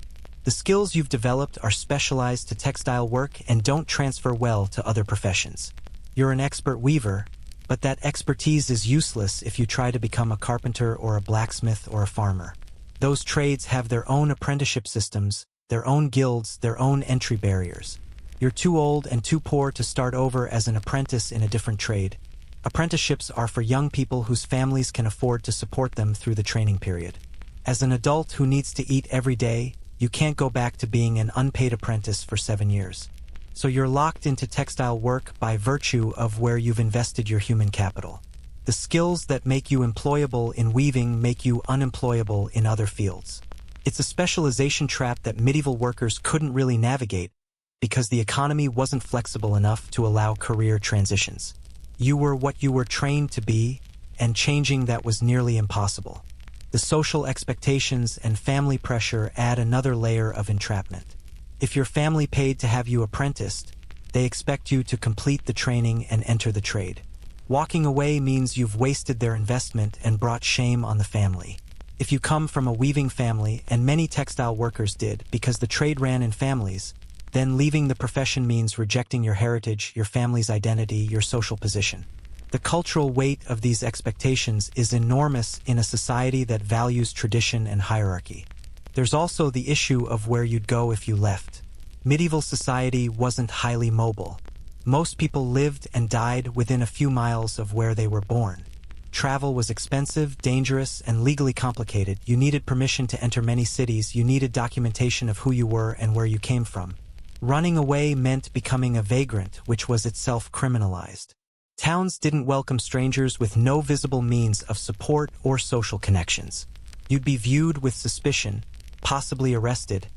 The skills you've developed are specialized to textile work and don't transfer well to other professions. You're an expert weaver, but that expertise is useless if you try to become a carpenter or a blacksmith or a farmer. Those trades have their own apprenticeship systems, their own guilds, their own entry barriers. You're too old and too poor to start over as an apprentice in a different trade. Apprenticeships are for young people whose families can afford to support them through the training period. As an adult who needs to eat every day, you can't go back to being an unpaid apprentice for 7 years. So you're locked into textile work by virtue of where you've invested your human capital. The skills that make you employable in weaving make you unemployable in other fields. It's a specialization trap that medieval workers couldn't really navigate because the economy wasn't flexible enough to allow career transitions. You were what you were trained to be, and changing that was nearly impossible. The social expectations and family pressure add another layer of entrapment. If your family paid to have you apprenticed, they expect you to complete the training and enter the trade. Walking away means you've wasted their investment and brought shame on the family. If you come from a weaving family, and many textile workers did because the trade ran in families, then leaving the profession means rejecting your heritage, your family's identity, your social position. The cultural weight of these expectations is enormous in a society that values tradition and hierarchy. There's also the issue of where you'd go if you left. Medieval society wasn't highly mobile. Most people lived and died within a few miles of where they were born. Travel was expensive, dangerous, and legally complicated. You needed permission to enter many cities. You needed documentation of who you were and where you came from. Running away meant becoming a vagrant, which was itself criminalized. Towns didn't welcome strangers with no visible means of support or social connections. You'd be viewed with suspicion, possibly arrested,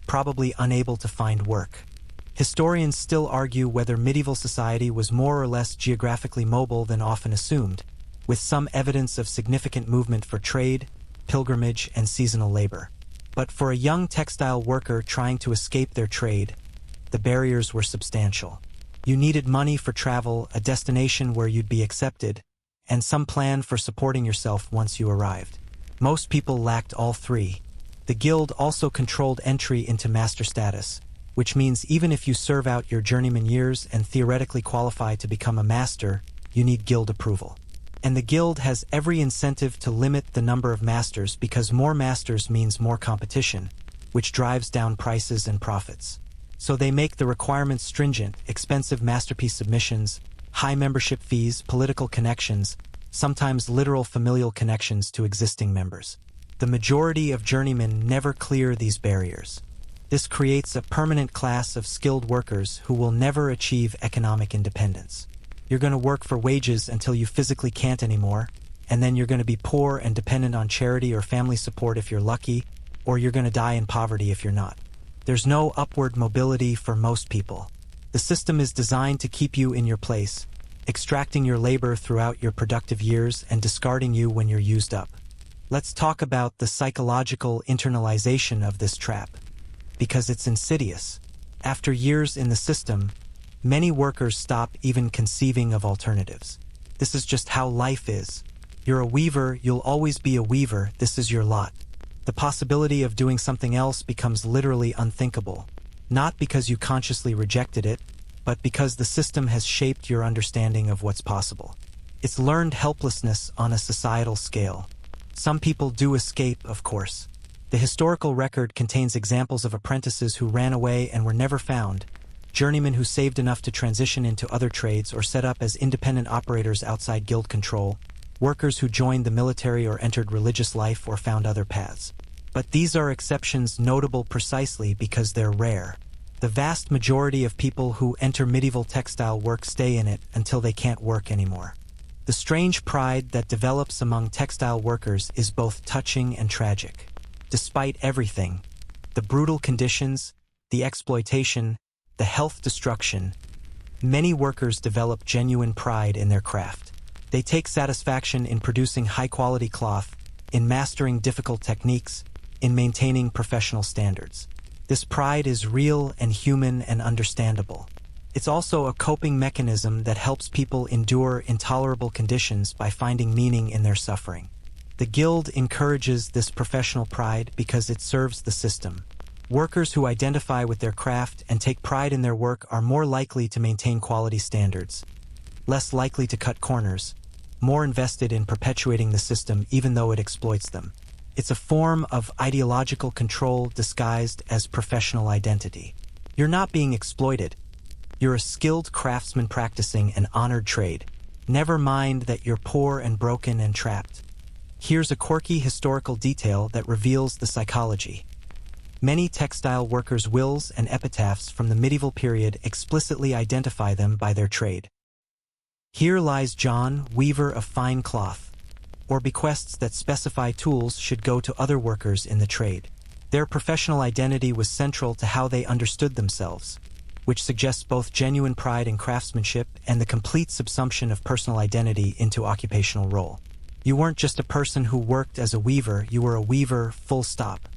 probably unable to find work. Historians still argue whether medieval society was more or less geographically mobile than often assumed, with some evidence of significant movement for trade, pilgrimage, and seasonal labor. But for a young textile worker trying to escape their trade, the barriers were substantial. You needed money for travel, a destination where you'd be accepted, and some plan for supporting yourself once you arrived. Most people lacked all three. The guild also controlled entry into master status, which means even if you serve out your journeyman years and theoretically qualify to become a master, you need guild approval. And the guild has every incentive to limit the number of masters because more masters means more competition, which drives down prices and profits. So they make the requirements stringent: expensive masterpiece submissions, high membership fees, political connections, sometimes literal familial connections to existing members. The majority of journeymen never clear these barriers. This creates a permanent class of skilled workers who will never achieve economic independence. You're going to work for wages until you physically can't anymore, and then you're going to be poor and dependent on charity or family support if you're lucky, or you're going to die in poverty if you're not. There's no upward mobility for most people. The system is designed to keep you in your place, extracting your labor throughout your productive years and discarding you when you're used up. Let's talk about the psychological internalization of this trap, because it's insidious. After years in the system, many workers stop even conceiving of alternatives. This is just how life is. You're a weaver, you'll always be a weaver, this is your lot. The possibility of doing something else becomes literally unthinkable, not because you consciously rejected it, but because the system has shaped your understanding of what's possible. It's learned helplessness on a societal scale. Some people do escape, of course. The historical record contains examples of apprentices who ran away and were never found, journeymen who saved enough to transition into other trades or set up as independent operators outside guild control, workers who joined the military or entered religious life or found other paths. But these are exceptions notable precisely because they're rare. The vast majority of people who enter medieval textile work stay in it until they can't work anymore. The strange pride that develops among textile workers is both touching and tragic. Despite everything, the brutal conditions, the exploitation, the health destruction, many workers develop genuine pride in their craft. They take satisfaction in producing high-quality cloth, in mastering difficult techniques, in maintaining professional standards. This pride is real and human and understandable. It's also a coping mechanism that helps people endure intolerable conditions by finding meaning in their suffering. The guild encourages this professional pride because it serves the system. Workers who identify with their craft and take pride in their work are more likely to maintain quality standards, less likely to cut corners, more invested in perpetuating the system even though it exploits them. It's a form of ideological control disguised as professional identity. You're not being exploited. You're a skilled craftsman practicing an honored trade. Never mind that you're poor and broken and trapped. Here's a quirky historical detail that reveals the psychology. Many textile workers' wills and epitaphs from the medieval period explicitly identify them by their trade. Here lies John, weaver of fine cloth, or bequests that specify tools should go to other workers in the trade. Their professional identity was central to how they understood themselves, which suggests both genuine pride in craftsmanship and the complete subsumption of personal identity into occupational role. You weren't just a person who worked as a weaver, you were a weaver, full stop.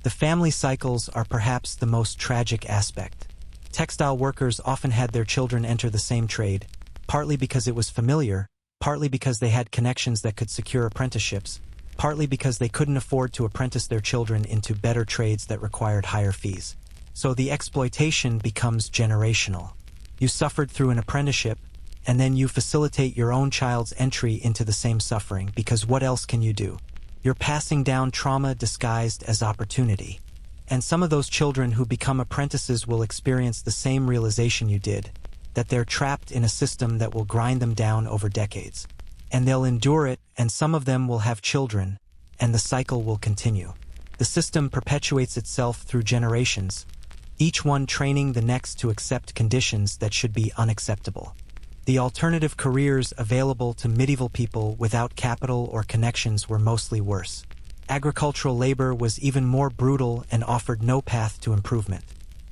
The family cycles are perhaps the most tragic aspect. Textile workers often had their children enter the same trade, partly because it was familiar, partly because they had connections that could secure apprenticeships, partly because they couldn't afford to apprentice their children into better trades that required higher fees. So the exploitation becomes generational. You suffered through an apprenticeship, and then you facilitate your own child's entry into the same suffering, because what else can you do? You're passing down trauma disguised as opportunity. And some of those children who become apprentices will experience the same realization you did, that they're trapped in a system that will grind them down over decades. And they'll endure it, and some of them will have children, and the cycle will continue. The system perpetuates itself through generations, each one training the next to accept conditions that should be unacceptable. The alternative careers available to medieval people without capital or connections were mostly worse. Agricultural labor was even more brutal and offered no path to improvement.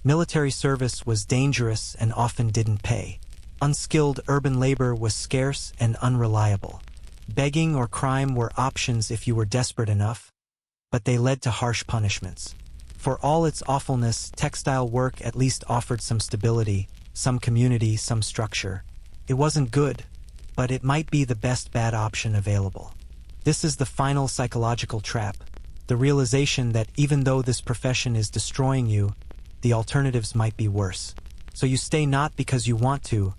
Military service was dangerous and often didn't pay. Unskilled urban labor was scarce and unreliable. Begging or crime were options if you were desperate enough, but they led to harsh punishments. For all its awfulness, textile work at least offered some stability, some community, some structure. It wasn't good, but it might be the best bad option available. This is the final psychological trap, the realization that even though this profession is destroying you, the alternatives might be worse. So you stay not because you want to,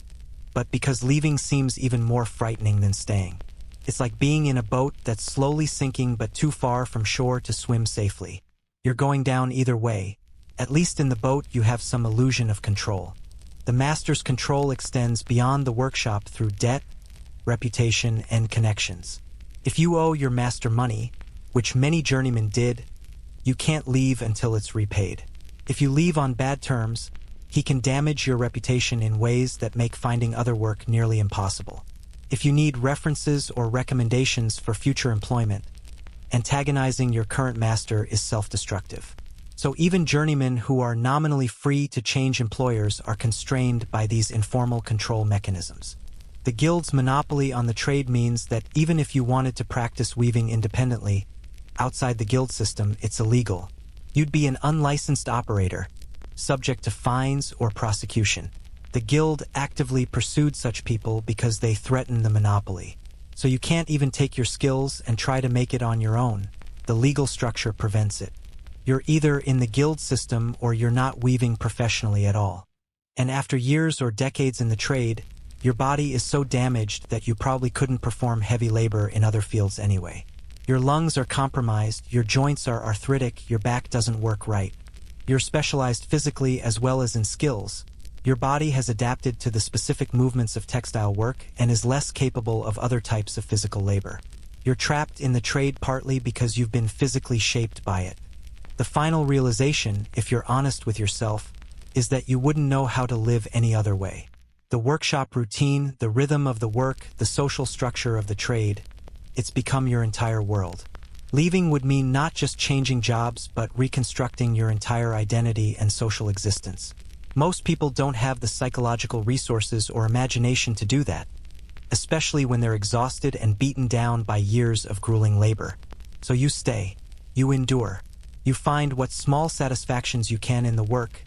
but because leaving seems even more frightening than staying. It's like being in a boat that's slowly sinking but too far from shore to swim safely. You're going down either way. At least in the boat you have some illusion of control. The master's control extends beyond the workshop through debt, reputation, and connections. If you owe your master money, which many journeymen did, you can't leave until it's repaid. If you leave on bad terms, he can damage your reputation in ways that make finding other work nearly impossible. If you need references or recommendations for future employment, antagonizing your current master is self-destructive. So even journeymen who are nominally free to change employers are constrained by these informal control mechanisms. The guild's monopoly on the trade means that even if you wanted to practice weaving independently, outside the guild system, it's illegal. You'd be an unlicensed operator, subject to fines or prosecution. The guild actively pursued such people because they threaten the monopoly. So you can't even take your skills and try to make it on your own. The legal structure prevents it. You're either in the guild system or you're not weaving professionally at all. And after years or decades in the trade, your body is so damaged that you probably couldn't perform heavy labor in other fields anyway. Your lungs are compromised, your joints are arthritic, your back doesn't work right. You're specialized physically as well as in skills. Your body has adapted to the specific movements of textile work and is less capable of other types of physical labor. You're trapped in the trade partly because you've been physically shaped by it. The final realization, if you're honest with yourself, is that you wouldn't know how to live any other way. The workshop routine, the rhythm of the work, the social structure of the trade, it's become your entire world. Leaving would mean not just changing jobs, but reconstructing your entire identity and social existence. Most people don't have the psychological resources or imagination to do that, especially when they're exhausted and beaten down by years of grueling labor. So you stay, you endure. You find what small satisfactions you can in the work,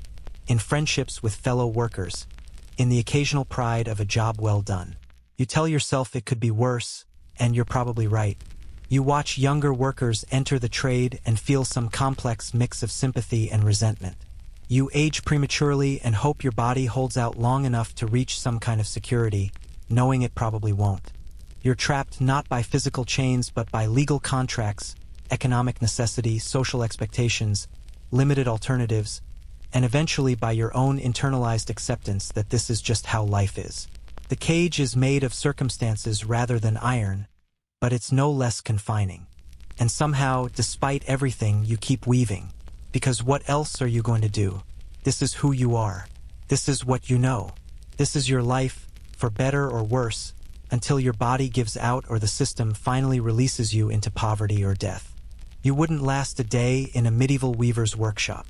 in friendships with fellow workers, in the occasional pride of a job well done. You tell yourself it could be worse, and you're probably right. You watch younger workers enter the trade and feel some complex mix of sympathy and resentment. You age prematurely and hope your body holds out long enough to reach some kind of security, knowing it probably won't. You're trapped not by physical chains but by legal contracts, economic necessity, social expectations, limited alternatives, and eventually by your own internalized acceptance that this is just how life is. The cage is made of circumstances rather than iron, but it's no less confining. And somehow, despite everything, you keep weaving. Because what else are you going to do? This is who you are. This is what you know. This is your life, for better or worse, until your body gives out or the system finally releases you into poverty or death. You wouldn't last a day in a medieval weaver's workshop.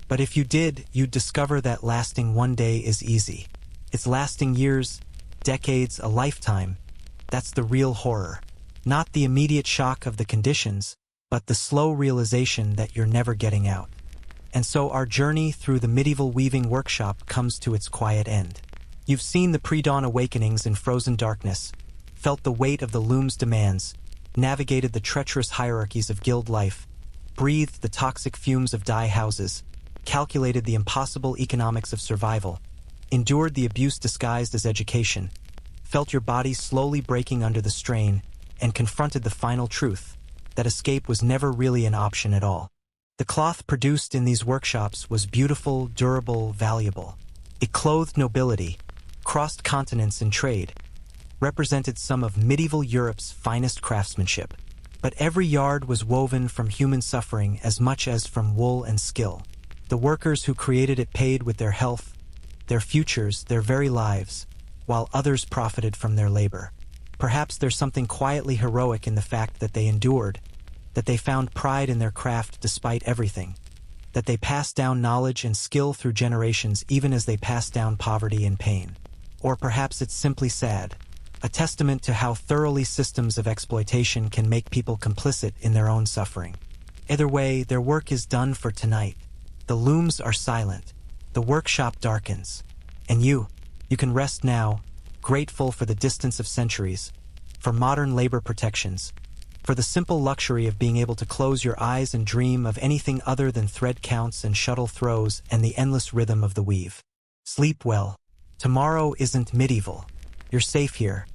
But if you did, you'd discover that lasting one day is easy. It's lasting years, decades, a lifetime. That's the real horror. Not the immediate shock of the conditions, but the slow realization that you're never getting out. And so our journey through the medieval weaving workshop comes to its quiet end. You've seen the pre-dawn awakenings in frozen darkness, felt the weight of the loom's demands, navigated the treacherous hierarchies of guild life, breathed the toxic fumes of dye houses, calculated the impossible economics of survival, endured the abuse disguised as education, felt your body slowly breaking under the strain, and confronted the final truth, that escape was never really an option at all. The cloth produced in these workshops was beautiful, durable, valuable. It clothed nobility, crossed continents in trade, represented some of medieval Europe's finest craftsmanship. But every yard was woven from human suffering as much as from wool and skill. The workers who created it paid with their health, their futures, their very lives, while others profited from their labor. Perhaps there's something quietly heroic in the fact that they endured, that they found pride in their craft despite everything, that they passed down knowledge and skill through generations even as they passed down poverty and pain. Or perhaps it's simply sad, a testament to how thoroughly systems of exploitation can make people complicit in their own suffering. Either way, their work is done for tonight. The looms are silent, the workshop darkens, and you can rest now, grateful for the distance of centuries, for modern labor protections, for the simple luxury of being able to close your eyes and dream of anything other than thread counts and shuttle throws and the endless rhythm of the weave. Sleep well. Tomorrow isn't medieval. You're safe here,